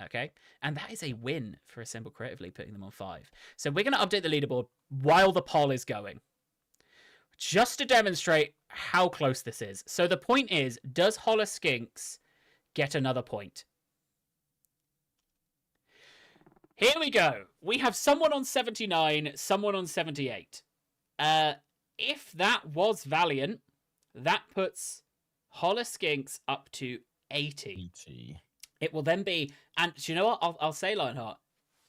Okay, and that is a win for Assemble Creatively, putting them on 5. So we're going to update the leaderboard while the poll is going, just to demonstrate how close this is. So the point is, does Holoskinks get another point? Here we go. We have someone on 79, someone on 78. If that was Valiant, that puts Holoskinks up to 80. It will then be, and do you know what? I'll say, Lionheart,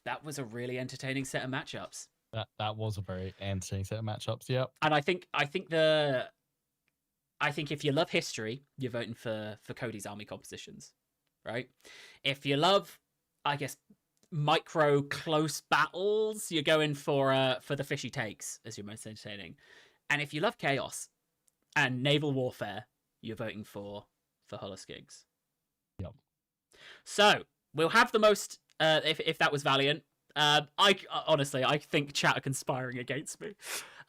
that was a really entertaining set of matchups. That was a very entertaining set of matchups. Yep. And I think if you love history, you're voting for Cody's army compositions, right? If you love, I guess, micro close battles, you're going for the fishy takes as your most entertaining. And if you love chaos and naval warfare, you're voting for Holoskinks. Yep. So we'll have the most. If that was Valiant, honestly, I think chat are conspiring against me.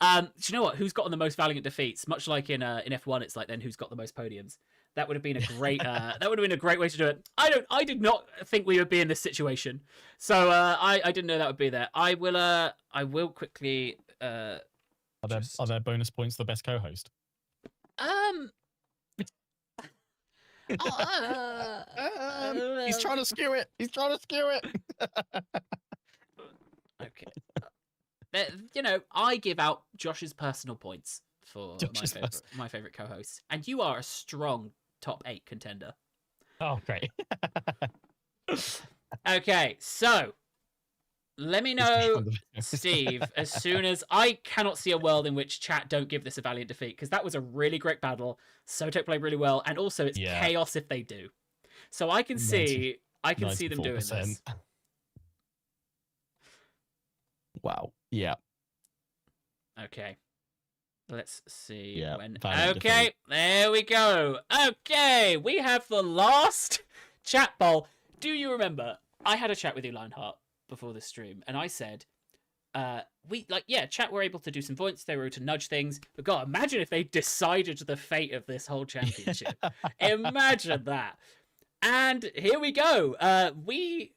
Do you know what? Who's gotten the most Valiant defeats? Much like in F1, it's like then who's got the most podiums. That would have been a great. That would have been a great way to do it. I did not think we would be in this situation, so I didn't know that would be there. I will quickly. Are there bonus points for the best co-host? He's trying to skew it. Okay. You know, I give out Josh's personal points for my favorite co-host, and you are a strong top 8 contender. Oh, great. Okay, so let me know, Steve, as soon as I cannot see a world in which chat don't give this a Valiant defeat, because that was a really great battle. Sotek played really well, and also it's chaos if they do. So I can see them doing this. Wow. Yeah. Okay. Let's see. Yeah, when. Okay, there we go. Okay, we have the last chat poll. Do you remember? I had a chat with you, Lionheart, before the stream, and I said, chat were able to do some points, they were able to nudge things, but God, imagine if they decided the fate of this whole championship. Imagine that. And here we go. We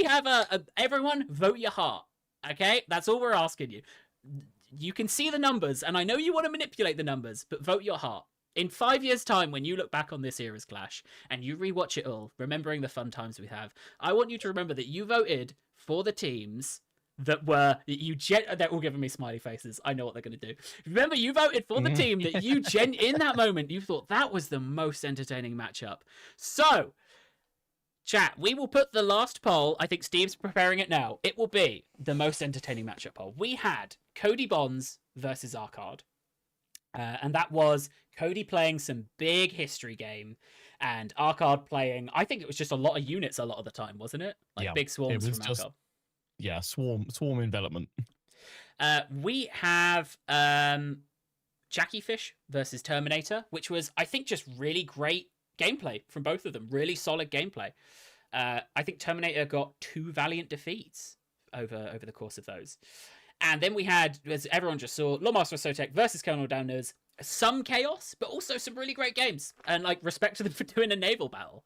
have everyone vote your heart. Okay, that's all we're asking you. You can see the numbers, and I know you want to manipulate the numbers, but vote your heart. In 5 years' time, when you look back on this ERAS Clash and you rewatch it all, remembering the fun times we have, I want you to remember that you voted for the teams that were they're all giving me smiley faces. I know what they're going to do. Remember, you voted for the team that you in that moment you thought that was the most entertaining matchup. So, chat, we will put the last poll. I think Steve's preparing it now. It will be the most entertaining matchup poll. We had Cody Bonds versus Arcard. And that was Cody playing some big history game and Arcard playing, I think it was just a lot of units a lot of the time, wasn't it? Like big swarms from Arcard. Yeah, swarm envelopment. We have Jackie Fish versus Terminator, which was, I think, just really great gameplay from both of them. Really solid gameplay. I think Terminator got 2 Valiant defeats over the course of those. And then we had, as everyone just saw, Lawmaster Sotek versus Colonel Downers. Some chaos, but also some really great games. And like respect to them for doing a naval battle.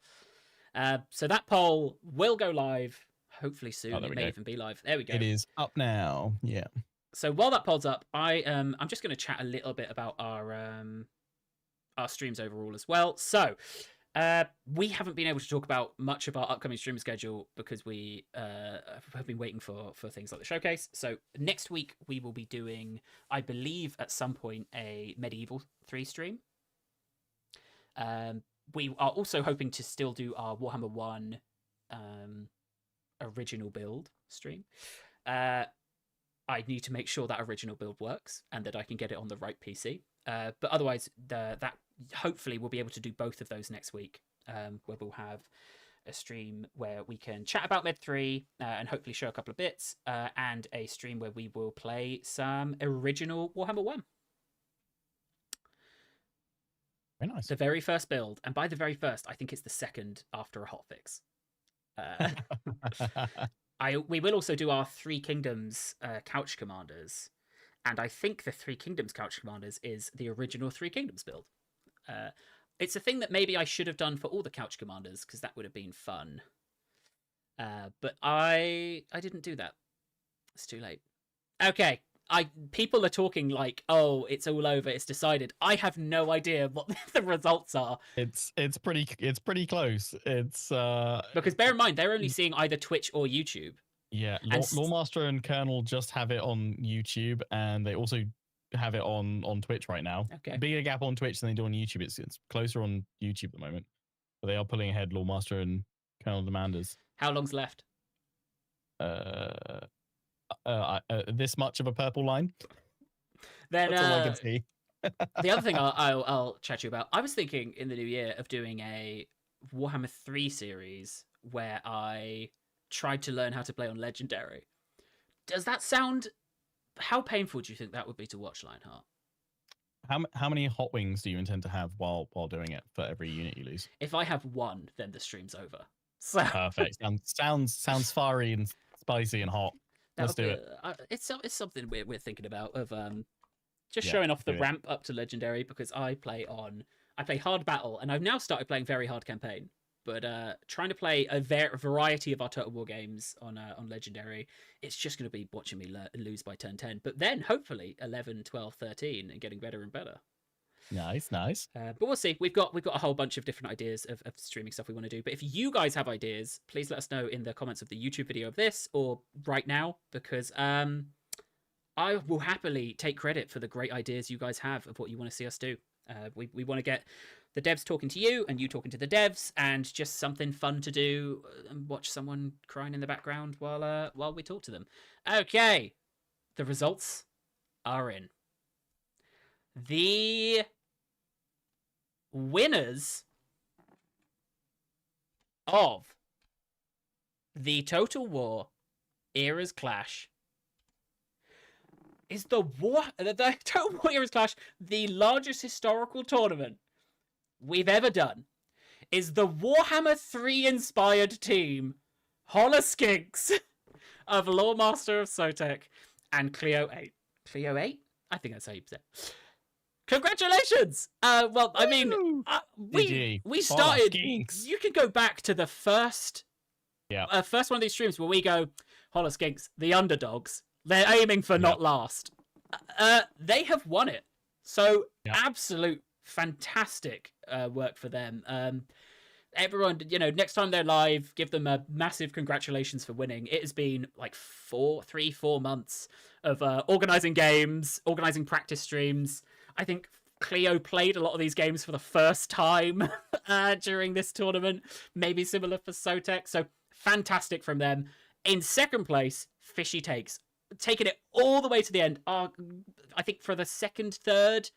So that poll will go live hopefully soon. It may even be live. There we go. It is up now. Yeah. So while that pods up, I'm just going to chat a little bit about our streams overall as well. So we haven't been able to talk about much of our upcoming stream schedule because we have been waiting for things like the showcase. So next week we will be doing, I believe, at some point a Medieval 3 stream. We are also hoping to still do our Warhammer 1 original build stream. I need to make sure that original build works and that I can get it on the right PC. But otherwise, that hopefully we'll be able to do both of those next week, where we'll have a stream where we can chat about Med 3 and hopefully show a couple of bits, and a stream where we will play some original Warhammer 1. Very nice. The very first build. And by the very first, I think it's the second after a hotfix. We will also do our Three Kingdoms Couch Commanders, and I think the Three Kingdoms Couch Commanders is the original Three Kingdoms build. It's a thing that maybe I should have done for all the Couch Commanders because that would have been fun. But I didn't do that. It's too late. Okay, people are talking like, oh, it's all over, it's decided. I have no idea what the results are. It's pretty close. It's because bear in mind they're only seeing either Twitch or YouTube. Yeah, Lawmaster and Colonel just have it on YouTube, and they also have it on Twitch right now. Okay, bigger gap on Twitch than they do on YouTube. It's closer on YouTube at the moment, but they are pulling ahead Lawmaster and Colonel Demanders. How long's left? This much of a purple line. Then that's all I can see. The other thing I'll chat to you about, I was thinking in the new year of doing a Warhammer 3 series where I tried to learn how to play on Legendary. Does that sound... How painful do you think that would be to watch, Lionheart? How many hot wings do you intend to have while doing it for every unit you lose? If I have one, then the stream's over. So... Perfect. Sounds fiery and spicy and hot. Let's do it. It's something we're thinking about of just showing off the ramp up to Legendary, because I play hard battle, and I've now started playing very hard campaign. But trying to play a variety of our Total War games on Legendary, it's just going to be watching me lose by turn 10. But then hopefully 11, 12, 13, and getting better and better. Nice. But we'll see. We've got a whole bunch of different ideas of streaming stuff we want to do. But if you guys have ideas, please let us know in the comments of the YouTube video of this or right now, because I will happily take credit for the great ideas you guys have of what you want to see us do. We want to get the devs talking to you and you talking to the devs, and just something fun to do and watch someone crying in the background while we talk to them. Okay, the results are in. The winners of the Total War ERAS Clash is the Total War ERAS Clash, the largest historical tournament we've ever done, is the Warhammer 3 inspired team Holoskinks of Lawmaster of Sotek and Clio 8. Clio 8? I think that's how you say it. Congratulations! Well, I mean, we started. You can go back to the first one of these streams where we go, Holoskinks, the underdogs. They're aiming for not last. They have won it. So absolute fantastic work for them. Everyone, next time they're live, give them a massive congratulations for winning. It has been like 4 months of organizing games, organizing practice streams. I think Cleo played a lot of these games for the first time during this tournament. Maybe similar for Sotek. So fantastic from them. In second place, Fishy Takes, taking it all the way to the end. I think for the second third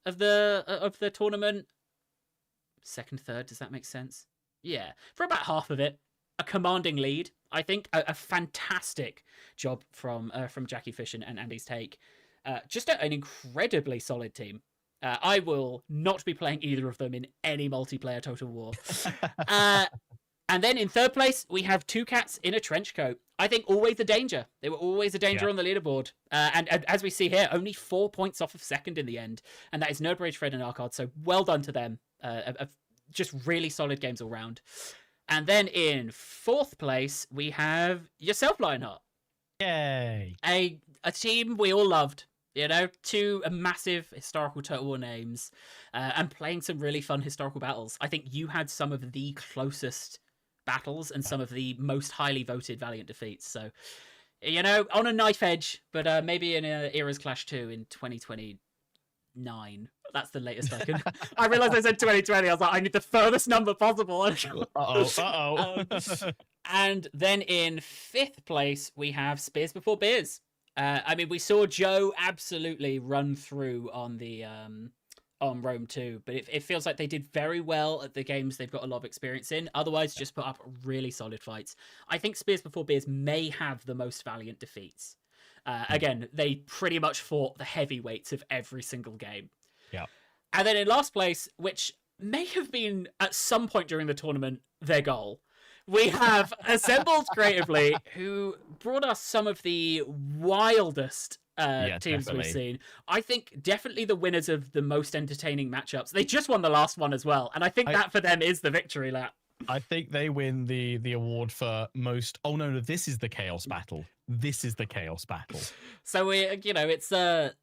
of the tournament. Second third, does that make sense? Yeah, for about half of it. A commanding lead, I think. A fantastic job from Jackie Fish and Andy's take. Just an incredibly solid team. I will not be playing either of them in any multiplayer Total War. And then in third place, we have Two Cats in a Trench Coat. I think always a danger. They were always a danger on the leaderboard. And as we see here, only 4 points off of second in the end. And that is Nerdbridge, Fred, and Arkard. So well done to them. Just really solid games all round. And then in fourth place, we have yourself, Lionheart. Yay! a team we all loved. You know, two massive historical Total War names, and playing some really fun historical battles. I think you had some of the closest battles and some of the most highly voted Valiant defeats. So, you know, on a knife edge, but maybe in ERAS Clash 2 in 2029. That's the latest I can. I realized I said 2020. I was like, I need the furthest number possible. And then in 5th place, we have Spears Before Beers. I mean, we saw Joe absolutely run through on the on Rome 2, but it feels like they did very well at the games they've got a lot of experience in. Otherwise, just put up really solid fights. I think Spears Before Beers may have the most Valiant defeats. Again, they pretty much fought the heavyweights of every single game. Yeah. And then in last place, which may have been at some point during the tournament their goal, we have Assembled Creatively, who brought us some of the wildest teams we've seen. I think definitely the winners of the most entertaining matchups. They just won the last one as well, and I think that for them is the victory lap. I think they win the award for most. Oh no, this is the Chaos Battle. This is the Chaos Battle. So it's a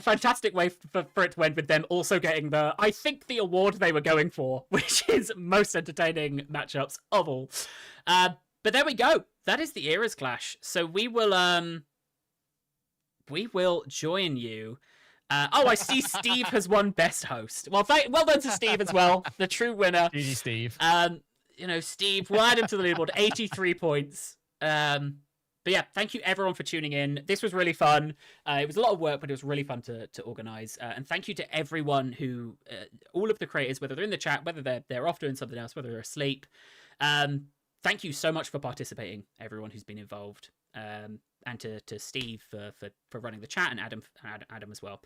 fantastic way for it to end, with them also getting I think the award they were going for, which is most entertaining matchups of all. But there we go. That is the ERAS Clash. So we will join you. I see Steve has won Best Host. Well done to Steve as well, the true winner. GG, Steve. Steve, we'll add him to the leaderboard, 83 points. But yeah, thank you everyone for tuning in. This was really fun. It was a lot of work, but it was really fun to organize. And thank you to everyone who, all of the creators, whether they're in the chat, whether they're off doing something else, whether they're asleep. Thank you so much for participating, everyone who's been involved. And to Steve for running the chat, and Adam as well.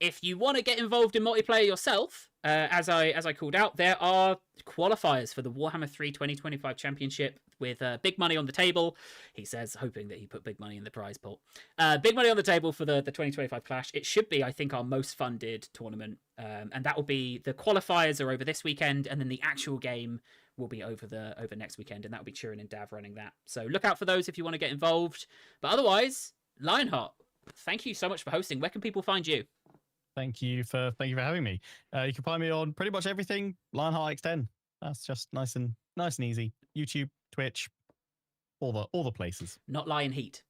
If you want to get involved in multiplayer yourself, as I called out, there are qualifiers for the Warhammer 3 2025 Championship with big money on the table. He says, hoping that he put big money in the prize pool. Big money on the table for the 2025 Clash. It should be, I think, our most funded tournament. And that will be, the qualifiers are over this weekend, and then the actual game will be over next weekend, and that will be Turin and Dav running that. So look out for those if you want to get involved. But otherwise, Lionheart, thank you so much for hosting. Where can people find you? Thank you for having me. You can find me on pretty much everything. Lionheartx10. That's just nice and easy. YouTube, Twitch, all the places. Not Lion Heat.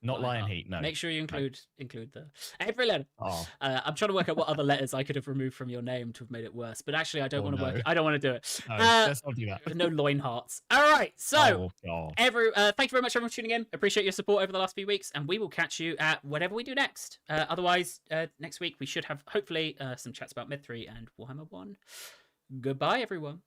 Not Lion Heat. No. Make sure you include the every letter. Oh. I'm trying to work out what other letters I could have removed from your name to have made it worse. But actually, I don't want to work. I don't want to do it. No, let's not do that. No loin hearts. All right. So, thank you very much everyone for tuning in. Appreciate your support over the last few weeks, and we will catch you at whatever we do next. Otherwise, next week we should have hopefully some chats about Mid 3 and Warhammer 1. Goodbye, everyone.